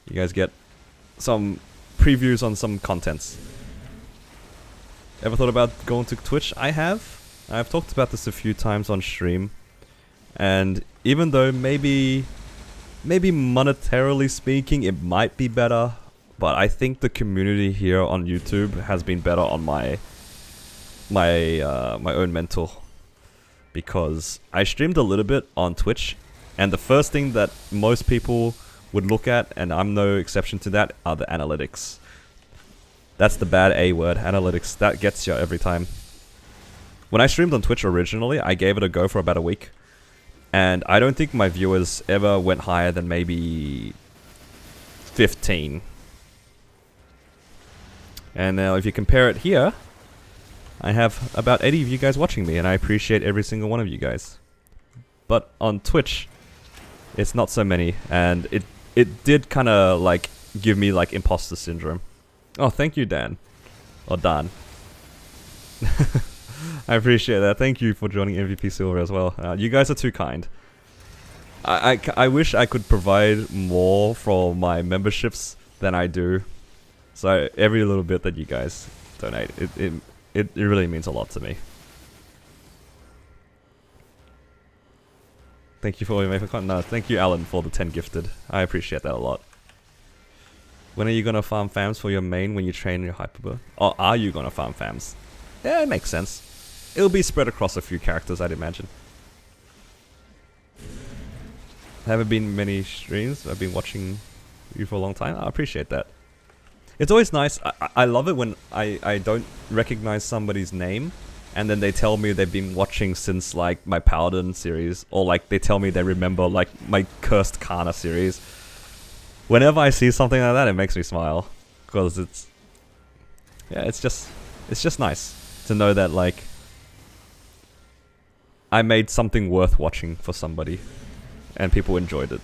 You guys get some previews on some contents. Ever thought about going to Twitch? I have. I've talked about this a few times on stream. And even though maybe monetarily speaking it might be better, but I think the community here on YouTube has been better on my own mental. Because I streamed a little bit on Twitch, and the first thing that most people would look at, and I'm no exception to that, are the analytics. That's the bad A word, analytics. That gets you every time. When I streamed on Twitch originally, I gave it a go for about a week. And I don't think my viewers ever went higher than maybe 15. And now if you compare it here, I have about 80 of you guys watching me, and I appreciate every single one of you guys. But on Twitch, it's not so many, and it did kind of like give me like imposter syndrome. Oh, thank you, Dan. Or Dan. I appreciate that. Thank you for joining MVP Silver as well. You guys are too kind. I wish I could provide more for my memberships than I do. So every little bit that you guys donate, it really means a lot to me. Thank you for your maker. No, thank you, Alan, for the 10 gifted. I appreciate that a lot. When are you gonna farm fams for your main when you train your Hyperburn? Or are you gonna farm fams? Yeah, it makes sense. It'll be spread across a few characters, I'd imagine. Haven't been many streams. I've been watching you for a long time. I appreciate that. It's always nice. I love it when I don't recognize somebody's name and then they tell me they've been watching since like my Paladin series, or like they tell me they remember like my Cursed Kana series. Whenever I see something like that, it makes me smile, because it's just nice to know that like I made something worth watching for somebody and people enjoyed it.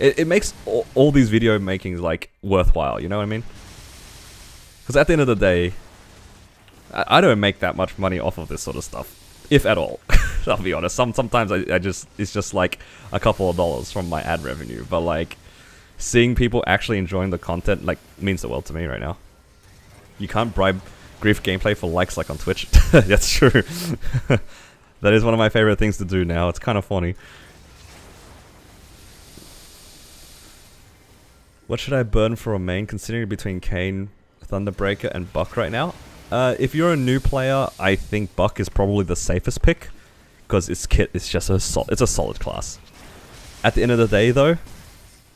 It makes all these video makings like worthwhile, you know what I mean? Because at the end of the day, I don't make that much money off of this sort of stuff, if at all. I'll be honest. Sometimes it's just like a couple of dollars from my ad revenue, but like seeing people actually enjoying the content like means the world to me right now. You can't bribe Grief Gameplay for likes like on Twitch. That's true. That is one of my favorite things to do now. It's kind of funny. What should I burn for a main, considering between Kayn, Thunderbreaker, and Buck right now? If you're a new player, I think Buck is probably the safest pick, because its kit is just it's a solid class. At the end of the day, though,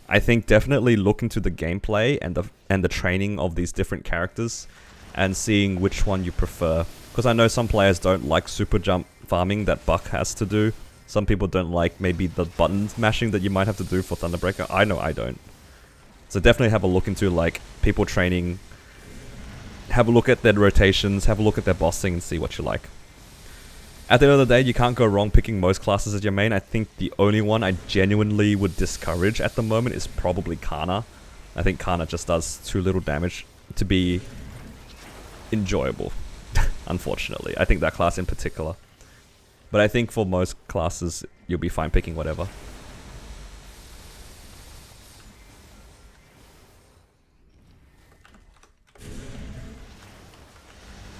I think definitely look into the gameplay and the training of these different characters, and seeing which one you prefer. Because I know some players don't like super jump farming that Buck has to do. Some people don't like maybe the button mashing that you might have to do for Thunderbreaker. I know I don't. So definitely have a look into like people training, have a look at their rotations, have a look at their bossing and see what you like. At the end of the day, you can't go wrong picking most classes as your main. I think the only one I genuinely would discourage at the moment is probably Kana. I think Kana just does too little damage to be enjoyable, unfortunately. I think that class in particular. But I think for most classes, you'll be fine picking whatever.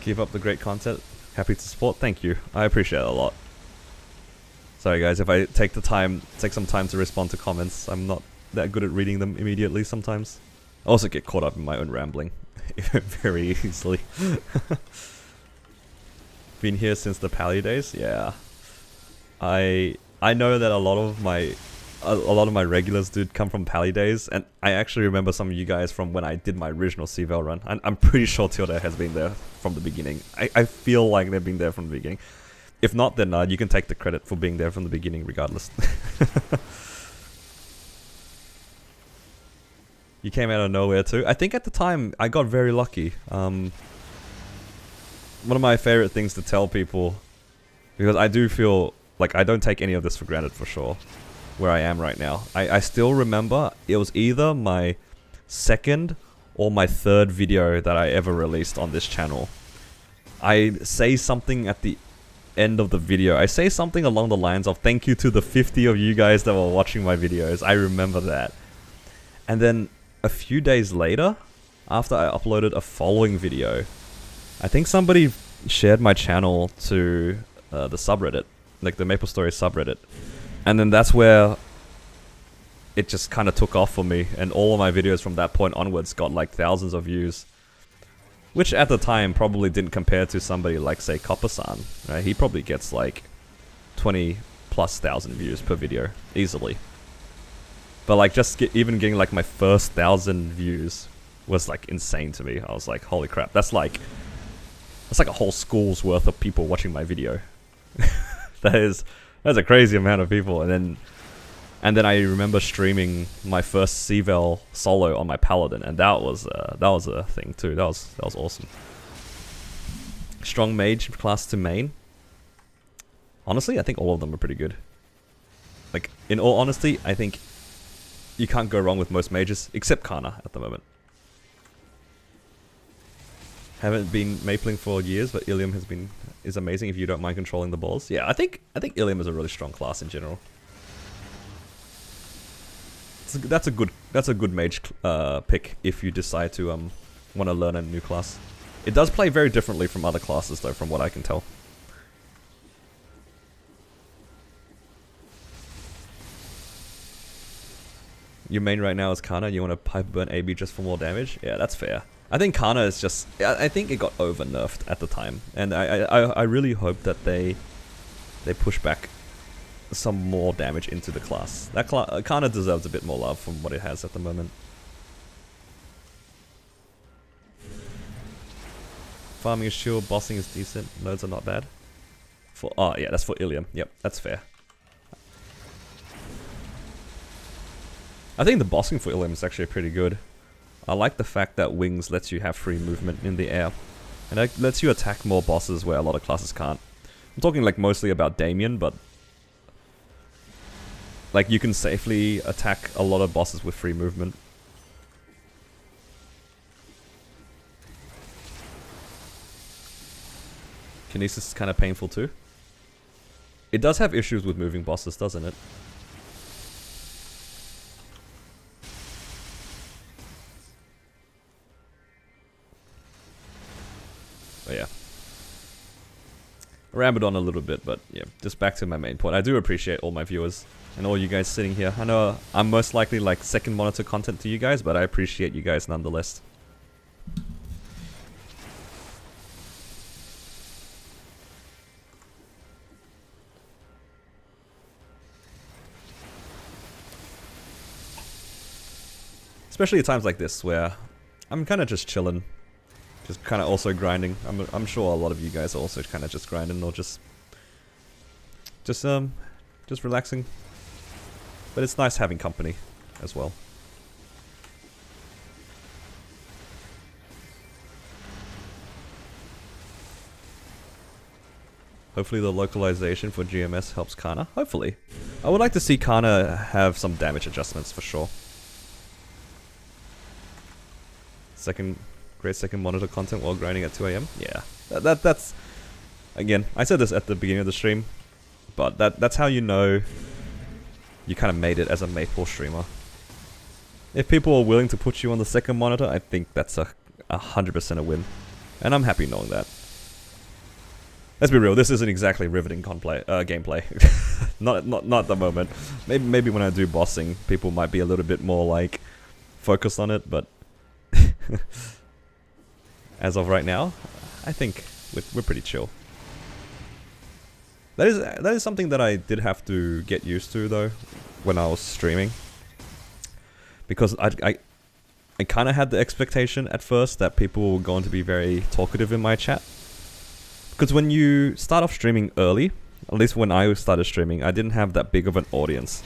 Keep up the great content. Happy to support. Thank you. I appreciate it a lot. Sorry guys, if I take some time to respond to comments, I'm not that good at reading them immediately sometimes. I also get caught up in my own rambling very easily. Been here since the Pally days? Yeah. I know that a lot of my regulars did come from Pally days, and I actually remember some of you guys from when I did my original CVL run. I'm pretty sure Tilda has been there from the beginning. I feel like they've been there from the beginning. If not, then you can take the credit for being there from the beginning regardless. You came out of nowhere too. I think at the time I got very lucky. One of my favorite things to tell people, because I do feel like I don't take any of this for granted for sure, where I am right now. I still remember it was either my second or my third video that I ever released on this channel. I say something at the end of the video. I say something along the lines of thank you to the 50 of you guys that were watching my videos. I remember that. And then a few days later, after I uploaded a following video, I think somebody shared my channel to the subreddit, like the MapleStory subreddit. And then that's where it just kind of took off for me, and all of my videos from that point onwards got like thousands of views. Which at the time probably didn't compare to somebody like, say, Copper-san, right? He probably gets like 20,000+ views per video, easily. But like just even getting like my first 1,000 views was like insane to me. I was like, holy crap, that's like a whole school's worth of people watching my video. That's a crazy amount of people. And then I remember streaming my first CVL solo on my Paladin, and that was a thing too. That was awesome. Strong Mage class to main. Honestly, I think all of them are pretty good. Like, in all honesty, I think you can't go wrong with most mages, except Kana at the moment. Haven't been mapling for years, but Ilium is amazing if you don't mind controlling the balls. Yeah, I think Ilium is a really strong class in general. That's a good mage pick if you decide to want to learn a new class. It does play very differently from other classes though, from what I can tell. your main right now is Kana, you want to Hyper Burn AB just for more damage? Yeah, that's fair. I think Kana is just... I think it got over nerfed at the time. And I really hope that they push back some more damage into the class. That Kana deserves a bit more love from what it has at the moment. Farming is chill, bossing is decent, nodes are not bad. Oh yeah, that's for Ilium. Yep, that's fair. I think the bossing for Ilium is actually pretty good. I like the fact that Wings lets you have free movement in the air. And it lets you attack more bosses where a lot of classes can't. I'm talking like mostly about Damien, but... like you can safely attack a lot of bosses with free movement. Kinesis is kind of painful too. It does have issues with moving bosses, doesn't it? But yeah. I rambled on a little bit, but yeah, just back to my main point. I do appreciate all my viewers and all you guys sitting here. I know I'm most likely like second monitor content to you guys, but I appreciate you guys nonetheless. Especially at times like this where I'm kind of just chilling, just kind of also grinding. I'm sure a lot of you guys are also kind of just grinding or just relaxing. But it's nice having company as well. Hopefully the localization for GMS helps Kana. Hopefully. I would like to see Kana have some damage adjustments for sure. Great second monitor content while grinding at 2 AM. Yeah, that's again. I said this at the beginning of the stream, but that's how you know you kind of made it as a Maple streamer. If people are willing to put you on the second monitor, I think that's 100% a win, and I'm happy knowing that. Let's be real. This isn't exactly riveting gameplay. not at the moment. Maybe when I do bossing, people might be a little bit more like focused on it, but. As of right now, I think we're pretty chill. That is something that I did have to get used to though when I was streaming, because I kind of had the expectation at first that people were going to be very talkative in my chat, because when you start off streaming early, at least when I started streaming, I didn't have that big of an audience,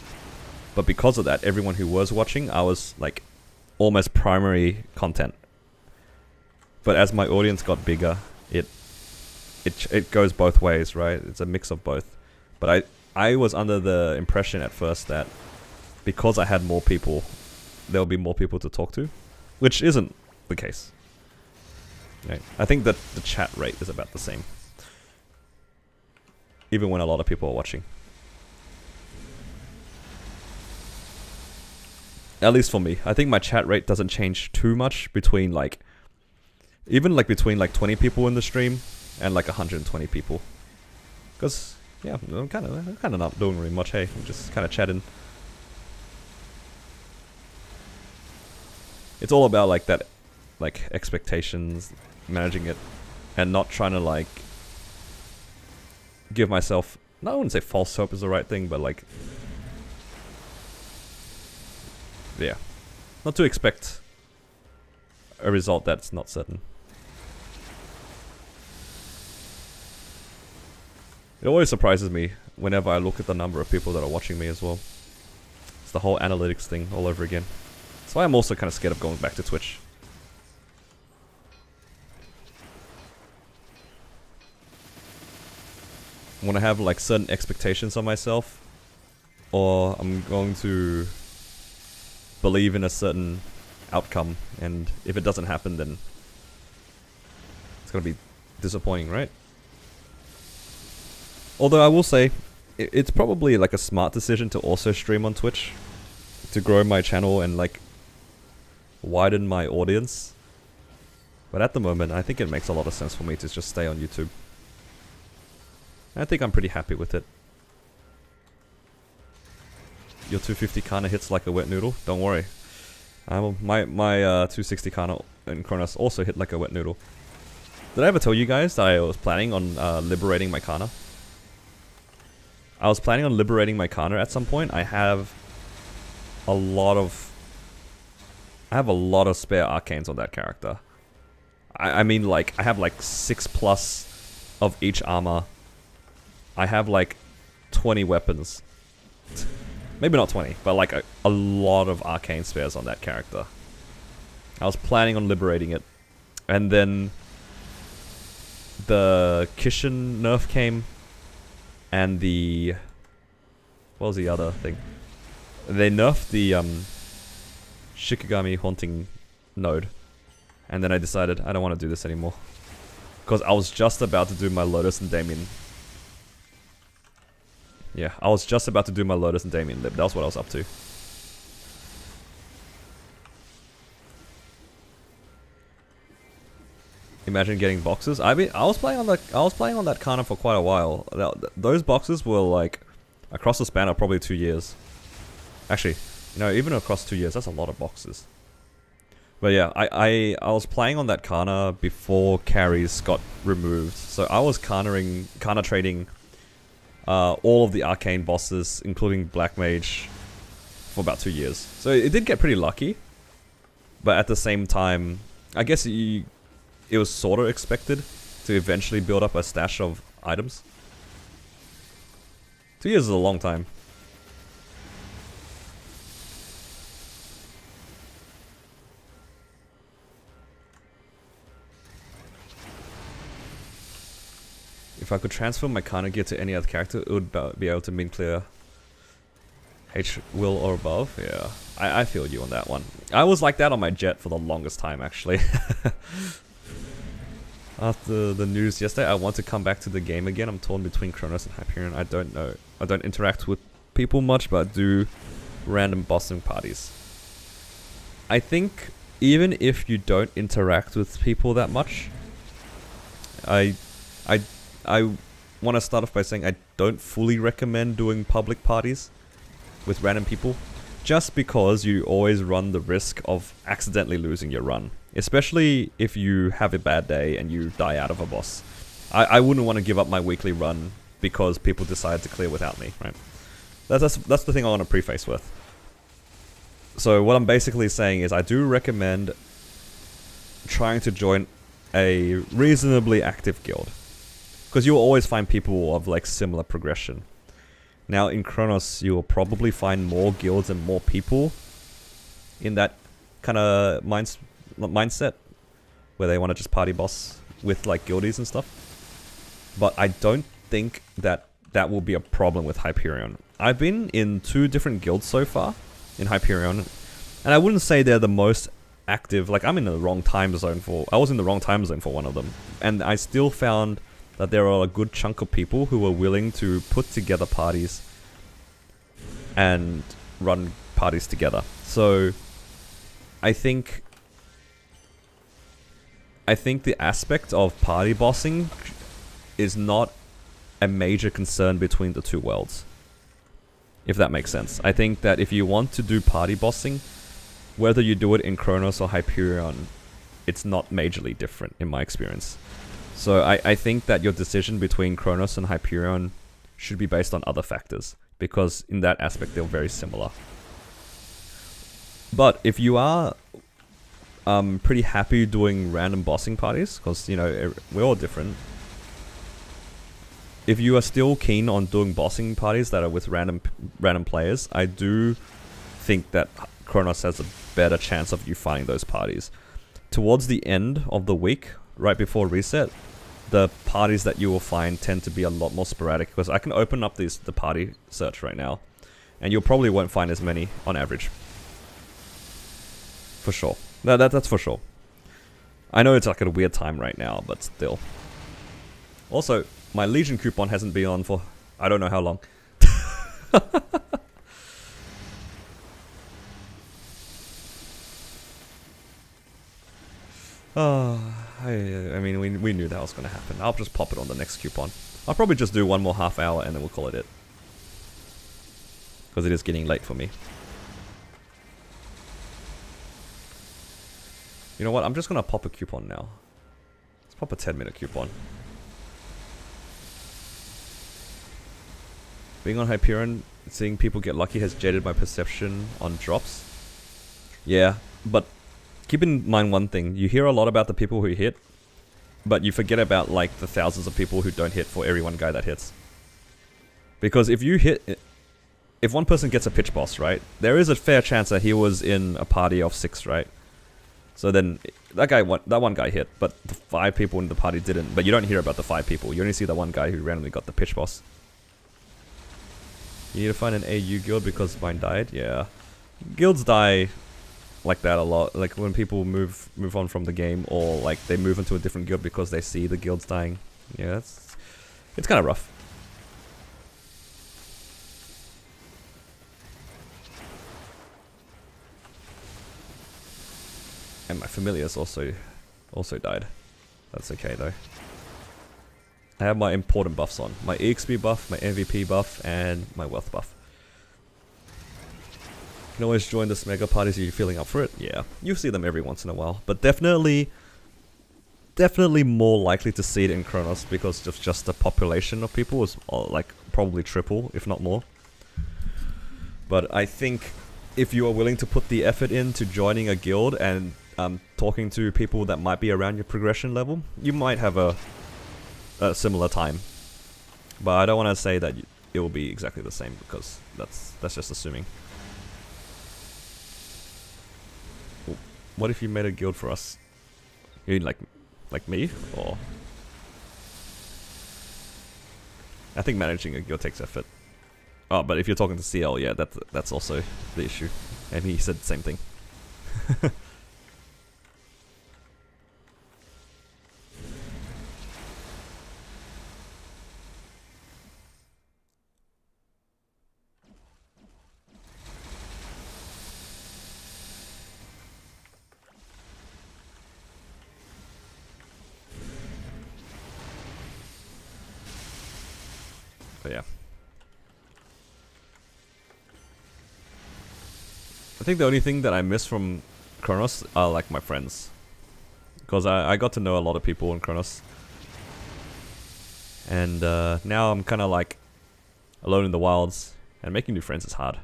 but because of that, everyone who was watching, I was like almost primary content. But as my audience got bigger, it goes both ways, right? It's a mix of both. But I was under the impression at first that because I had more people, there'll be more people to talk to, which isn't the case. Right? I think that the chat rate is about the same, even when a lot of people are watching. At least for me. I think my chat rate doesn't change too much between like... even like between like 20 people in the stream and like 120 people. Because, yeah, I'm kind of not doing really much, hey. I'm just kind of chatting. It's all about like that, like expectations, managing it, and not trying to like give myself... I wouldn't say false hope is the right thing, but like... yeah, not to expect a result that's not certain. It always surprises me whenever I look at the number of people that are watching me as well. It's the whole analytics thing all over again. That's why I'm also kind of scared of going back to Twitch. I want to have like certain expectations on myself, or I'm going to believe in a certain outcome, and if it doesn't happen, then it's gonna be disappointing, right? Although I will say, it's probably like a smart decision to also stream on Twitch, to grow my channel and like widen my audience. But at the moment, I think it makes a lot of sense for me to just stay on YouTube. I think I'm pretty happy with it. your 250 Kana hits like a wet noodle. Don't worry. My 260 Kana in Kronos also hit like a wet noodle. Did I ever tell you guys that I was planning on liberating my Kana? I was planning on liberating my Kana at some point. I have a lot of spare arcanes on that character. I mean, like, I have like 6+ of each armor. I have like 20 weapons. Maybe not 20, but like a lot of arcane spares on that character. I was planning on liberating it. And then the Kishin nerf came. And the... what was the other thing? They nerfed the Shikigami Haunting node. And then I decided I don't want to do this anymore. Because I was just about to do my Lotus and Damien. Yeah, I was just about to do my Lotus and Damien lib. That was what I was up to. Imagine getting boxes. I was playing on that Kana for quite a while. Those boxes were like across the span of probably 2 years. Actually, you know, even across 2 years, that's a lot of boxes. But yeah, I was playing on that Kana before carries got removed. So I was Kana trading all of the arcane bosses, including Black Mage, for about 2 years. So it did get pretty lucky. But at the same time, I guess it was sort of expected to eventually build up a stash of items. 2 years is a long time. If I could transfer my Kana gear to any other character, it would be able to min clear H will or above. Yeah, I feel you on that one. I was like that on my Jet for the longest time, actually. After the news yesterday, I want to come back to the game again. I'm torn between Kronos and Hyperion. I don't know. I don't interact with people much, but I do random bossing parties. I think even if you don't interact with people that much, I want to start off by saying I don't fully recommend doing public parties with random people, just because you always run the risk of accidentally losing your run. Especially if you have a bad day and you die out of a boss. I wouldn't want to give up my weekly run because people decide to clear without me, right? That's the thing I want to preface with. So what I'm basically saying is I do recommend trying to join a reasonably active guild. Because you'll always find people of like similar progression. Now in Kronos, you will probably find more guilds and more people in that kind of mindset where they want to just party boss with like guildies and stuff. But I don't think that will be a problem with Hyperion. I've been in 2 different guilds so far in Hyperion, and I wouldn't say they're the most active. Like I was in the wrong time zone for one of them, and I still found that there are a good chunk of people who are willing to put together parties and run parties together. So I think the aspect of party bossing is not a major concern between the 2 worlds. If that makes sense. I think that if you want to do party bossing, whether you do it in Kronos or Hyperion, it's not majorly different in my experience. So I think that your decision between Kronos and Hyperion should be based on other factors, because in that aspect they're very similar. But if you are pretty happy doing random bossing parties, because you know we're all different. If you are still keen on doing bossing parties that are with random players, I do think that Kronos has a better chance of you finding those parties. Towards the end of the week, right before reset, the parties that you will find tend to be a lot more sporadic, because I can open up the party search right now, and you probably won't find as many on average. For sure. That's for sure. I know it's like at a weird time right now, but still. Also, my Legion coupon hasn't been on for I don't know how long. I mean, we knew that was going to happen. I'll just pop it on the next coupon. I'll probably just do one more half hour and then we'll call it. because it is getting late for me. You know what? I'm just gonna pop a coupon now. Let's pop a 10-minute coupon. Being on Hyperion, seeing people get lucky has jaded my perception on drops. Yeah, but keep in mind one thing. You hear a lot about the people who hit, but you forget about like the thousands of people who don't hit for every one guy that hits. Because if you hit... If one person gets a pitch boss, right? There is a fair chance that he was in a party of 6, right? So then, that one guy hit, but the 5 people in the party didn't. But you don't hear about the 5 people. You only see the one guy who randomly got the pitch boss. You need to find an AU guild because mine died? Yeah. Guilds die like that a lot. Like when people move on from the game, or like they move into a different guild because they see the guilds dying. Yeah, it's kind of rough. And my familiars also died. That's okay though. I have my important buffs on. My EXP buff, my MVP buff, and my wealth buff. You can always join this mega parties if you're feeling up for it. Yeah, you'll see them every once in a while. But definitely more likely to see it in Kronos because of just the population of people is like probably triple, if not more. But I think if you are willing to put the effort into joining a guild and talking to people that might be around your progression level, you might have a similar time. But I don't want to say that it will be exactly the same because that's just assuming. What if you made a guild for us? You mean like me, or? I think managing a guild takes effort. Oh, but if you're talking to CL, yeah, that's also the issue. And he said the same thing. But yeah. I think the only thing that I miss from Kronos are like my friends. Because I got to know a lot of people in Kronos. And now I'm kind of like alone in the wilds. And making new friends is hard.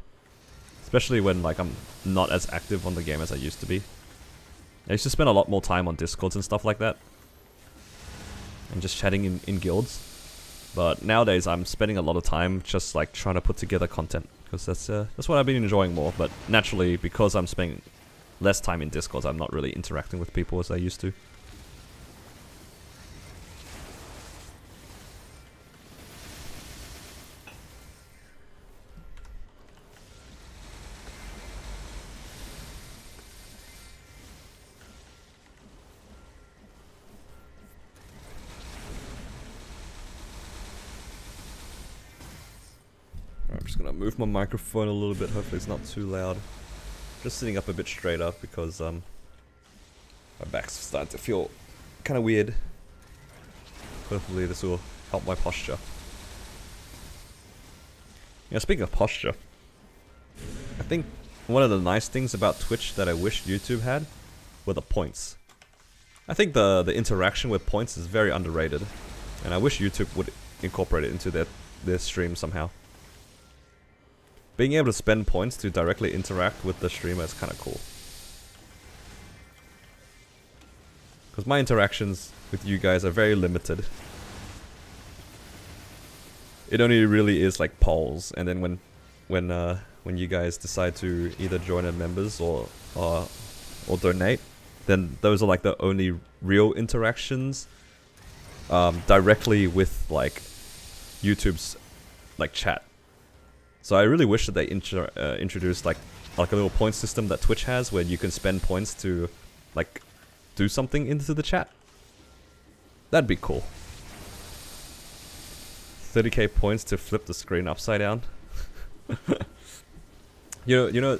Especially when like I'm not as active on the game as I used to be. I used to spend a lot more time on Discords and stuff like that. And just chatting in guilds. But nowadays I'm spending a lot of time just like trying to put together content. Because that's what I've been enjoying more. But naturally, because I'm spending less time in Discord, I'm not really interacting with people as I used to. I'm just gonna move my microphone a little bit, hopefully it's not too loud. Just sitting up a bit straighter because my back's starting to feel kind of weird. Hopefully this will help my posture. Yeah, speaking of posture, I think one of the nice things about Twitch that I wish YouTube had were the points. I think the interaction with points is very underrated, and I wish YouTube would incorporate it into their stream somehow. Being able to spend points to directly interact with the streamer is kind of cool. Because my interactions with you guys are very limited. It only really is like polls, and then when you guys decide to either join as members or donate, then those are like the only real interactions directly with like YouTube's like chat. So I really wish that they introduced like a little point system that Twitch has, where you can spend points to like do something into the chat. That'd be cool. 30k points to flip the screen upside down. You know,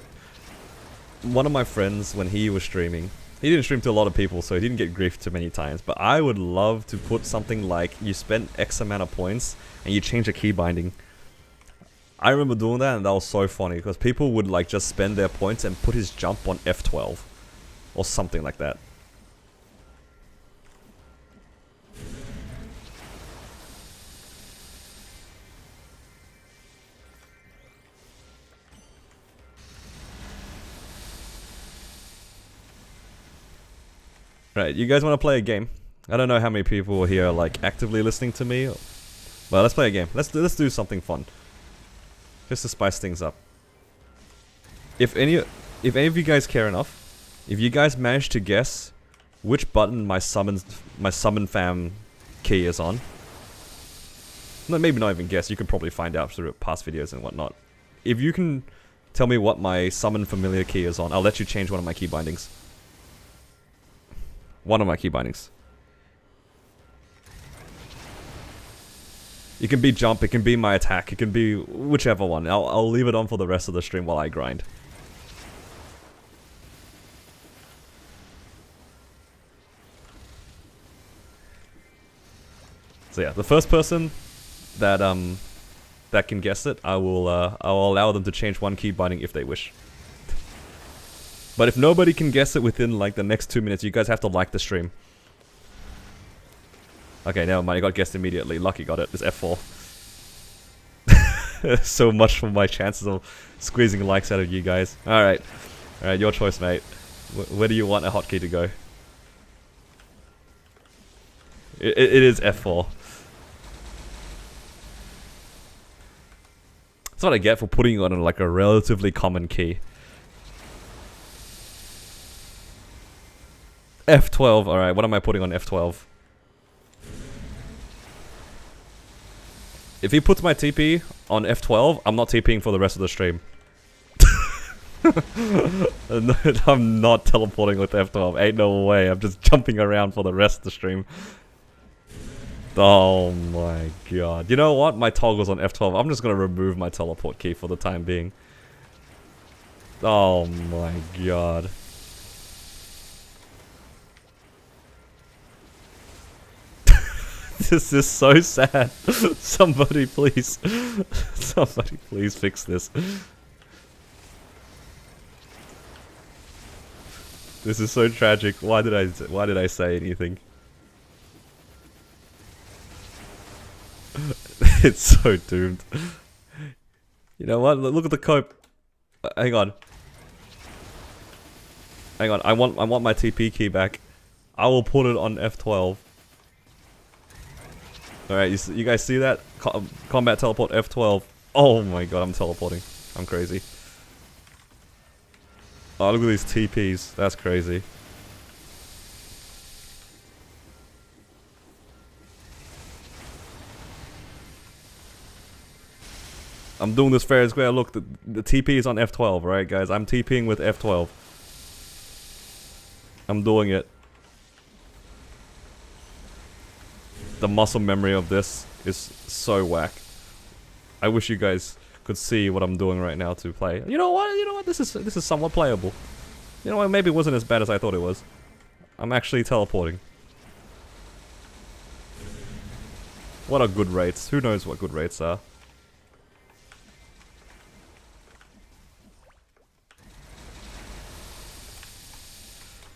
one of my friends, when he was streaming, he didn't stream to a lot of people, so he didn't get griefed too many times. But I would love to put something like you spend X amount of points and you change the key binding. I remember doing that, and that was so funny because people would like just spend their points and put his jump on F12 or something like that. Right, you guys want to play a game? I don't know how many people here are like actively listening to me. Well, let's play a game. Let's do something fun, just to spice things up. If any of you guys care enough, if you guys manage to guess which button my summon fam key is on, no, maybe not even guess. You can probably find out through past videos and whatnot. If you can tell me what my summon familiar key is on, I'll let you change one of my key bindings. One of my key bindings. It can be jump, it can be my attack, it can be whichever one. I'll leave it on for the rest of the stream while I grind. So yeah, the first person that that can guess it, I'll allow them to change one key binding if they wish. But if nobody can guess it within like the next 2 minutes, you guys have to like the stream. Okay, never mind, I got guessed immediately. Lucky got it. It's F4. So much for my chances of squeezing likes out of you guys. Alright. Alright, your choice, mate. Where do you want a hotkey to go? It is F4. That's what I get for putting on like a relatively common key. F12, alright, what am I putting on F12? If he puts my TP on F12, I'm not TPing for the rest of the stream. I'm not teleporting with F12, ain't no way, I'm just jumping around for the rest of the stream. Oh my god. You know what? My toggle's on F12, I'm just gonna remove my teleport key for the time being. Oh my god. This is so sad. Somebody please fix this. This is so tragic. Why did I say anything? It's so doomed. You know what? Look at the cope. Hang on. Hang on. I want my TP key back. I will put it on F12. Alright, you guys see that? Combat teleport F12. Oh my god, I'm teleporting. I'm crazy. Oh, look at these TPs. That's crazy. I'm doing this fair and square. Look, the TP is on F12, right guys? I'm TPing with F12. I'm doing it. The muscle memory of this is so whack. I wish you guys could see what I'm doing right now to play. You know what? You know what? This is somewhat playable. You know what? Maybe it wasn't as bad as I thought it was. I'm actually teleporting. What are good rates? Who knows what good rates are?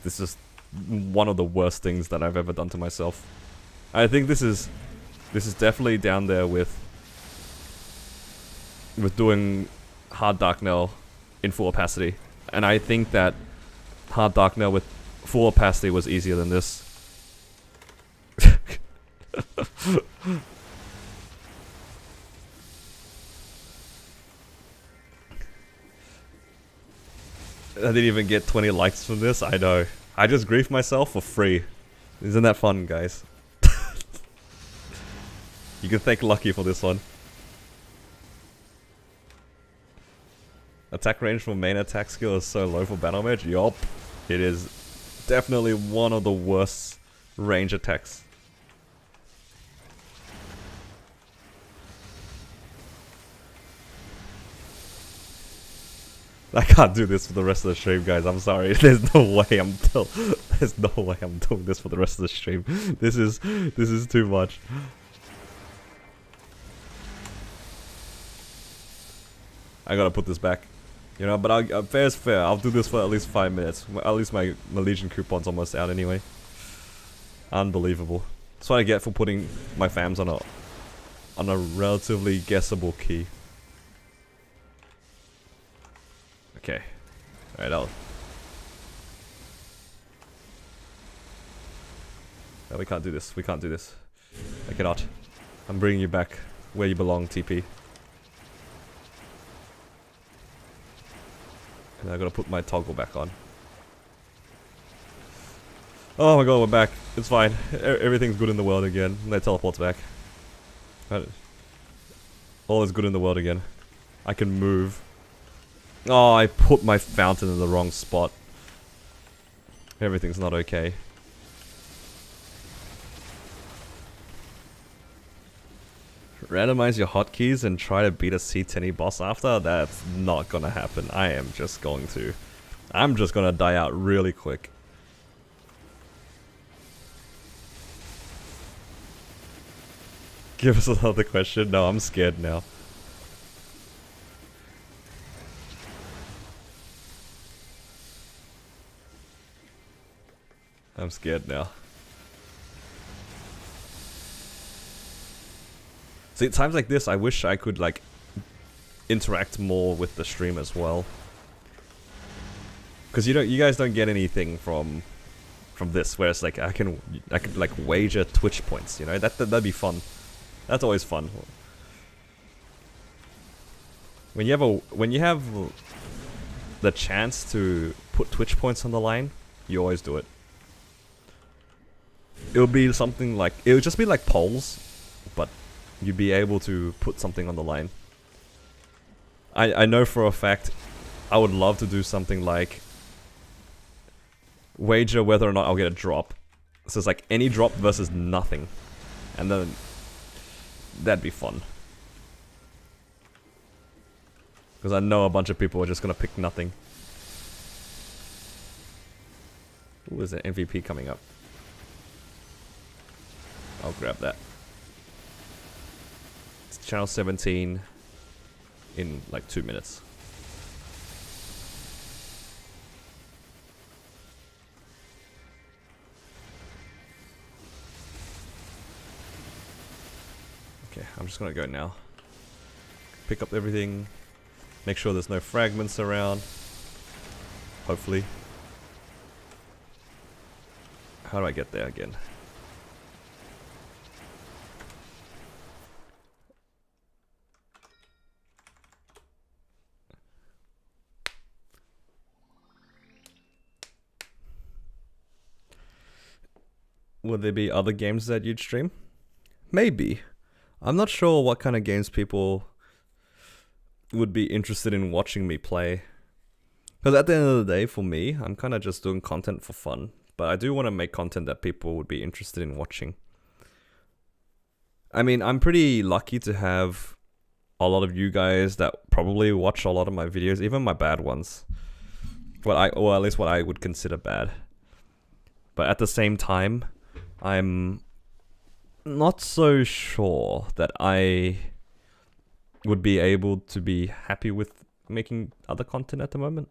This is one of the worst things that I've ever done to myself. I think this is definitely down there with doing hard dark knell in full opacity, and I think that hard dark knell with full opacity was easier than this. I didn't even get 20 likes from this, I know. I just griefed myself for free. Isn't that fun, guys? You can thank Lucky for this one. Attack range for main attack skill is so low for Battle Mage? Yup. It is definitely one of the worst range attacks. I can't do this for the rest of the stream, guys. I'm sorry. There's no way I'm doing this for the rest of the stream. This is too much. I gotta put this back. You know, but fair is fair. I'll do this for at least 5 minutes. At least my Legion coupon's almost out anyway. Unbelievable. That's what I get for putting my fams on a relatively guessable key. Okay. Alright, No, we can't do this. We can't do this. I cannot. I'm bringing you back where you belong, TP. And I gotta put my toggle back on. Oh my god, we're back. It's fine. Everything's good in the world again. And they teleports back. All is good in the world again. I can move. Oh, I put my fountain in the wrong spot. Everything's not okay. Randomize your hotkeys and try to beat a C10E boss after? That's not gonna happen. I'm just gonna die out really quick. Give us another question? No, I'm scared now. I'm scared now. See, at times like this, I wish I could, like, interact more with the stream as well. Because you guys don't get anything from this, where it's like, I can like, wager Twitch points, you know? That'd be fun. That's always fun. When you have the chance to put Twitch points on the line, you always do it. It would be something like, it would just be like polls, but you'd be able to put something on the line. I know for a fact I would love to do something like wager whether or not I'll get a drop. So it's like any drop versus nothing. And then that'd be fun. Because I know a bunch of people are just gonna pick nothing. Ooh, there's an MVP coming up. I'll grab that. It's channel 17 in like 2 minutes. Okay, I'm just gonna go now. Pick up everything. Make sure there's no fragments around. Hopefully. How do I get there again? Would there be other games that you'd stream? Maybe. I'm not sure what kind of games people would be interested in watching me play. Because at the end of the day, for me, I'm kind of just doing content for fun. But I do want to make content that people would be interested in watching. I mean, I'm pretty lucky to have a lot of you guys that probably watch a lot of my videos, even my bad ones. Or at least what I would consider bad. But at the same time, I'm not so sure that I would be able to be happy with making other content at the moment.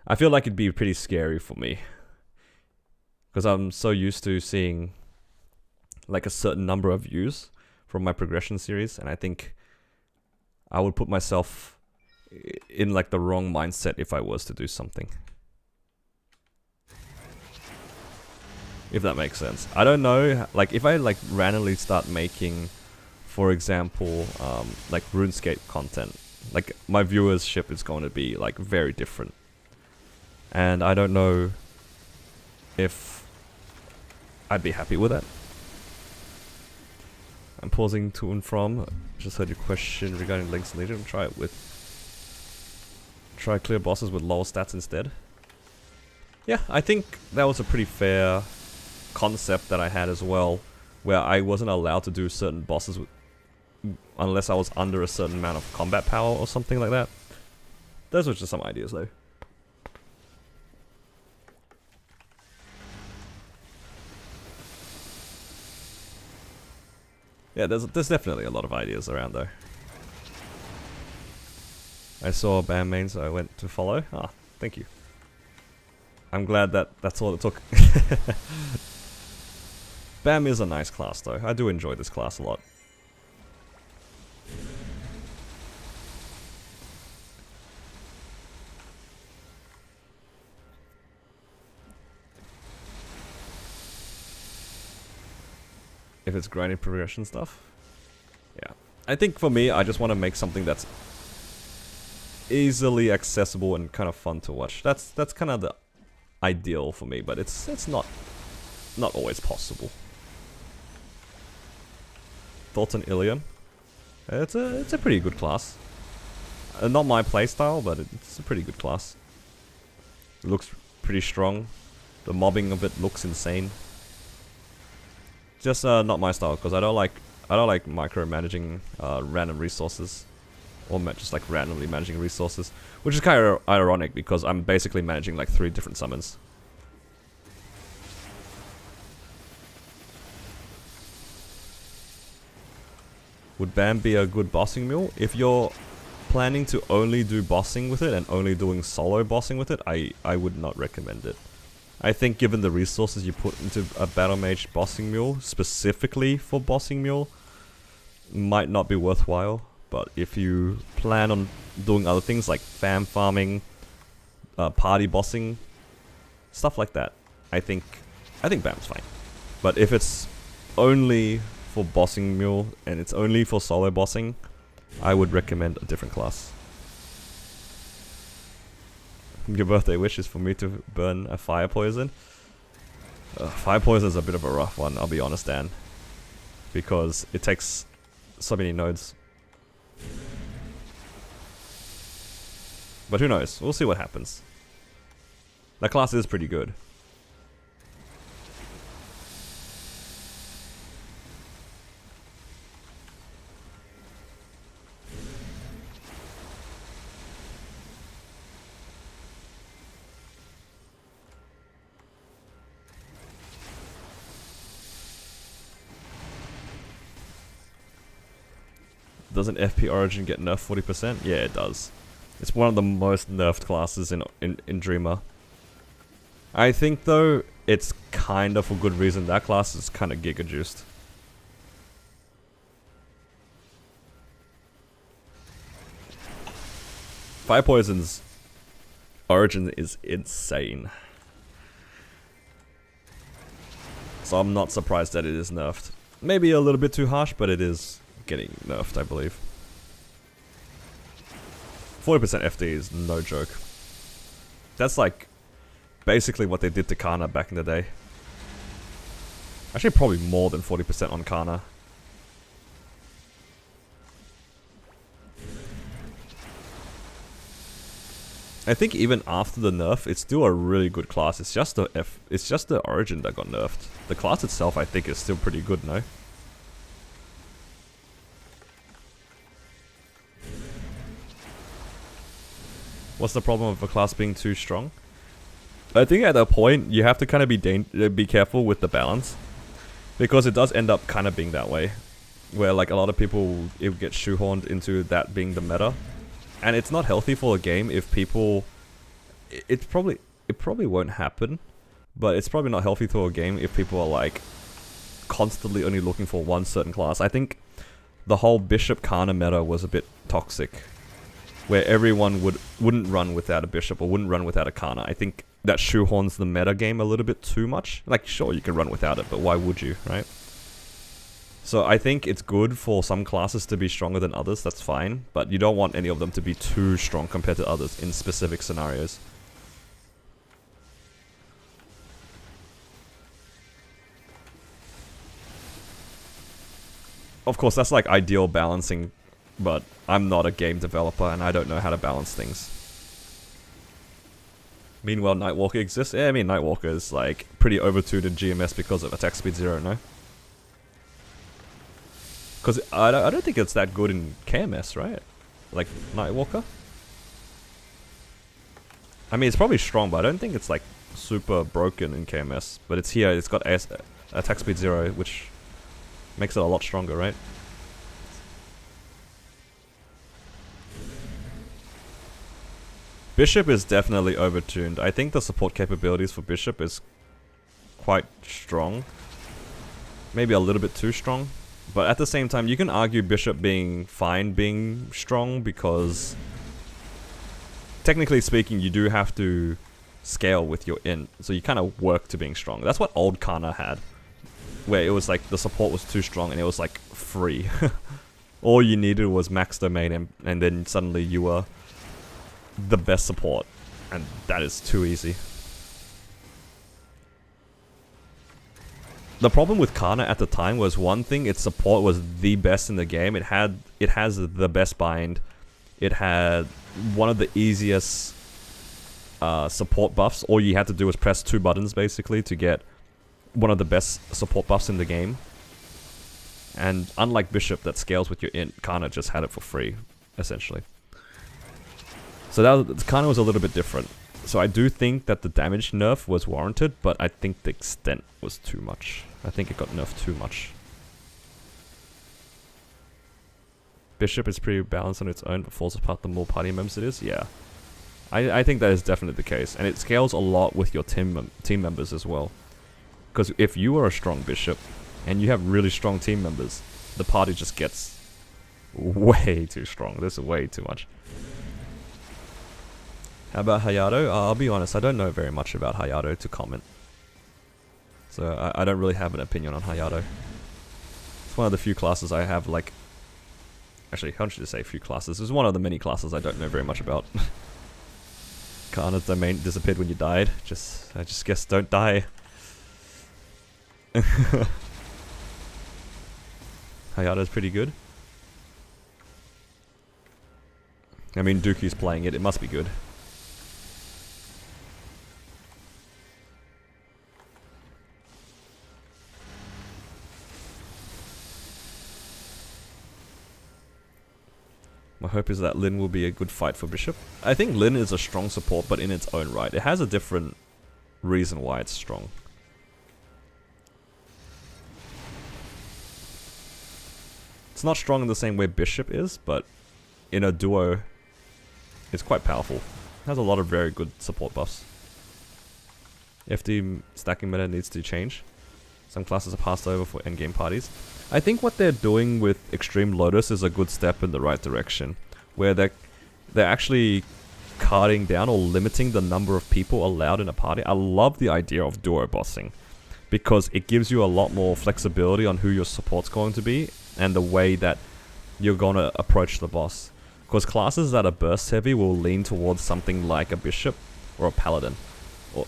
I feel like it'd be pretty scary for me. Because I'm so used to seeing like a certain number of views from my progression series, and I think I would put myself in like the wrong mindset if I was to do something. If that makes sense. I don't know, like if I like randomly start making, for example, like RuneScape content, like my viewership is going to be like very different. And I don't know if I'd be happy with that. I'm pausing to and from. Just heard your question regarding links and Legion. Try clear bosses with lower stats instead. Yeah, I think that was a pretty fair concept that I had as well, where I wasn't allowed to do certain bosses unless I was under a certain amount of combat power or something like that. Those were just some ideas though. Yeah, there's definitely a lot of ideas around though. I saw BAM main, so I went to follow. Ah, thank you. I'm glad that that's all it took. BAM is a nice class though. I do enjoy this class a lot. If it's grinding progression stuff. Yeah. I think for me, I just want to make something that's easily accessible and kind of fun to watch. That's kind of the ideal for me, but it's not always possible. Thoughts on Ilion? It's a pretty good class. Not my playstyle, but it's a pretty good class. It looks pretty strong. The mobbing of it looks insane. Just not my style, because I don't like micromanaging random resources, or just like randomly managing resources, which is kind of ironic because I'm basically managing like 3 different summons. Would BAM be a good bossing mule? If you're planning to only do bossing with it and only doing solo bossing with it, I would not recommend it. I think given the resources you put into a Battle Mage bossing mule, specifically for bossing mule, might not be worthwhile. But if you plan on doing other things like fam farming, party bossing, stuff like that, I think BAM's fine. But if it's only for bossing mule and it's only for solo bossing, I would recommend a different class. Your birthday wish is for me to burn a fire poison. Fire poison is a bit of a rough one, I'll be honest, Dan, because it takes so many nodes. But who knows? We'll see what happens. That class is pretty good. Doesn't FP Origin get nerfed 40%? Yeah, it does. It's one of the most nerfed classes in Dreamer. I think though, it's kind of for good reason. That class is kind of giga juiced. Fire Poison's origin is insane. So I'm not surprised that it is nerfed. Maybe a little bit too harsh, but it is getting nerfed, I believe. 40% FD is no joke. That's like basically what they did to Kana back in the day. Actually, probably more than 40% on Kana. I think even after the nerf, it's still a really good class. It's just the origin that got nerfed. The class itself, I think, is still pretty good, no? What's the problem of a class being too strong? I think at that point, you have to kind of be careful with the balance. Because it does end up kind of being that way. Where like a lot of people it get shoehorned into that being the meta. And it's not healthy for a game if people... It probably won't happen. But it's probably not healthy for a game if people are like constantly only looking for one certain class. I think the whole Bishop Kana meta was a bit toxic. Where everyone wouldn't run without a Bishop or wouldn't run without a Kana. I think that shoehorns the meta game a little bit too much. Like, sure, you can run without it, but why would you, right? So I think it's good for some classes to be stronger than others, that's fine. But you don't want any of them to be too strong compared to others in specific scenarios. Of course, that's like ideal balancing, but I'm not a game developer and I don't know how to balance things. Meanwhile, Nightwalker exists. Yeah, I mean, Nightwalker is like pretty overtuned in GMS because of attack speed 0, no? Because I don't think it's that good in KMS, right? Like, Nightwalker? I mean, it's probably strong, but I don't think it's like super broken in KMS. But it's here, it's got attack speed 0, which makes it a lot stronger, right? Bishop is definitely overtuned. I think the support capabilities for Bishop is quite strong. Maybe a little bit too strong. But at the same time, you can argue Bishop being fine being strong because technically speaking, you do have to scale with your int. So you kind of work to being strong. That's what old Kana had. Where it was like the support was too strong and it was like free. All you needed was max domain and then suddenly you were the best support. And that is too easy. The problem with Kana at the time was one thing, its support was the best in the game. It has the best bind. It had one of the easiest support buffs. All you had to do was press 2 buttons basically to get one of the best support buffs in the game. And unlike Bishop that scales with your int, Kana just had it for free, essentially. So Kana was a little bit different. So I do think that the damage nerf was warranted, but I think the extent was too much. I think it got nerfed too much. Bishop is pretty balanced on its own, but falls apart the more party members it is. Yeah, I think that is definitely the case, and it scales a lot with your team members as well. Because if you are a strong Bishop and you have really strong team members, the party just gets way too strong. This is way too much. How about Hayato? I'll be honest, I don't know very much about Hayato to comment. So I don't really have an opinion on Hayato. It's one of the few classes I have like... Actually, how should I say few classes? It's one of the many classes I don't know very much about. Kana's domain disappeared when you died. I just guess don't die. Hayato's pretty good. I mean, Dooku's playing it, it must be good. My hope is that Lin will be a good fight for Bishop. I think Lin is a strong support, but in its own right. It has a different reason why it's strong. It's not strong in the same way Bishop is, but in a duo, it's quite powerful. It has a lot of very good support buffs. FD stacking meta needs to change. Some classes are passed over for endgame parties. I think what they're doing with Extreme Lotus is a good step in the right direction, where they're actually cutting down or limiting the number of people allowed in a party. I love the idea of duo bossing, because it gives you a lot more flexibility on who your support's going to be and the way that you're going to approach the boss. Because classes that are burst heavy will lean towards something like a Bishop or a Paladin,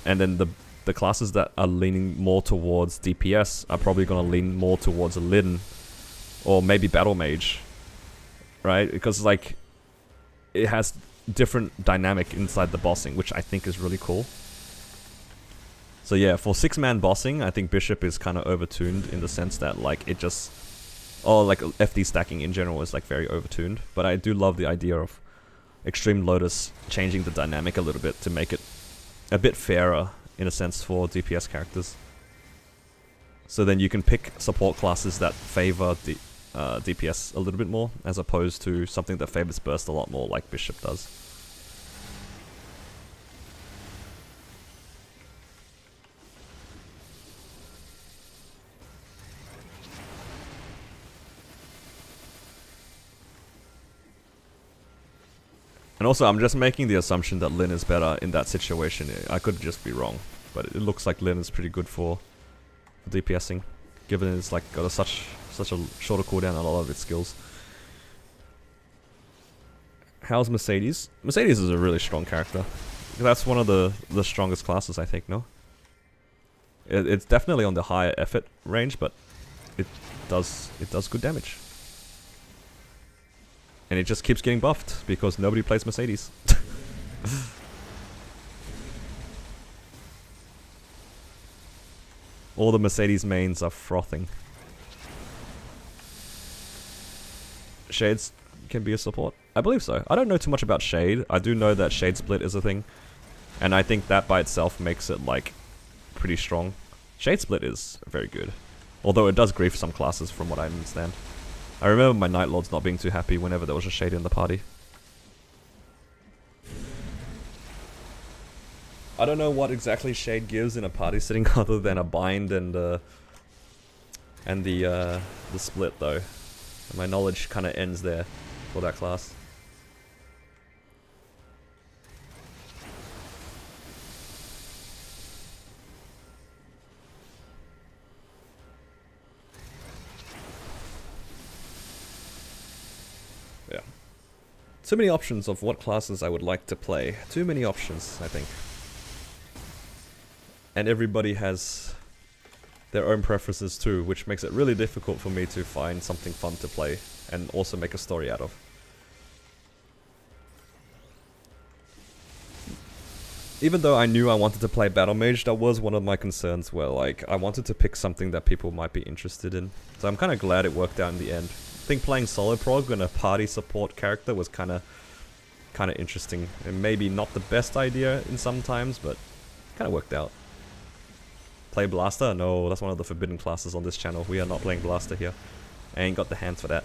and then the classes that are leaning more towards DPS are probably going to lean more towards a Lin or maybe Battle Mage, right? Because like it has different dynamic inside the bossing, which I think is really cool. So yeah, for 6-man bossing, I think Bishop is kind of overtuned in the sense that like it just, or like FD stacking in general is like very overtuned. But I do love the idea of Extreme Lotus changing the dynamic a little bit to make it a bit fairer in a sense for DPS characters. So then you can pick support classes that favor DPS a little bit more, as opposed to something that favors burst a lot more like Bishop does. And also, I'm just making the assumption that Lin is better in that situation. I could just be wrong, but it looks like Lin is pretty good for DPSing, given it's like got such a shorter cooldown on a lot of its skills. How's Mercedes? Mercedes is a really strong character. That's one of the strongest classes, I think. No, it's definitely on the higher effort range, but it does good damage. And it just keeps getting buffed because nobody plays Mercedes. All the Mercedes mains are frothing. Shades can be a support? I believe so. I don't know too much about Shade. I do know that Shade Split is a thing. And I think that by itself makes it like pretty strong. Shade Split is very good. Although it does grief some classes from what I understand. I remember my Night Lords not being too happy whenever there was a Shade in the party. I don't know what exactly Shade gives in a party setting other than a bind and the split though. And my knowledge kind of ends there for that class. Yeah. Too many options of what classes I would like to play. Too many options, I think. And everybody has their own preferences too, which makes it really difficult for me to find something fun to play and also make a story out of. Even though I knew I wanted to play Battle Mage, that was one of my concerns where like I wanted to pick something that people might be interested in. So I'm kind of glad it worked out in the end. I think playing solo prog and a party support character was kind of interesting, and maybe not the best idea in some times, but kind of worked out. Play Blaster? No, that's one of the forbidden classes on this channel. We are not playing Blaster here. I ain't got the hands for that.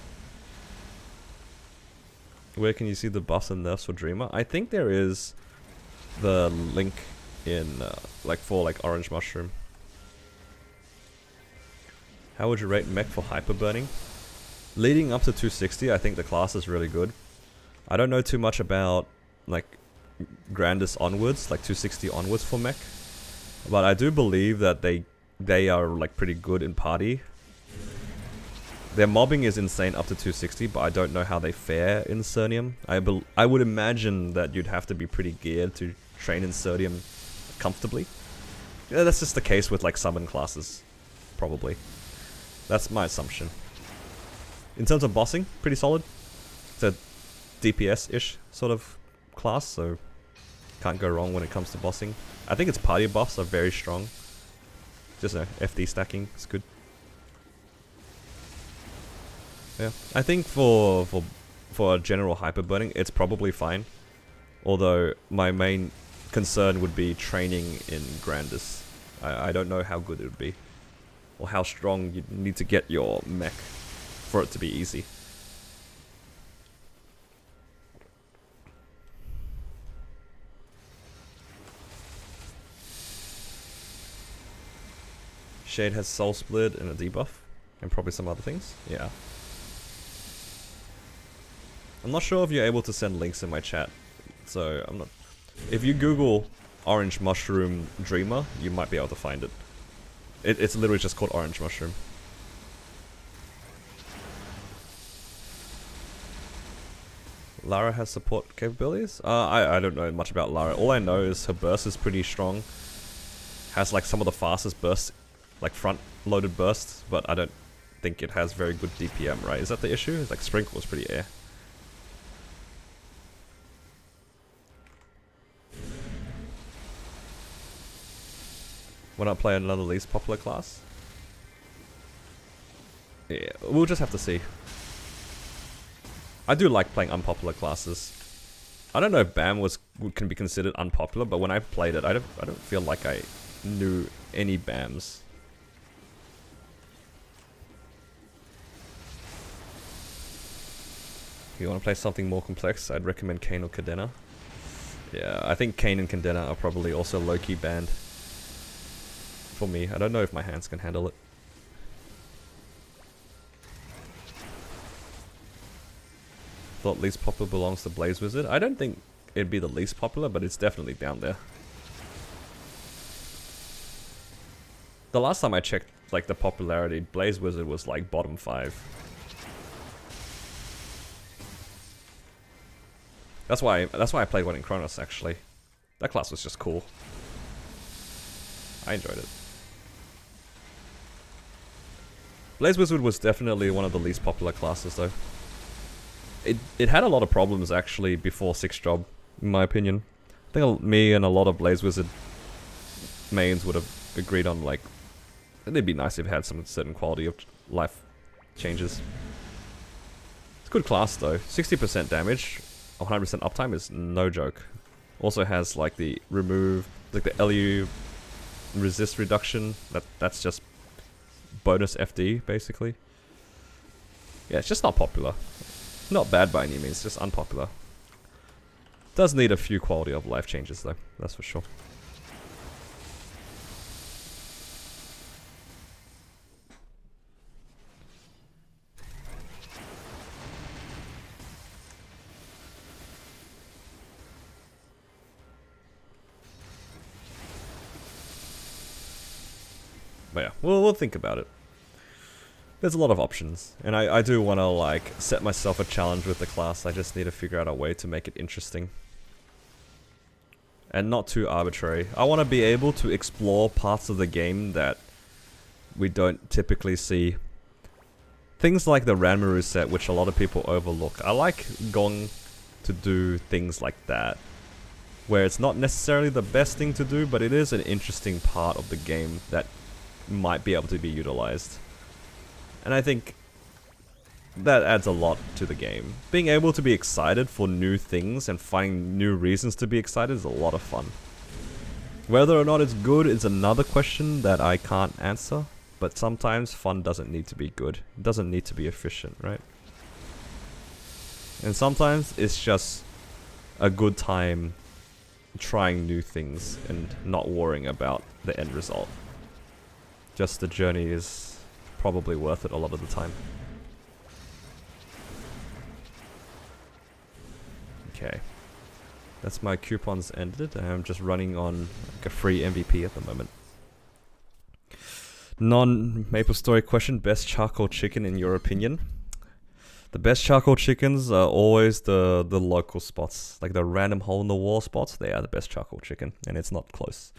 Where can you see the buffs and nerfs for Dreamer? I think there is the link in for Orange Mushroom. How would you rate mech for hyper burning? Leading up to 260, I think the class is really good. I don't know too much about like Grandis onwards, like 260 onwards for mech, but I do believe that they are like pretty good in party. Their mobbing is insane up to 260, but I don't know how they fare in Cernium. I would imagine that you'd have to be pretty geared to train in Cernium comfortably. Yeah, that's just the case with like summon classes, probably. That's my assumption. In terms of bossing, pretty solid. It's a DPS-ish sort of class, so can't go wrong when it comes to bossing. I think its party buffs are very strong. Just FD stacking, it's good. Yeah, I think for a general hyper burning, it's probably fine. Although my main concern would be training in Grandis. I don't know how good it would be, or how strong you need to get your mech for it to be easy. Shade has Soul Split and a debuff, and probably some other things. Yeah. I'm not sure if you're able to send links in my chat, so I'm not. If you Google Orange Mushroom Dreamer, you might be able to find it. It's literally just called Orange Mushroom. Lara has support capabilities? I don't know much about Lara. All I know is her burst is pretty strong. Has like some of the fastest bursts, like front loaded bursts, but I don't think it has very good DPM, right? Is that the issue? It's like Sprinkle is pretty air. Why not play another least popular class? Yeah, we'll just have to see. I do like playing unpopular classes. I don't know if BAM can be considered unpopular, but when I played it, I don't feel like I knew any BAMs. If you want to play something more complex, I'd recommend Kayn or Cadena. Yeah, I think Kayn and Cadena are probably also low-key banned. For me, I don't know if my hands can handle it. Thought least popular belongs to Blaze Wizard. I don't think it'd be the least popular, but it's definitely down there. The last time I checked, like the popularity, Blaze Wizard was like bottom 5. That's why I played one in Chronos actually. That class was just cool. I enjoyed it. Blaze Wizard was definitely one of the least popular classes though. It had a lot of problems actually before 6th Job, in my opinion. I think me and a lot of Blaze Wizard mains would have agreed on like, it'd be nice if it had some certain quality of life changes. It's a good class though. 60% damage, 100% uptime is no joke. Also has like the remove, like the LU resist reduction. That's just bonus FD basically. Yeah, it's just not popular. Not bad by any means, just unpopular. Does need a few quality of life changes though, that's for sure. But yeah, we'll think about it. There's a lot of options, and I do want to like set myself a challenge with the class. I just need to figure out a way to make it interesting. And not too arbitrary. I want to be able to explore parts of the game that we don't typically see. Things like the Ranmaru set, which a lot of people overlook. I like going to do things like that, where it's not necessarily the best thing to do, but it is an interesting part of the game that might be able to be utilized. And I think that adds a lot to the game. Being able to be excited for new things and finding new reasons to be excited is a lot of fun. Whether or not it's good is another question that I can't answer, but sometimes fun doesn't need to be good. It doesn't need to be efficient, right? And sometimes it's just a good time trying new things and not worrying about the end result. Just the journey is probably worth it a lot of the time. Okay. That's my coupons ended. I'm just running on like a free MVP at the moment. Non-MapleStory question, best charcoal chicken in your opinion? The best charcoal chickens are always the local spots. Like the random hole in the wall spots, they are the best charcoal chicken, and it's not close.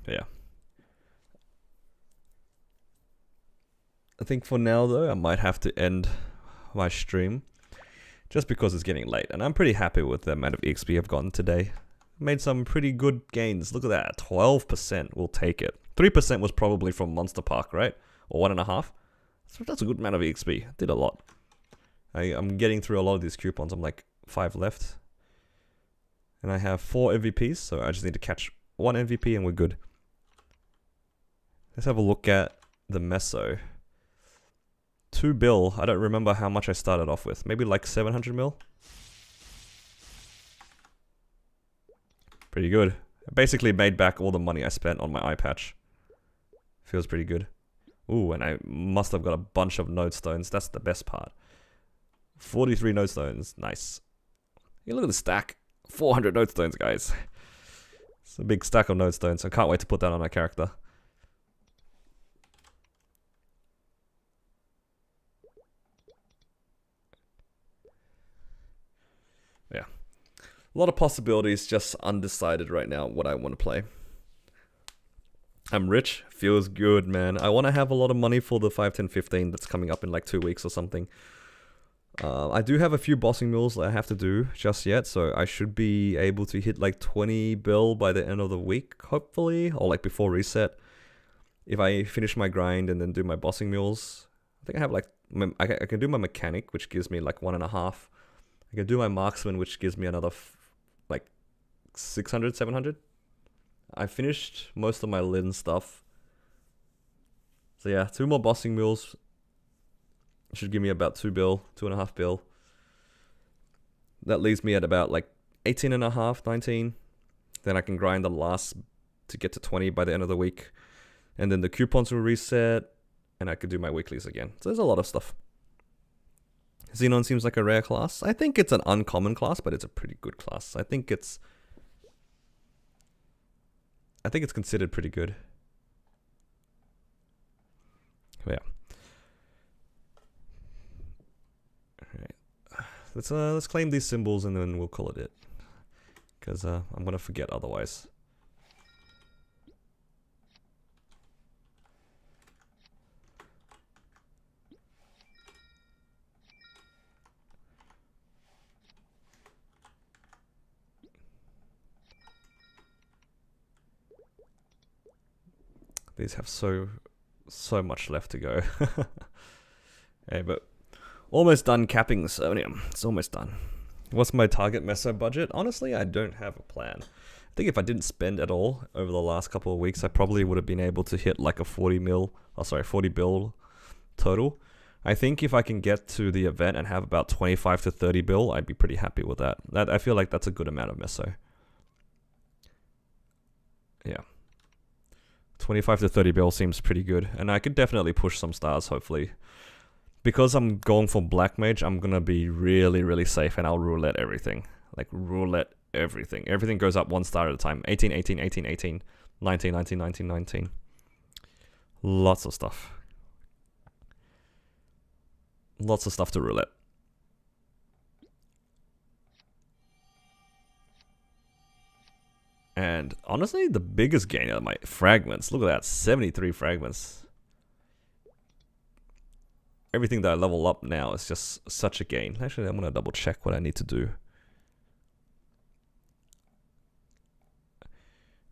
Yeah. I think for now though, I might have to end my stream just because it's getting late, and I'm pretty happy with the amount of XP I've gotten today. Made some pretty good gains. Look at that, 12%, we'll take it. 3% was probably from Monster Park, right? Or 1.5. So that's a good amount of XP. Did a lot. I'm getting through a lot of these coupons. I'm like 5 left. And I have 4 MVPs, so I just need to catch 1 MVP and we're good. Let's have a look at the Meso. 2 bill. I don't remember how much I started off with. Maybe like 700 mil? Pretty good. I basically made back all the money I spent on my eye patch. Feels pretty good. Ooh, and I must have got a bunch of node stones. That's the best part. 43 node stones. Nice. You look at the stack. 400 node stones, guys. It's a big stack of node stones. I can't wait to put that on my character. Yeah. A lot of possibilities, just undecided right now what I want to play. I'm rich. Feels good, man. I want to have a lot of money for the 5, 10, 15 that's coming up in like 2 weeks or something. I do have a few bossing mills that I have to do just yet, so I should be able to hit like 20 bill by the end of the week, hopefully, or like before reset. If I finish my grind and then do my bossing mills, I think I have like, I can do my mechanic, which gives me like 1.5. I can do my marksman, which gives me another like 600, 700. I finished most of my Lin stuff. So yeah, 2 more bossing mills should give me about 2 bill, 2.5 bill. That leaves me at about like 18.5, 19. Then I can grind the last to get to 20 by the end of the week. And then the coupons will reset, and I could do my weeklies again. So there's a lot of stuff. Xenon seems like a rare class. I think it's an uncommon class, but it's a pretty good class. I think it's considered pretty good. Yeah. Let's claim these symbols and then we'll call it, because I'm gonna forget otherwise. These have so much left to go. Hey, but almost done capping the Sonium. It's almost done. What's my target meso budget? Honestly, I don't have a plan. I think if I didn't spend at all over the last couple of weeks, I probably would have been able to hit like a 40 bill total. I think if I can get to the event and have about 25 to 30 bill, I'd be pretty happy with that. I feel like that's a good amount of meso. Yeah. 25 to 30 bill seems pretty good, and I could definitely push some stars, hopefully. Because I'm going for Black Mage, I'm gonna be really, really safe, and I'll roulette everything. Like, roulette everything. Everything goes up 1 star at a time. 18, 18, 18, 18, 19, 19, 19, 19. Lots of stuff. Lots of stuff to roulette. And honestly, the biggest gain are my fragments. Look at that, 73 fragments. Everything that I level up now is just such a gain. Actually, I'm gonna double check what I need to do.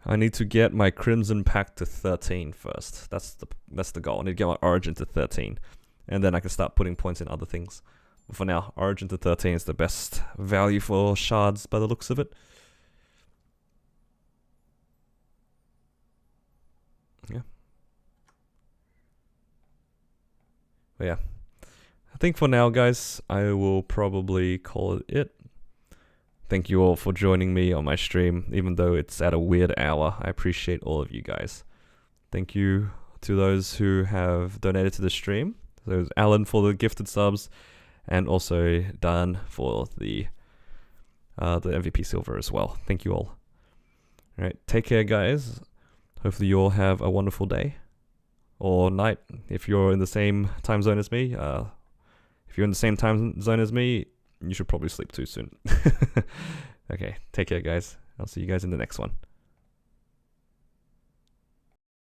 I need to get my Crimson Pack to 13 first. That's the goal. I need to get my Origin to 13. And then I can start putting points in other things. But for now, Origin to 13 is the best value for shards by the looks of it. Yeah. But yeah. I think for now, guys, I will probably call it. Thank you all for joining me on my stream, even though it's at a weird hour. I appreciate all of you guys. Thank you to those who have donated to the stream. There's Alan for the gifted subs, and also Dan for the MVP silver as well. Thank you all. All right, take care, guys. Hopefully you all have a wonderful day or night if you're in the same time zone as me. If you're in the same time zone as me, you should probably sleep too soon. Okay, take care, guys. I'll see you guys in the next one.